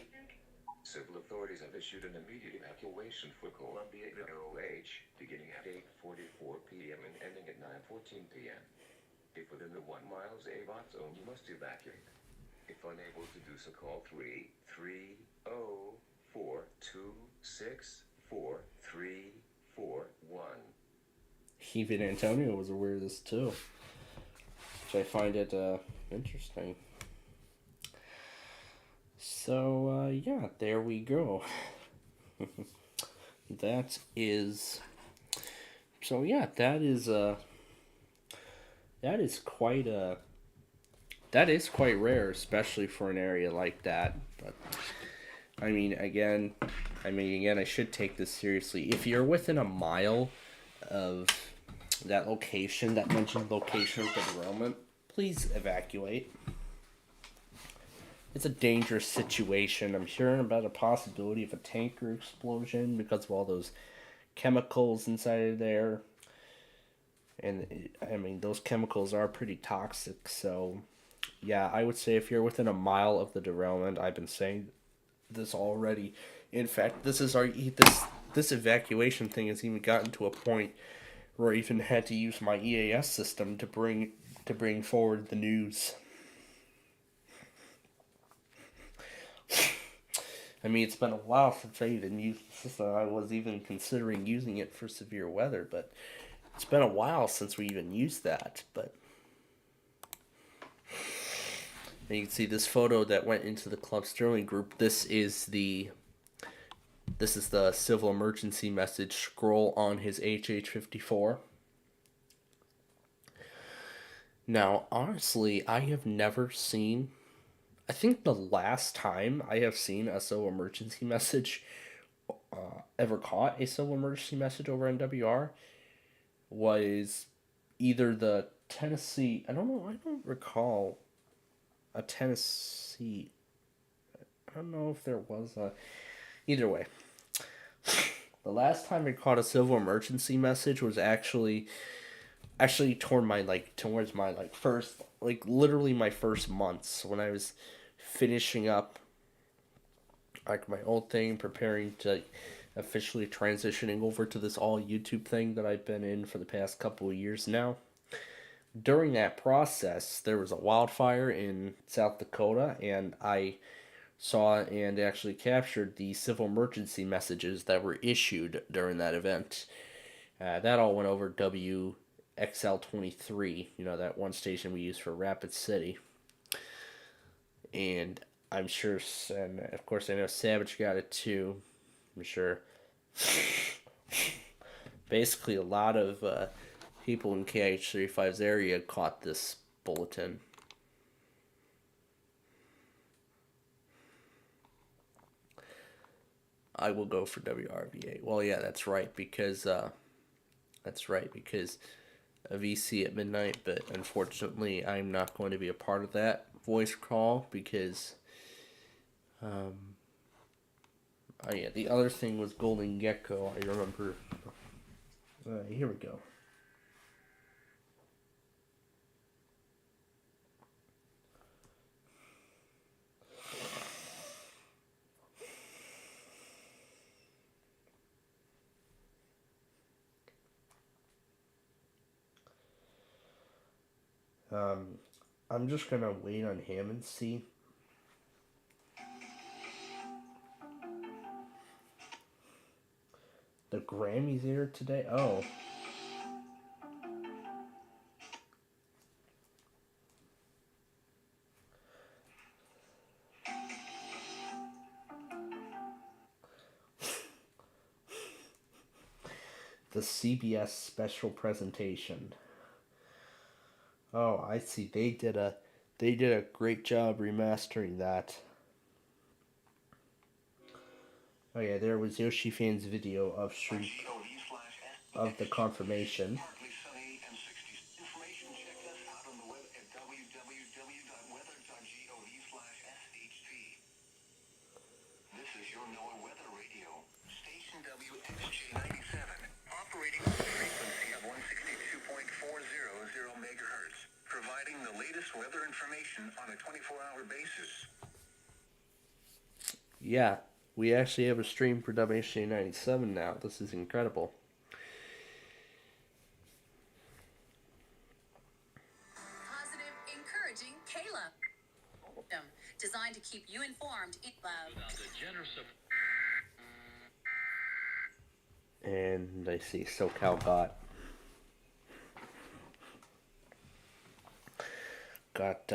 Civil authorities have issued an immediate evacuation for Columbia OH beginning at 8:44 p.m. and ending at 9:14 p.m. If within the 1 mile's AVOT zone, you must evacuate. If unable to do so, call 330-426-4341. Even Antonio was aware of this too, which I find it interesting. So yeah, there we go. That is quite a that is quite rare, especially for an area like that. But I mean, again, I should take this seriously. If you're within a mile of that location, that mentioned location of the derailment, please evacuate. It's a dangerous situation. I'm hearing about a possibility of a tanker explosion because of all those chemicals inside of there. And, I mean, those chemicals are pretty toxic. So, yeah, I would say if you're within a mile of the derailment, I've been saying this already. In fact, this evacuation thing has even gotten to a point where I even had to use my EAS system to bring forward the news. I mean, it's been a while since I even used the system. I was even considering using it for severe weather, but it's been a while since we even used that. But and you can see this photo that went into the Club Sterling group. This is the civil emergency message scroll on his HH-54. Now, honestly, I have never seen... I think the last time I have seen a civil emergency message, ever caught a civil emergency message over NWR, was either the Tennessee... I don't recall a Tennessee... I don't know if there was a... Either way. The last time I caught a civil emergency message was actually towards my first, literally my first months when I was finishing up my old thing, preparing to officially transitioning over to this all YouTube thing that I've been in for the past couple of years now. During that process, there was a wildfire in South Dakota, and I saw and actually captured the civil emergency messages that were issued during that event. That all went over WXL23, that one station we use for Rapid City. And I'm sure, and of course I know Savage got it too, I'm sure. Basically, a lot of people in KH35's area caught this bulletin. I will go for WRVA. Well, yeah, that's right, because of VC at midnight, but unfortunately, I'm not going to be a part of that voice call because, the other thing was Golden Gecko. I remember. Here we go. I'm just gonna wait on him and see. The Grammys here today? Oh. The CBS special presentation. Oh, I see. They did a great job remastering that. Oh yeah, there was Yoshi Fan's video of the confirmation. This is your NOAA weather radio. Station WXJ97, operating on a frequency of 162.400 megahertz, providing the latest weather information on a 24-hour basis. Yeah, we actually have a stream for WXJ97 now. This is incredible. Positive, encouraging Caleb. Designed to keep you informed in love. And I see SoCal got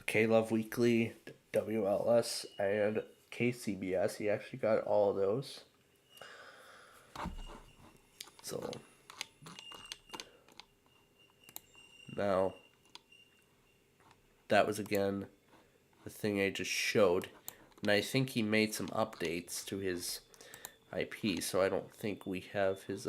K-Love Weekly, WLS, and KCBS. He actually got all of those. So now that was again the thing I just showed. And I think he made some updates to his IP, so I don't think we have his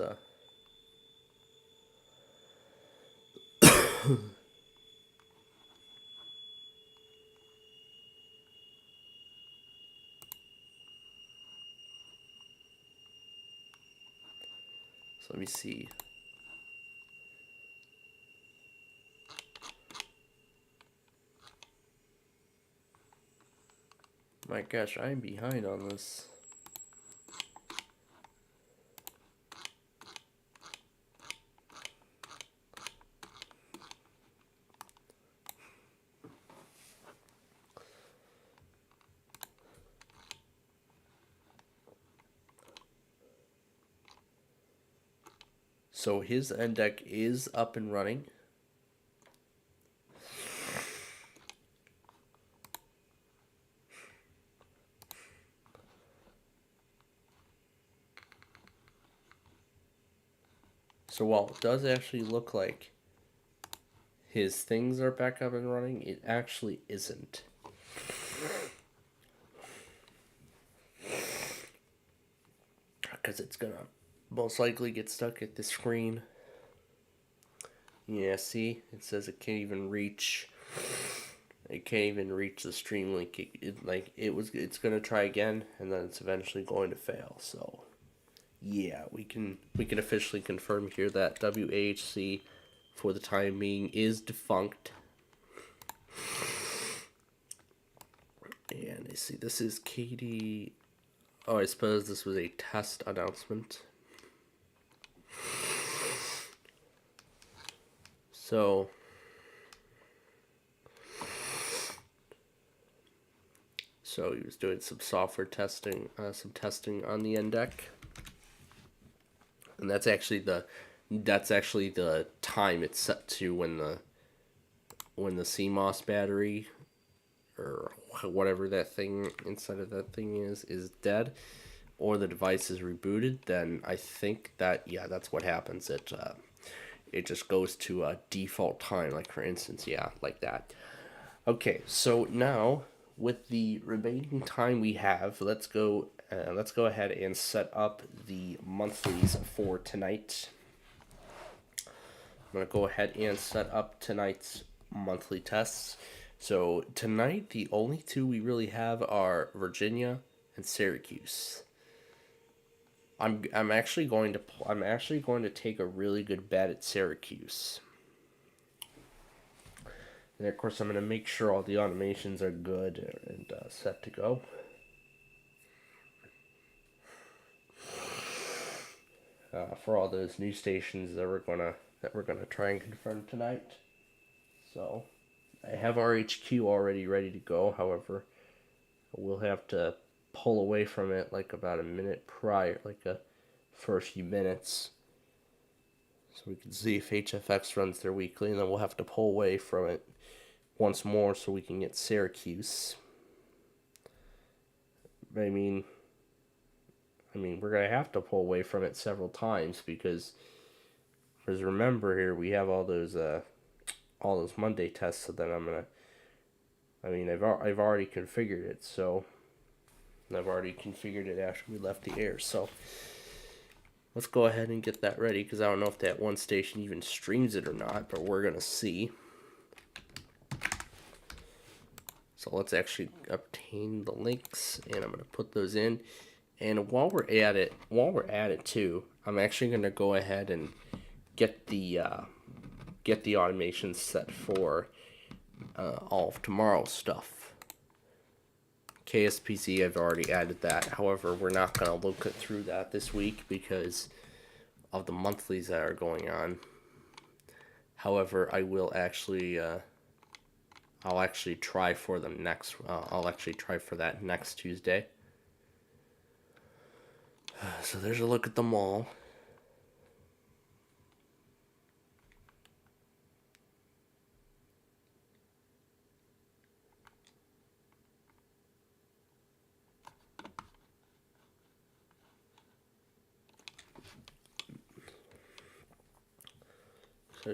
So let me see. My gosh, I'm behind on this. So his end deck is up and running. So while it does actually look like his things are back up and running, it actually isn't. Because it's gonna most likely get stuck at the screen. Yeah, see? It says it can't even reach. It can't even reach the stream link. It's gonna try again, and then it's eventually going to fail. So, yeah, we can officially confirm here that WAHC, for the time being, is defunct. And I see this is Katie. Oh, I suppose this was a test announcement. So he was doing some software testing, some testing on the end deck, and that's actually the time it's set to when the CMOS battery or whatever that thing inside of that thing is dead, or the device is rebooted. Then I think that, yeah, that's what happens. It just goes to a default time, like for instance, yeah, like that. Okay, so now with the remaining time we have, let's go ahead and set up the monthlies for tonight. I'm gonna go ahead and set up tonight's monthly tests. So tonight, the only two we really have are Virginia and Syracuse. I'm actually going to take a really good bet at Syracuse. And of course, I'm going to make sure all the automations are good and set to go. For all those new stations that we're gonna try and confirm tonight. So I have RHQ already ready to go. However, we'll have to pull away from it like about a minute prior, for a few minutes, so we can see if HFX runs their weekly, and then we'll have to pull away from it once more so we can get Syracuse. I mean, we're gonna have to pull away from it several times because remember here we have all those Monday tests. So then I've already configured it. So I've already configured it after we left the air. So let's go ahead and get that ready, because I don't know if that one station even streams it or not, but we're gonna see. So let's actually obtain the links, and I'm gonna put those in. And while we're at it too, I'm actually gonna go ahead and get the automation set for all of tomorrow's stuff. KSPC, I've already added that. However, we're not gonna look through that this week because of the monthlies that are going on. However, I will actually I'll actually try for them next. I'll actually try for that next Tuesday. So there's a look at them all.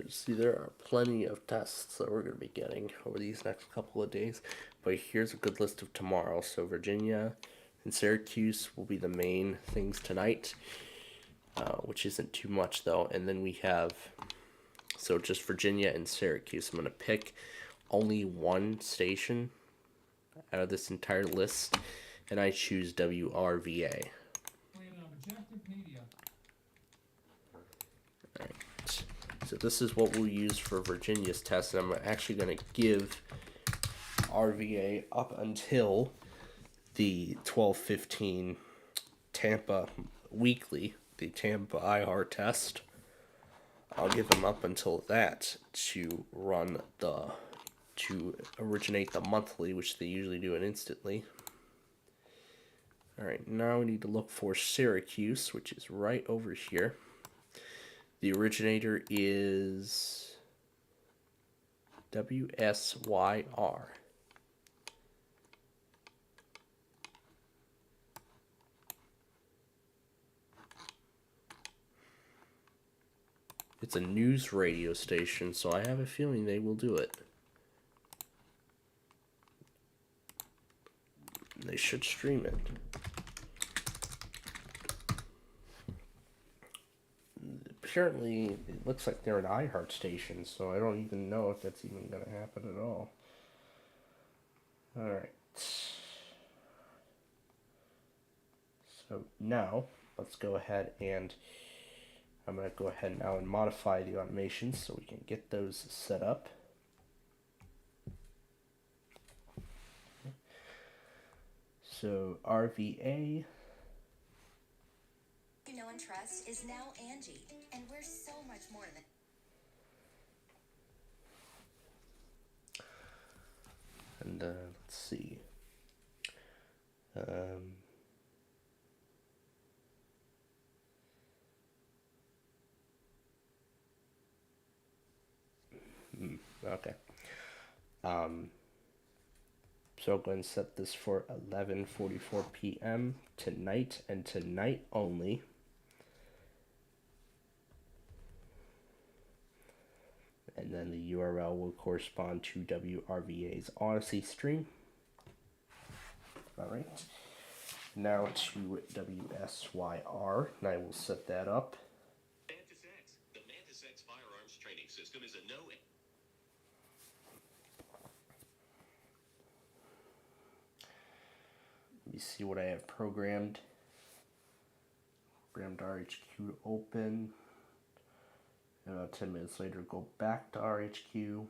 See, there are plenty of tests that we're going to be getting over these next couple of days, but here's a good list of tomorrow. So Virginia and Syracuse will be the main things tonight, which isn't too much though. And then we have, so just Virginia and Syracuse. I'm going to pick only one station out of this entire list, and I choose WRVA. Alright, so this is what we'll use for Virginia's test, and I'm actually going to give RVA up until the 12:15 Tampa weekly, the Tampa IR test. I'll give them up until that to run to originate the monthly, which they usually do it instantly. Alright, now we need to look for Syracuse, which is right over here. The originator is WSYR. It's a news radio station, so I have a feeling they will do it. They should stream it. Apparently, it looks like they're an iHeart station, so I don't even know if that's even going to happen at all. Alright. So now, let's go ahead and I'm going to go ahead now and modify the automations so we can get those set up. So RVA. You know and trust is now Angie, and we're so much more than. And let's see. Okay. So I'll go ahead and set this for 11:44 p.m. tonight, and tonight only. And then the URL will correspond to WRVA's Odyssey stream. Alright. Now to WSYR, and I will set that up. Mantis X. The Mantis X firearms training system is a no. Let me see what I have programmed. Programmed RHQ to open. And about 10 minutes later, go back to RHQ.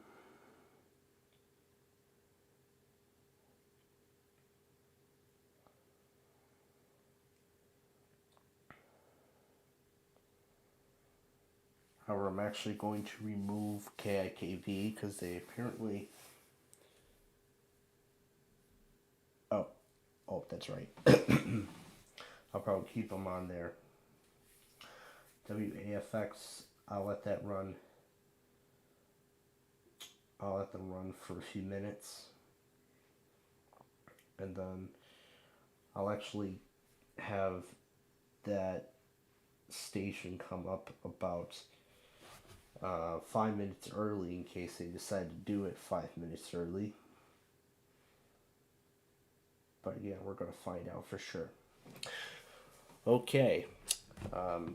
However, I'm actually going to remove KIKV because they apparently... Oh, that's right. I'll probably keep them on there. WAFX, I'll let that run. I'll let them run for a few minutes. And then I'll actually have that station come up about 5 minutes early in case they decide to do it 5 minutes early. But yeah, we're going to find out for sure. Okay.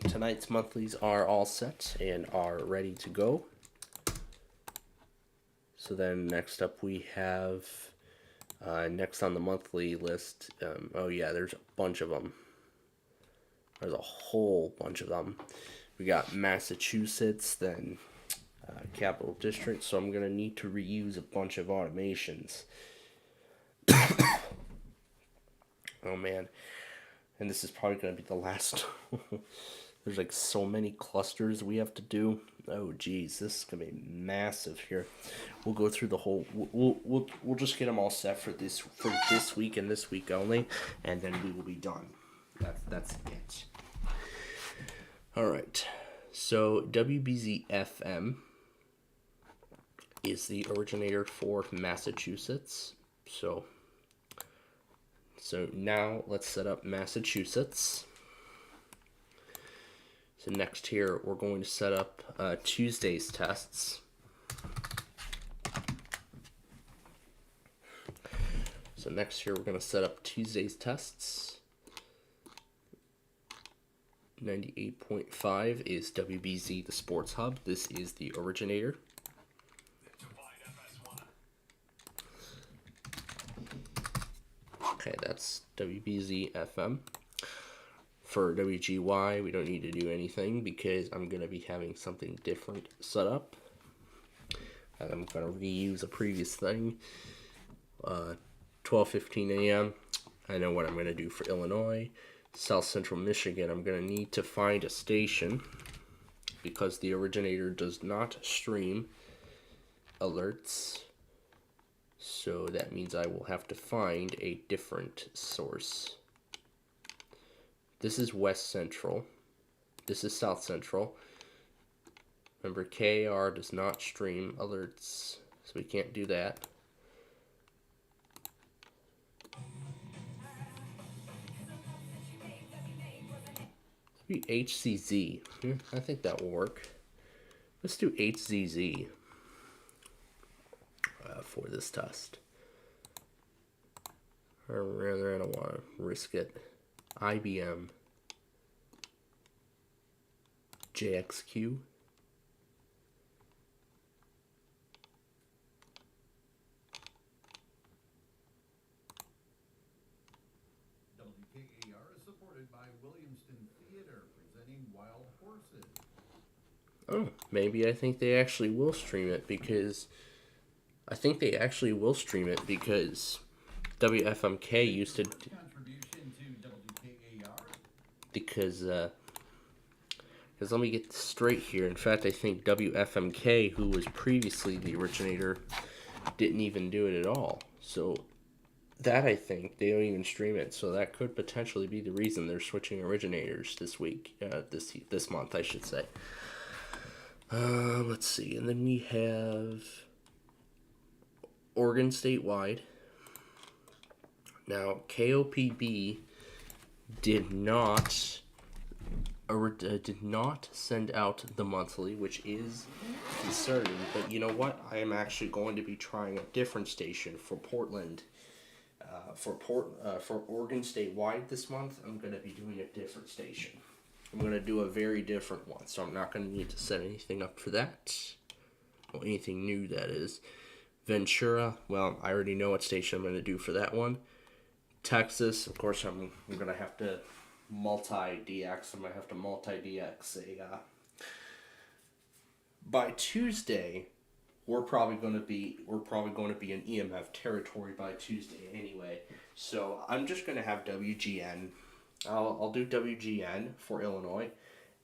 Tonight's monthlies are all set and are ready to go. So then next up we have, next on the monthly list, oh yeah, there's a bunch of them. There's a whole bunch of them. We got Massachusetts, then Capital District, so I'm going to need to reuse a bunch of automations. Oh man, and this is probably going to be the last. There's like so many clusters we have to do. Oh geez, this is going to be massive here. We'll go through the whole, we'll just get them all set for this week and this week only, and then we will be done. That's it. Alright, so WBZ-FM is the originator for Massachusetts. So now let's set up Massachusetts. So next here, we're going to set up Tuesday's tests. So next here, we're going to set up Tuesday's tests. 98.5 is WBZ, the Sports Hub. This is the originator. Okay, that's WBZ FM. For WGY, we don't need to do anything because I'm going to be having something different set up. And I'm going to reuse a previous thing. 12:15 a.m. I know what I'm going to do for Illinois. South Central Michigan, I'm going to need to find a station because the originator does not stream alerts. So that means I will have to find a different source. This is West Central. This is South Central. Remember, KAR does not stream alerts, so we can't do that. Maybe HCZ. I think that will work. Let's do HZZ for this test. Or rather, I don't want to risk it. IBM JXQ. WKAR is supported by Williamston Theater, presenting Wild Horses. Oh, maybe I think they actually will stream it because WFMK used to. Because let me get this straight here. In fact, I think WFMK, who was previously the originator, didn't even do it at all. So that, I think, they don't even stream it. So that could potentially be the reason they're switching originators this week, this month, I should say. Let's see, and then we have Oregon statewide. Now, KOPB did not send out the monthly, which is concerning. But you know what? I am actually going to be trying a different station for Portland. For Oregon statewide this month, I'm going to be doing a different station. I'm going to do a very different one, so I'm not going to need to set anything up for that. Or anything new, that is. Ventura, well, I already know what station I'm going to do for that one. Texas, of course, I'm going to have to multi-DX. I'm going to have to multi-DX by Tuesday. We're probably going to be in EMF territory by Tuesday anyway. So I'm just going to have WGN. I'll do WGN for Illinois,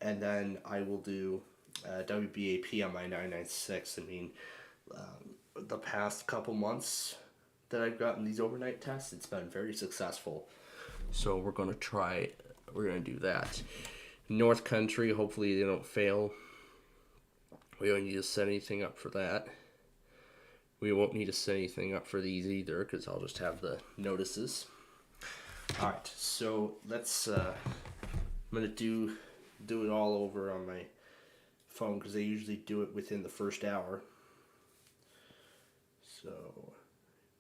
and then I will do WBAP on my 996. I mean, the past couple months that I've gotten these overnight tests, it's been very successful. So we're going to do that. North Country, hopefully they don't fail. We don't need to set anything up for that. We won't need to set anything up for these either, because I'll just have the notices. Alright, so let's, I'm going to do it all over on my phone, because they usually do it within the first hour. So,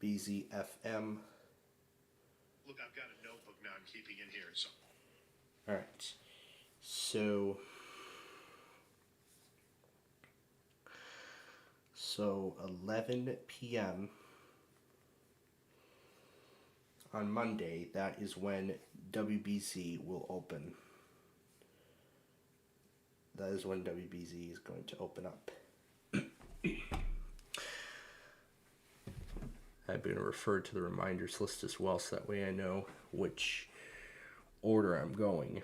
BZFM. Look, I've got a notebook now I'm keeping in here. So. Alright, so 11 p.m. on Monday, that is when WBZ will open. That is when WBZ is going to open up. I'm going to refer to the reminders list as well, so that way I know which order I'm going.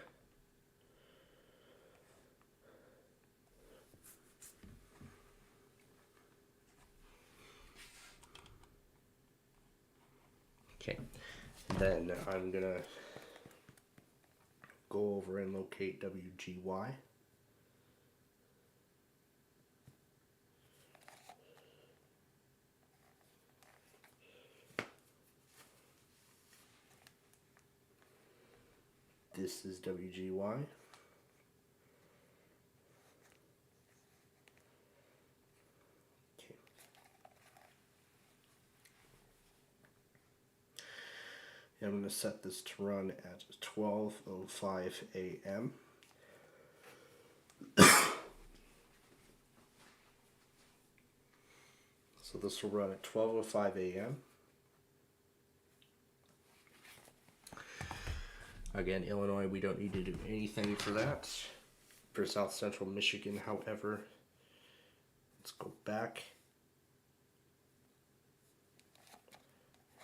Okay, then I'm going to go over and locate WGY. This is WGY. I'm going to set this to run at 12:05 a.m. So this will run at 12:05 a.m. Again, Illinois, we don't need to do anything for that. For South Central Michigan, however, let's go back.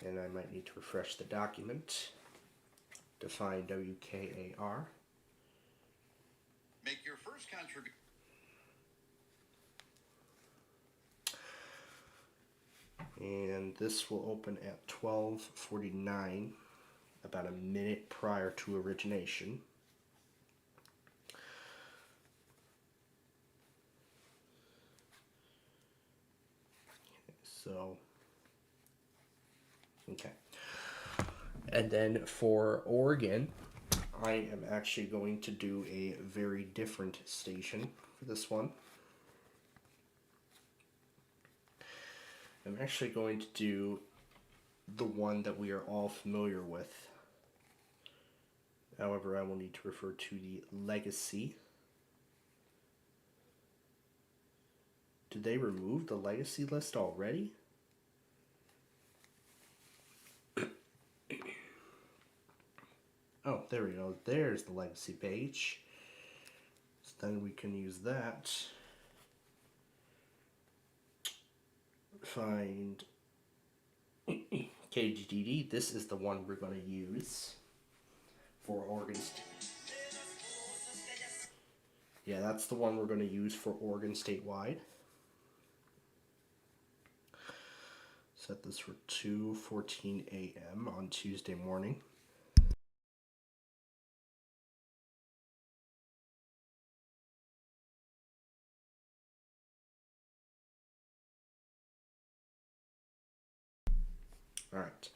And I might need to refresh the document to find WKAR. Make your first contribution. And this will open at 12:49, about a minute prior to origination. So, okay. And then for Oregon, I am actually going to do a very different station for this one. I'm actually going to do the one that we are all familiar with. However, I will need to refer to the legacy. Did they remove the legacy list already? Oh, there we go. There's the legacy page. So then we can use that. Find KGDD. This is the one we're going to use for Oregon State. Yeah, that's the one we're going to use for Oregon statewide. Set this for 2:14 a.m. on Tuesday morning. All right.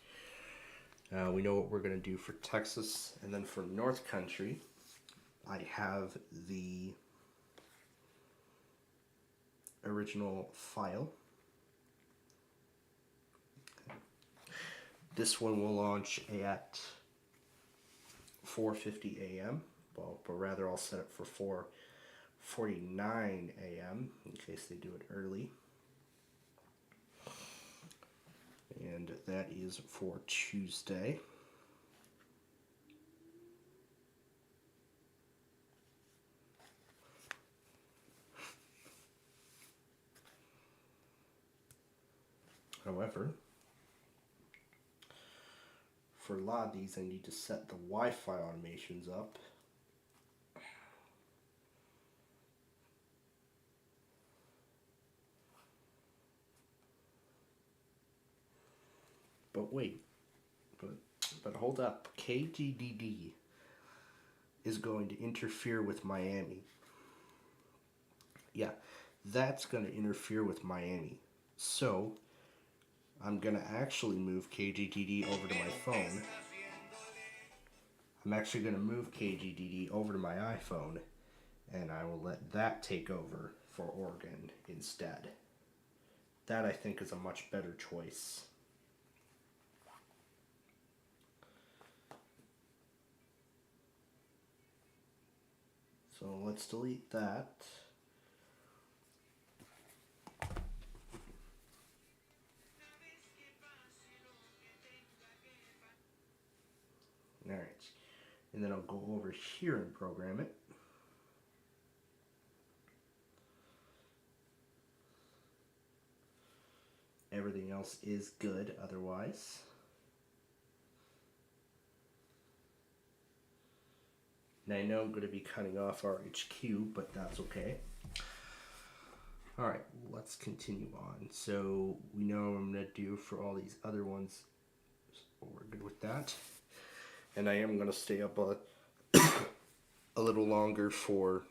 We know what we're going to do for Texas, and then for North Country, I have the original file. This one will launch at 4:50 a.m. Well, but rather I'll set it for 4:49 a.m. in case they do it early. And that is for Tuesday. However, for a lot of these, I need to set the Wi-Fi automations up. But wait, but hold up. KGDD is going to interfere with Miami. Yeah, that's going to interfere with Miami. So, I'm going to actually move KGDD over to my phone. I'm actually going to move KGDD over to my iPhone, and I will let that take over for Oregon instead. That, I think, is a much better choice. So let's delete that. Alright, and then I'll go over here and program it. Everything else is good otherwise. And I know I'm going to be cutting off our HQ, but that's okay. Alright, let's continue on. So we know what I'm going to do for all these other ones. So we're good with that. And I am going to stay up a little longer for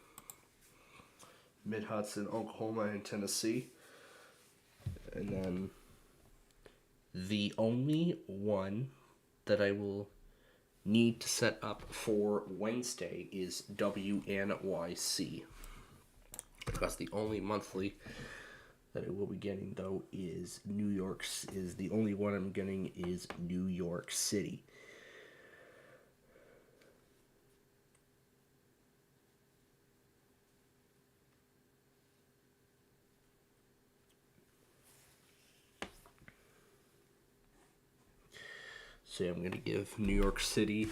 Mid-Hudson, Oklahoma, and Tennessee. And then the only one that I will need to set up for Wednesday is WNYC, because the only monthly that I will be getting though is the only one I'm getting is New York City. So I'm going to give New York City.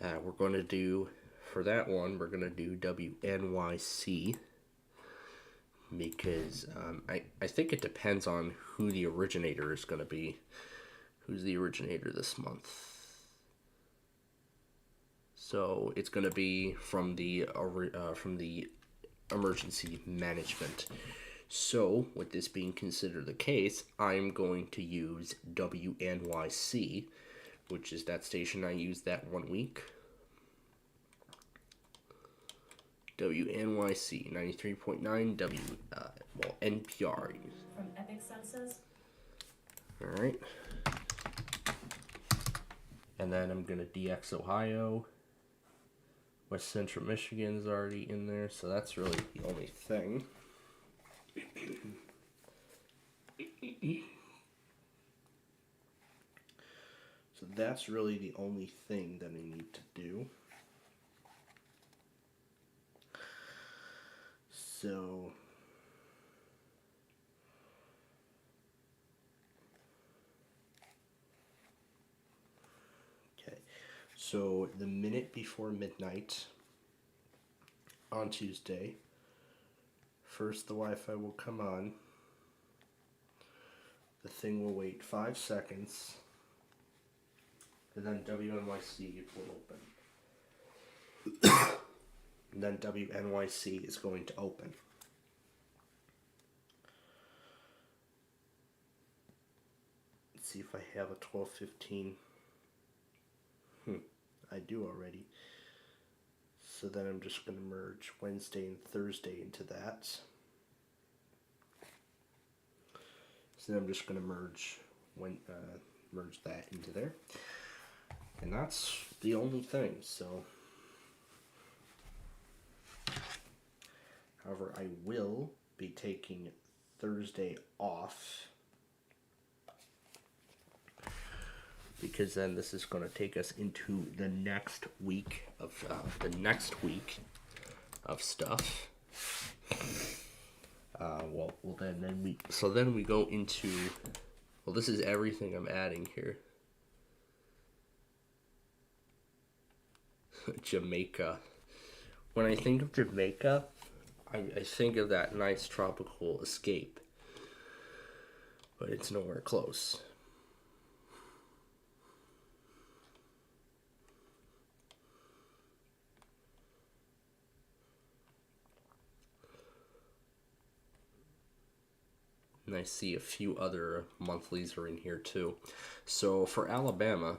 We're going to do, for that one, we're going to do WNYC. Because I think it depends on who the originator is going to be. Who's the originator this month? So it's going to be from the emergency management. So with this being considered the case, I'm going to use WNYC, which is that station I used that 1 week. WNYC 93.9 NPR. From Epic Census. All right. And then I'm gonna DX Ohio. West Central Michigan's already in there, so that's really the only thing. So that's really the only thing that I need to do. So okay, so the minute before midnight on Tuesday, first the Wi-Fi will come on, the thing will wait 5 seconds, and then WNYC will open. And then WNYC is going to open. Let's see if I have a 12:15. I do already. So then I'm just going to merge Wednesday and Thursday into that. So then I'm just going to merge that into there. And that's the only thing. So however, I will be taking Thursday off because then this is going to take us into the next week of stuff. Then we go into, well, this is everything I'm adding here. Jamaica. When I think of Jamaica, I think of that nice tropical escape, but it's nowhere close. And I see a few other monthlies are in here too. So for Alabama,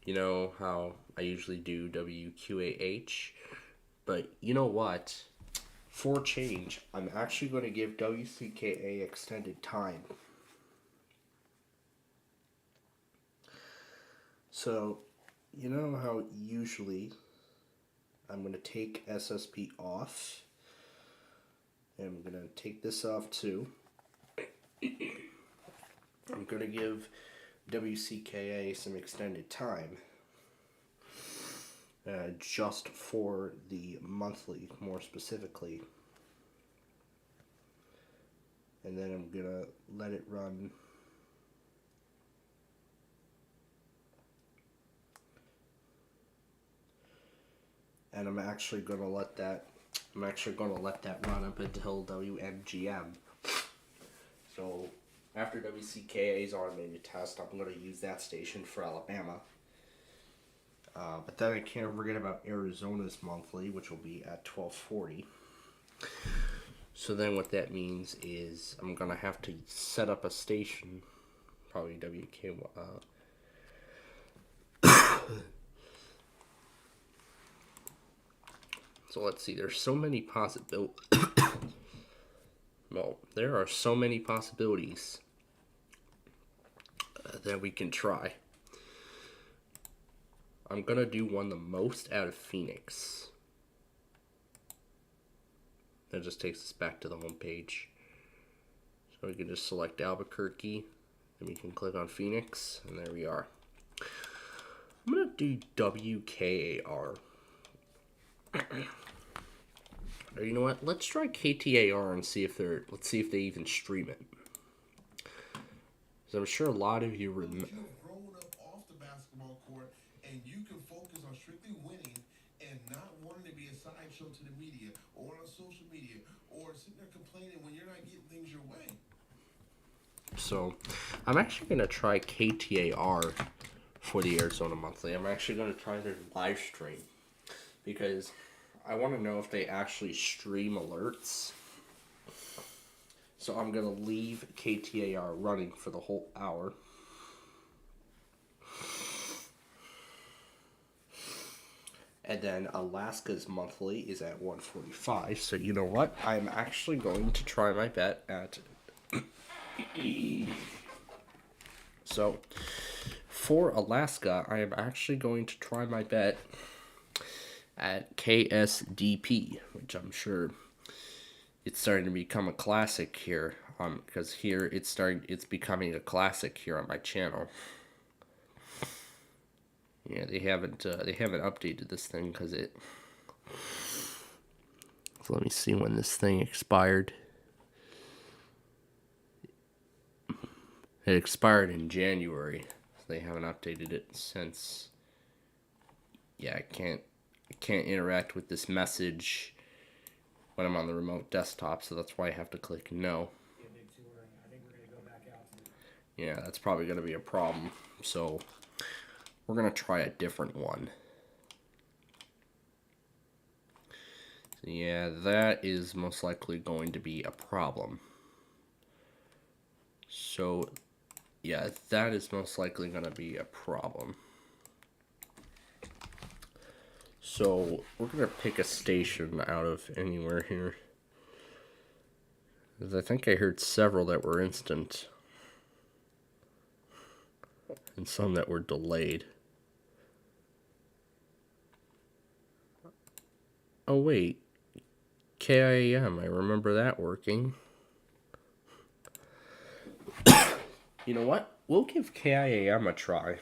you know how I usually do WQAH? But you know what? For change, I'm actually going to give WCKA extended time. So, you know how usually I'm going to take SSP off. And I'm going to take this off too. I'm going to give WCKA some extended time. Just for the monthly, more specifically. And then I'm going to let it run. And I'm actually going to let that run up until WMGM. So after WCKA's automated test, I'm going to use that station for Alabama. But then I can't forget about Arizona's monthly, which will be at 12:40. So then what that means is I'm going to have to set up a station, probably WK. So let's see, there's so many possibilities. Well, there are so many possibilities that we can try. I'm going to do one the most out of Phoenix. That just takes us back to the home page. So we can just select Albuquerque, and we can click on Phoenix, and there we are. I'm going to do WKAR. Or you know what? Let's try KTAR and see if let's see if they even stream it. Because I'm sure a lot of you remember. You have grown up off the basketball court, and you can focus on strictly winning and not wanting to be a sideshow to the media or on social media or sitting there complaining when you're not getting things your way. So, I'm actually going to try KTAR for the Arizona Monthly. I'm actually going to try their live stream because I want to know if they actually stream alerts. So I'm going to leave KTAR running for the whole hour. And then Alaska's monthly is at 1:45. So you know what? I'm actually going to try my bet at... So, for Alaska, I am actually going to try my bet at KSDP, which I'm sure it's starting to become a classic here. Because here it's becoming a classic here on my channel. Yeah, they haven't updated this thing because it. So let me see when this thing expired. It expired in January. They haven't updated it since. Yeah, I can't interact with this message when I'm on the remote desktop, so that's why I have to click no. Yeah, that's probably going to be a problem. So we're going to try a different one. So yeah, that is most likely going to be a problem. So yeah, that is most likely going to be a problem. So we're going to pick a station out of anywhere here. Because I think I heard several that were instant. And some that were delayed. Oh wait, KIAM, I remember that working. You know what? We'll give KIAM a try.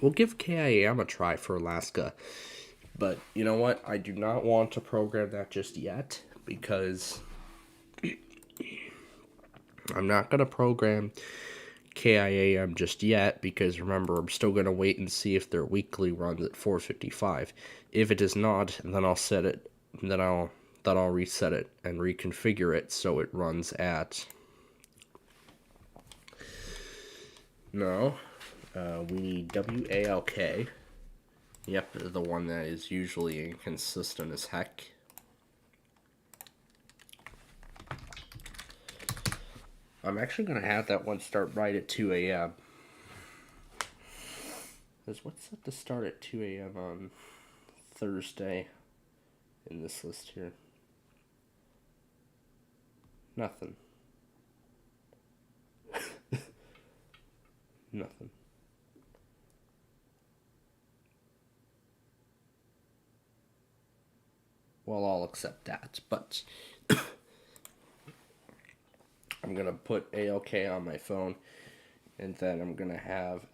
We'll give KIAM a try for Alaska. But you know what? I do not want to program that just yet because I'm not going to program KIAM just yet because remember, I'm still going to wait and see if their weekly runs at 4:55. If it does not, then I'll set it, then I'll reset it and reconfigure it so it runs at... No, we need WALK. Yep, the one that is usually inconsistent as heck. I'm actually going to have that one start right at 2 a.m. Because what's set to start at 2 a.m. on Thursday in this list here? Nothing. Nothing. Well, I'll accept that, but I'm gonna put ALK on my phone, and then I'm gonna have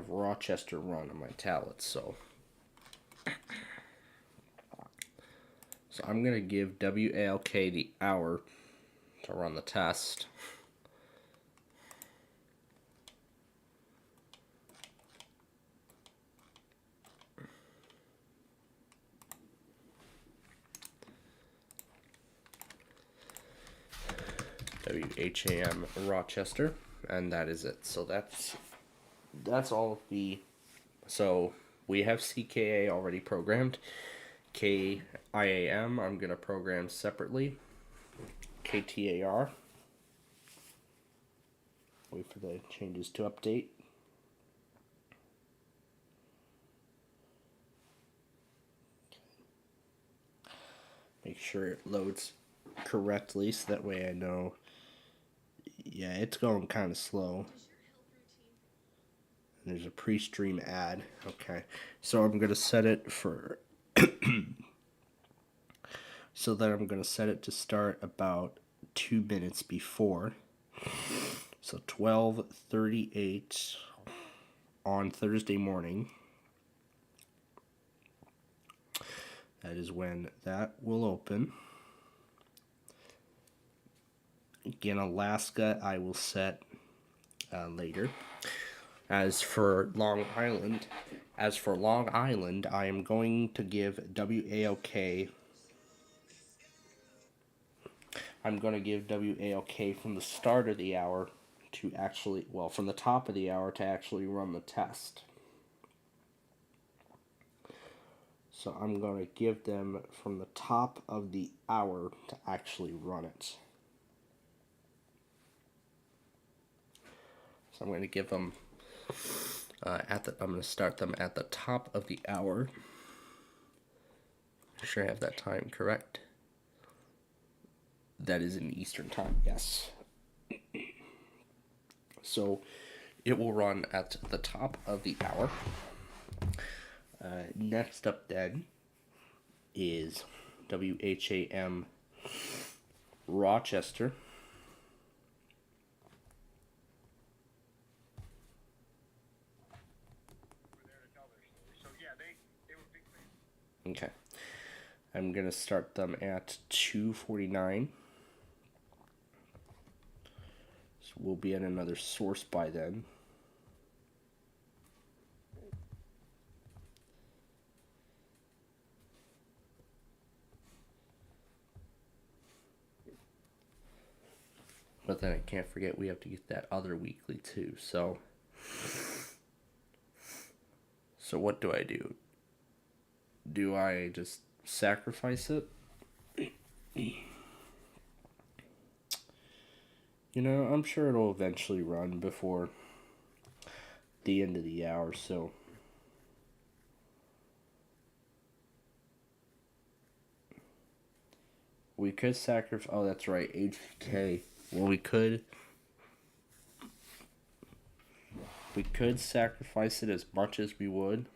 Rochester run on my tablet. So I'm gonna give WALK the hour to run the test. WHAM Rochester, and that is it. So that's all of the... So we have CKA already programmed. KIAM I'm going to program separately. KTAR. Wait for the changes to update. Make sure it loads correctly so that way I know. Yeah, it's going kind of slow. There's a pre-stream ad. Okay, so I'm going to set it for... so then I'm going to set it to start about 2 minutes before. So 12:38 on Thursday morning. That is when that will open. Again, Alaska, I will set later. As for Long Island, I am going to give WAOK. I'm going to give WAOK from the start of the hour to actually, well, from the top of the hour to actually run the test. So I'm going to give them from the top of the hour to actually run it. So I'm going to give them I'm going to start them at the top of the hour. Make sure I have that time correct. That is in Eastern time, yes. So it will run at the top of the hour. Next up then is WHAM Rochester. Okay. I'm going to start them at 2:49. So we'll be at another source by then. But then I can't forget we have to get that other weekly too. So what do I do? Do I just sacrifice it? You know, I'm sure it'll eventually run before the end of the hour, so we could sacrifice. Oh, that's right, HK. Well, we could sacrifice it as much as we would,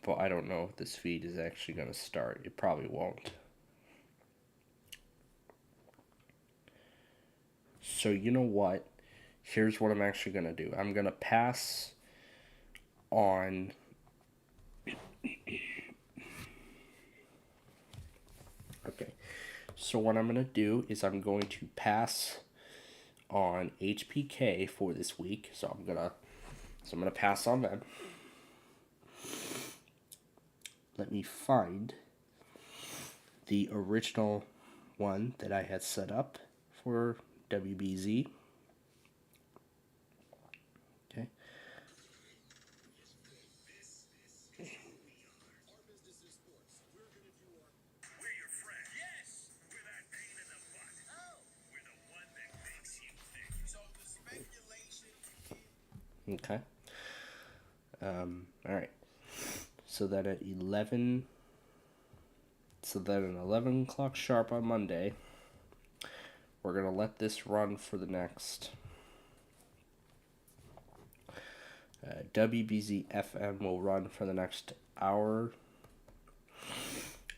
but I don't know if this feed is actually going to start. It probably won't. So you know what? Here's what I'm actually going to do. I'm going to pass on okay. So what I'm going to do is I'm going to pass on HPK for this week. So I'm going to pass on them. Let me find the original one that I had set up for WBZ. Okay. Okay. All right. So that at 11 o'clock sharp on Monday, we're going to let this run for the next WBZ FM will run for the next hour.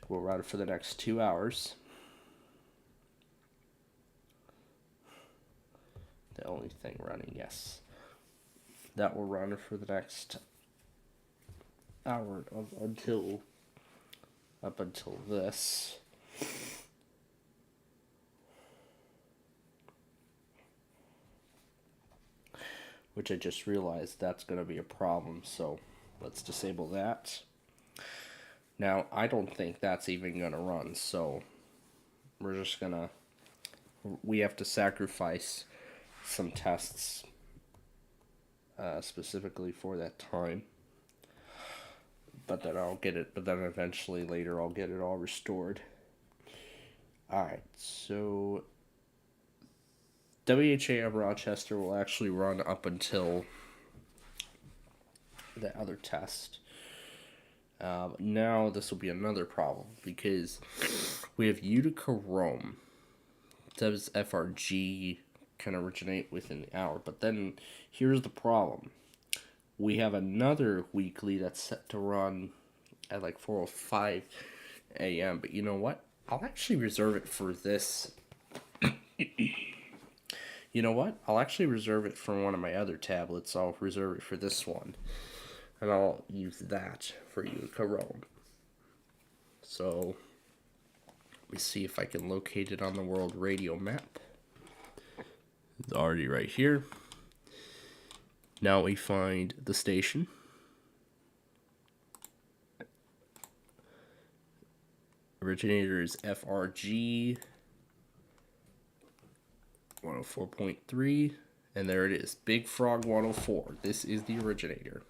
We'll run for the next 2 hours. The only thing running, yes. That will run for the next hour up until this. Which I just realized that's going to be a problem, so let's disable that. Now, I don't think that's even going to run, so we have to sacrifice some tests specifically for that time. But then eventually later I'll get it all restored. Alright, so WHAM Rochester will actually run up until the other test. Now this will be another problem because we have Utica Rome. Does FRG can originate within the hour, but then here's the problem. We have another weekly that's set to run at like 4:05 a.m. But you know what? I'll actually reserve it for this. You know what? I'll actually reserve it for one of my other tablets. I'll reserve it for this one. And I'll use that for Utica Rome. So, me see if I can locate it on the world radio map. It's already right here. Now we find the station. Originator is FRG 104.3, and there it is, Big Frog 104. This is the originator.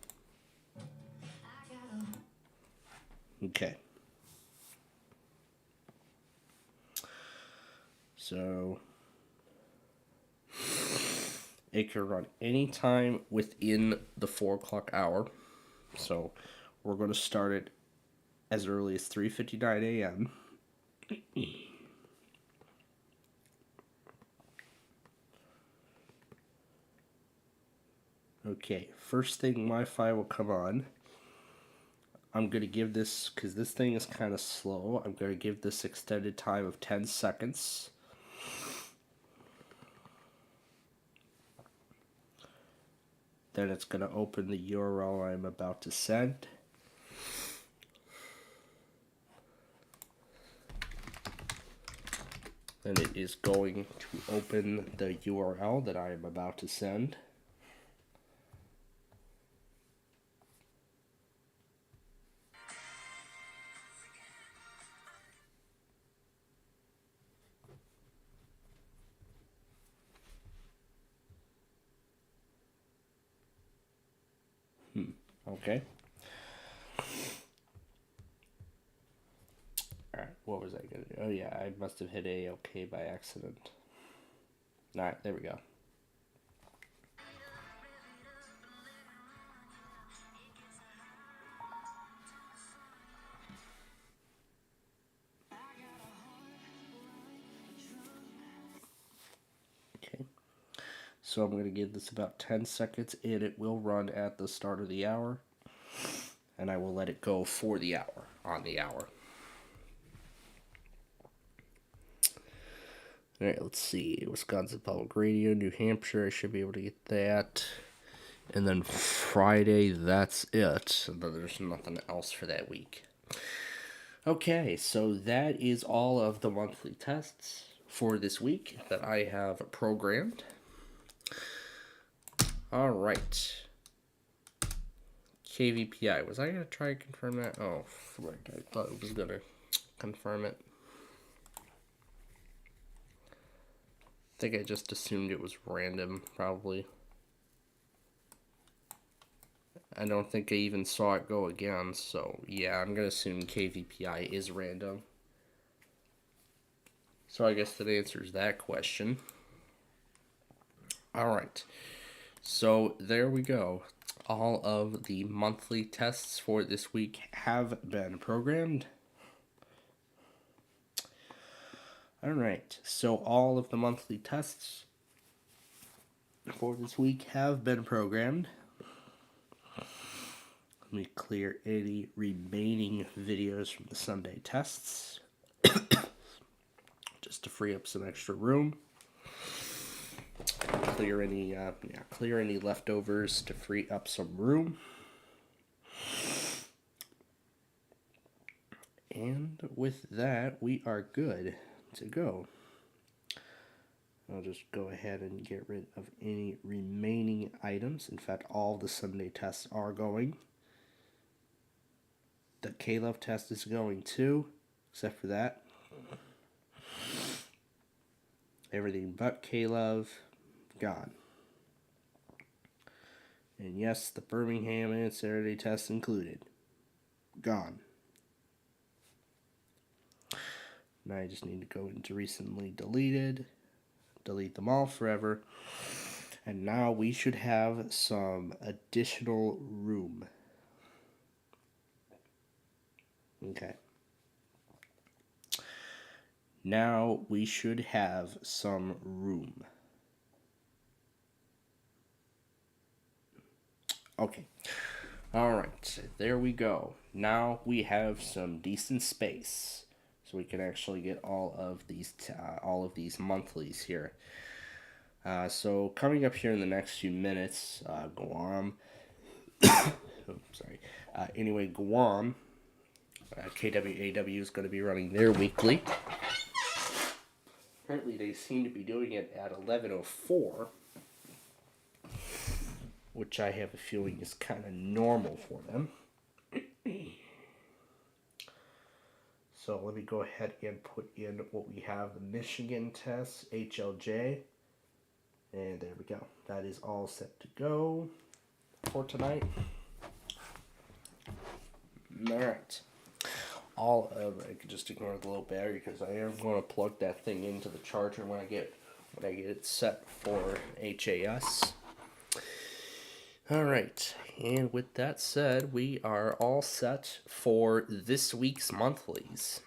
Okay. So it can run anytime within the 4 o'clock hour. So we're going to start it as early as 3:59 a.m. Okay, first thing Wi-Fi will come on. I'm going to give this, because this thing is kind of slow, I'm going to give this extended time of 10 seconds. Then it's going to open the URL I'm about to send. Then it is going to open the URL that I am about to send. Okay. Alright, what was I going to do? Oh yeah, I must have hit A-OK by accident. Alright, there we go. Okay. So I'm going to give this about 10 seconds, and it will run at the start of the hour. And I will let it go for the hour, on the hour. Alright, let's see. Wisconsin Public Radio, New Hampshire, I should be able to get that. And then Friday, that's it. But there's nothing else for that week. Okay, so that is all of the monthly tests for this week that I have programmed. Alright. KVPI. Was I going to try and confirm that? Oh, frick. I thought it was going to confirm it. I think I just assumed it was random, probably. I don't think I even saw it go again, so yeah, I'm going to assume KVPI is random. So I guess that answers that question. Alright, so there we go. All of the monthly tests for this week have been programmed. Alright, so all of the monthly tests for this week have been programmed. Let me clear any remaining videos from the Sunday tests just to free up some extra room. Clear any leftovers to free up some room. And with that, we are good to go. I'll just go ahead and get rid of any remaining items. In fact, all the Sunday tests are going. The K-Love test is going too, except for that. Everything but K-Love, gone. And yes, the Birmingham and Saturday test included, gone. Now I just need to go into recently deleted, delete them all forever, and now we should have some additional room. Okay. Now we should have some room. Okay. Alright, there we go. Now we have some decent space. So we can actually get all of these monthlies here. So coming up here in the next few minutes, Guam. Anyway, Guam, KWAW is going to be running their weekly. Apparently they seem to be doing it at 11:04, which I have a feeling is kind of normal for them. So let me go ahead and put in what we have, the Michigan test, HLJ. And there we go. That is all set to go for tonight. Alright. I can just ignore the low battery because I am going to plug that thing into the charger when I get it set for HAS. Alright, and with that said, we are all set for this week's monthlies.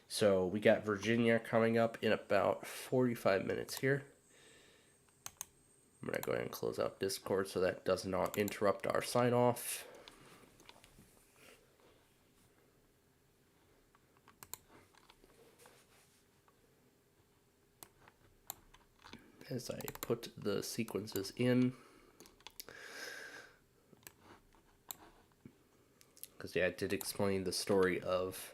So we got Virginia coming up in about 45 minutes here. I'm going to go ahead and close out Discord so that does not interrupt our sign off. As I put the sequences in. Because, yeah, I did explain the story of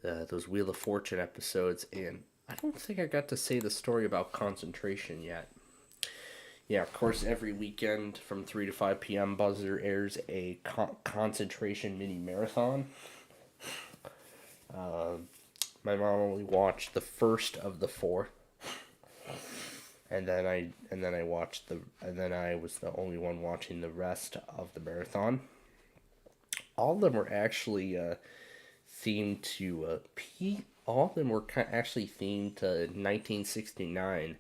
those Wheel of Fortune episodes, and I don't think I got to say the story about concentration yet. Yeah, of course, every weekend from 3 to 5 p.m. Buzzer airs a concentration mini-marathon. My mom only watched the first of the 4. And then I was the only one watching the rest of the marathon. All of them were actually themed to all of them were actually themed to 1969.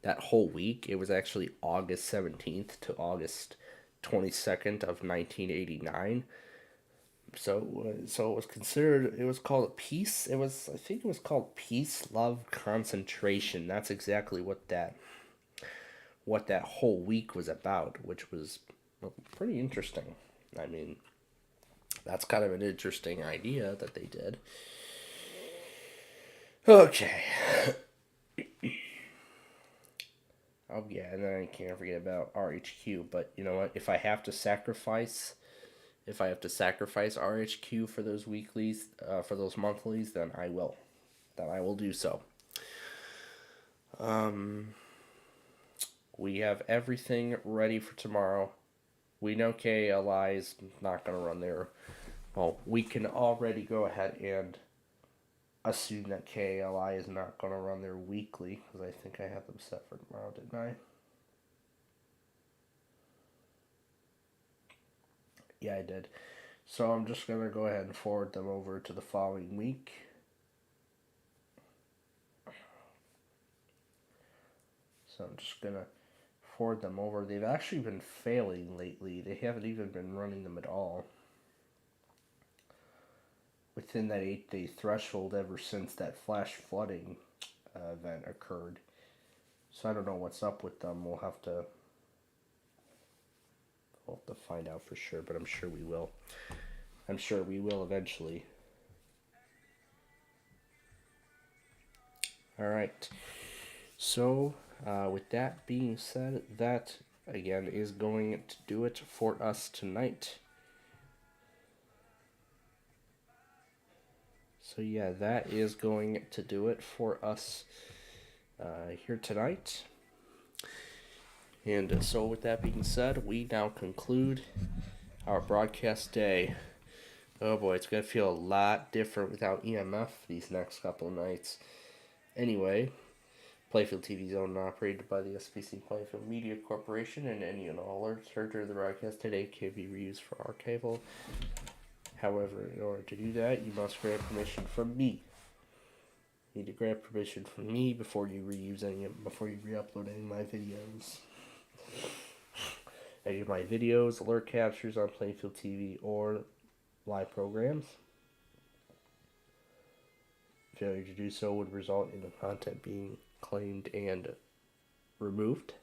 That whole week, it was actually August 17th to August 22nd of 1989. So it was considered. It was called Peace. I think it was called Peace, Love, Concentration. That's exactly what that whole week was about, which was pretty interesting. I mean, that's kind of an interesting idea that they did. Okay. Oh yeah, and then I can't forget about RHQ, but you know what? If I have to sacrifice RHQ for those weeklies, for those monthlies, then I will. Then I will do so. We have everything ready for tomorrow. We know KLI is not going to run their... Well, we can already go ahead and assume that KLI is not going to run their weekly, because I think I have them set for tomorrow, didn't I? Yeah, I did. So I'm just going to go ahead and forward them over to the following week. So I'm just going to forward them over. They've actually been failing lately. They haven't even been running them at all within that 8-day threshold ever since that flash flooding event occurred. So I don't know what's up with them. We'll have to find out for sure, but I'm sure we will. I'm sure we will eventually. Alright. So, with that being said, that, again, is going to do it for us tonight. So, yeah, that is going to do it for us here tonight. And so, with that being said, we now conclude our broadcast day. Oh boy, it's going to feel a lot different without EMF these next couple of nights. Anyway, Plainfield TV is owned and operated by the SPCPlainfield Media Corporation, and any and all alerts heard during the broadcast today can be reused for archival. However, in order to do that, you must grant permission from me. You need to grant permission from me before you re-upload any of my videos. Any of my videos, alert captures on Plainfield TV, or live programs. Failure to do so would result in the content being claimed and removed.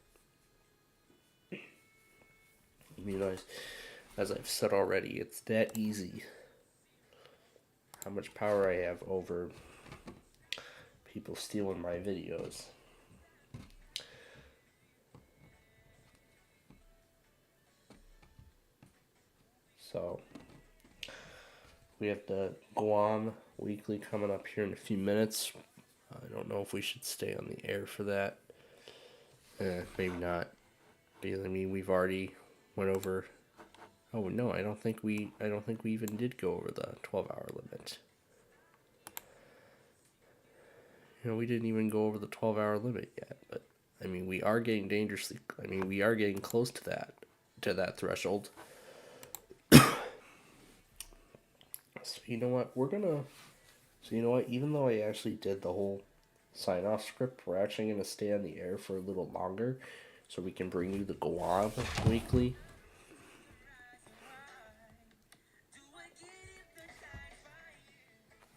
You know, as I've said already, it's that easy. How much power I have over people stealing my videos. So, we have the Guam Weekly coming up here in a few minutes. In don't know if we should stay on the air for that. Maybe not. Because, I mean, we've already went over. Oh no, I don't think we even did go over the 12-hour limit. You know, we didn't even go over the 12-hour limit yet. But I mean, we are getting dangerously. I mean, we are getting close to that threshold. So you know what? So you know what? Even though I actually did the whole sign-off script, we're actually going to stay on the air for a little longer so we can bring you the Guam weekly.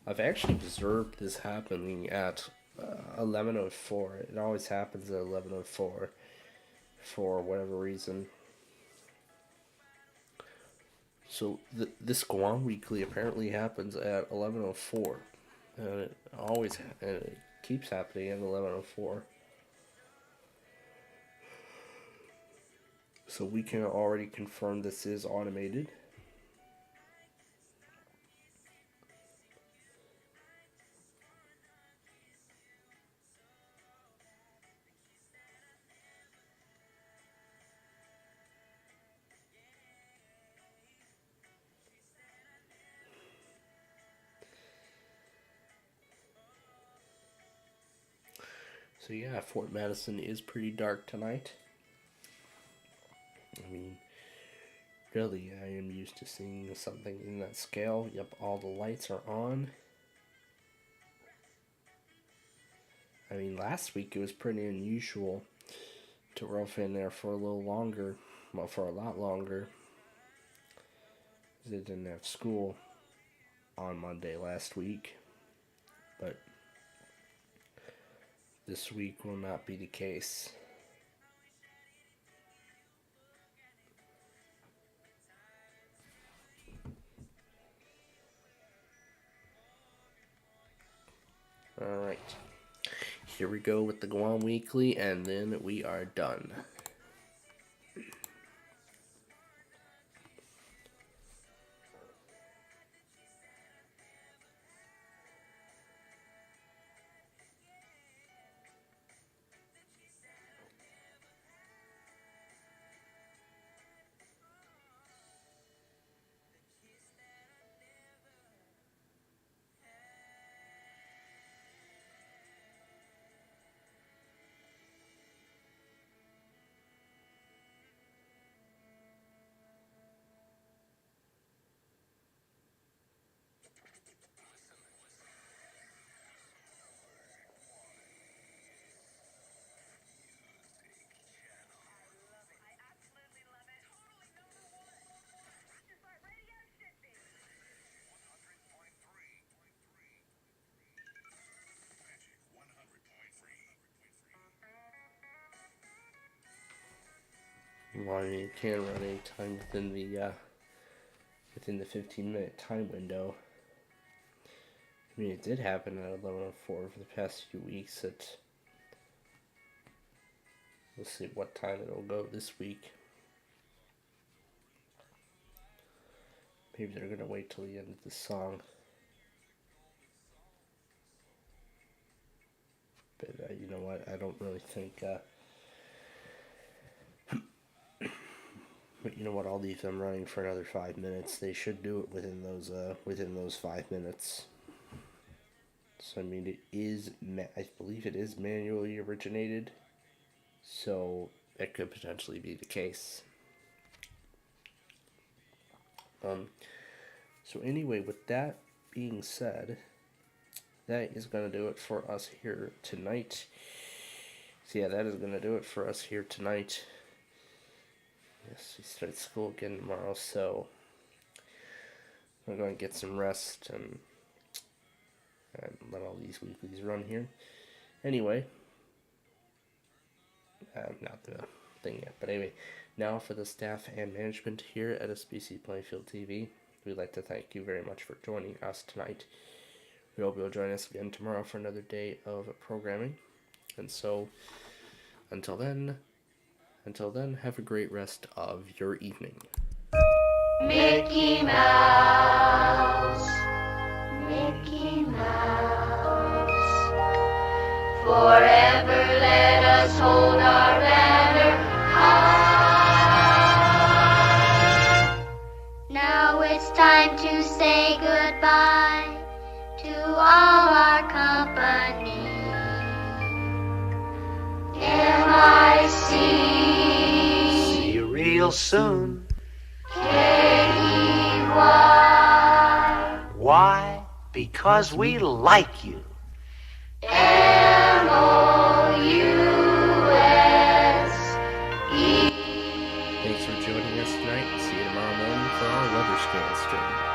I've actually observed this happening at 11:04. It always happens at 11:04 for whatever reason. So this Guam weekly apparently happens at 11:04, and it keeps happening at 11:04. So we can already confirm this is automated. So yeah, Fort Madison is pretty dark tonight. I mean, really, I am used to seeing something in that scale. Yep, all the lights are on. I mean, last week it was pretty unusual to rough in there for a little longer. Well, for a lot longer. They didn't have school on Monday last week. But this week will not be the case. Alright. Here we go with the Guam Weekly, and then we are done. Well, I mean, you can run any time within the 15-minute time window. I mean, it did happen at 11:04 for the past few weeks. We'll see what time it'll go this week. Maybe they're gonna wait till the end of the song. But you know what? I don't really think. But you know what? I'll leave them running for another 5 minutes. They should do it within those 5 minutes. So I mean, it is. I believe it is manually originated. So that could potentially be the case. So anyway, with that being said, that is going to do it for us here tonight. So yeah, that is going to do it for us here tonight. Yes, we start school again tomorrow, so I'm going to get some rest and let all these weeklies run here. Anyway, not the thing yet, but anyway, now for the staff and management here at SPCPlainfield TV, we'd like to thank you very much for joining us tonight. We hope you'll join us again tomorrow for another day of programming. And so, until then, have a great rest of your evening. Mickey Mouse, Mickey Mouse, Forever let us hold our banner high. Now it's time to say goodbye to all our company. MIC. See you real soon. KEY. Why? Because we like you. MontCoEAS. Thanks for joining us tonight. See you tomorrow morning for our weather scan stream.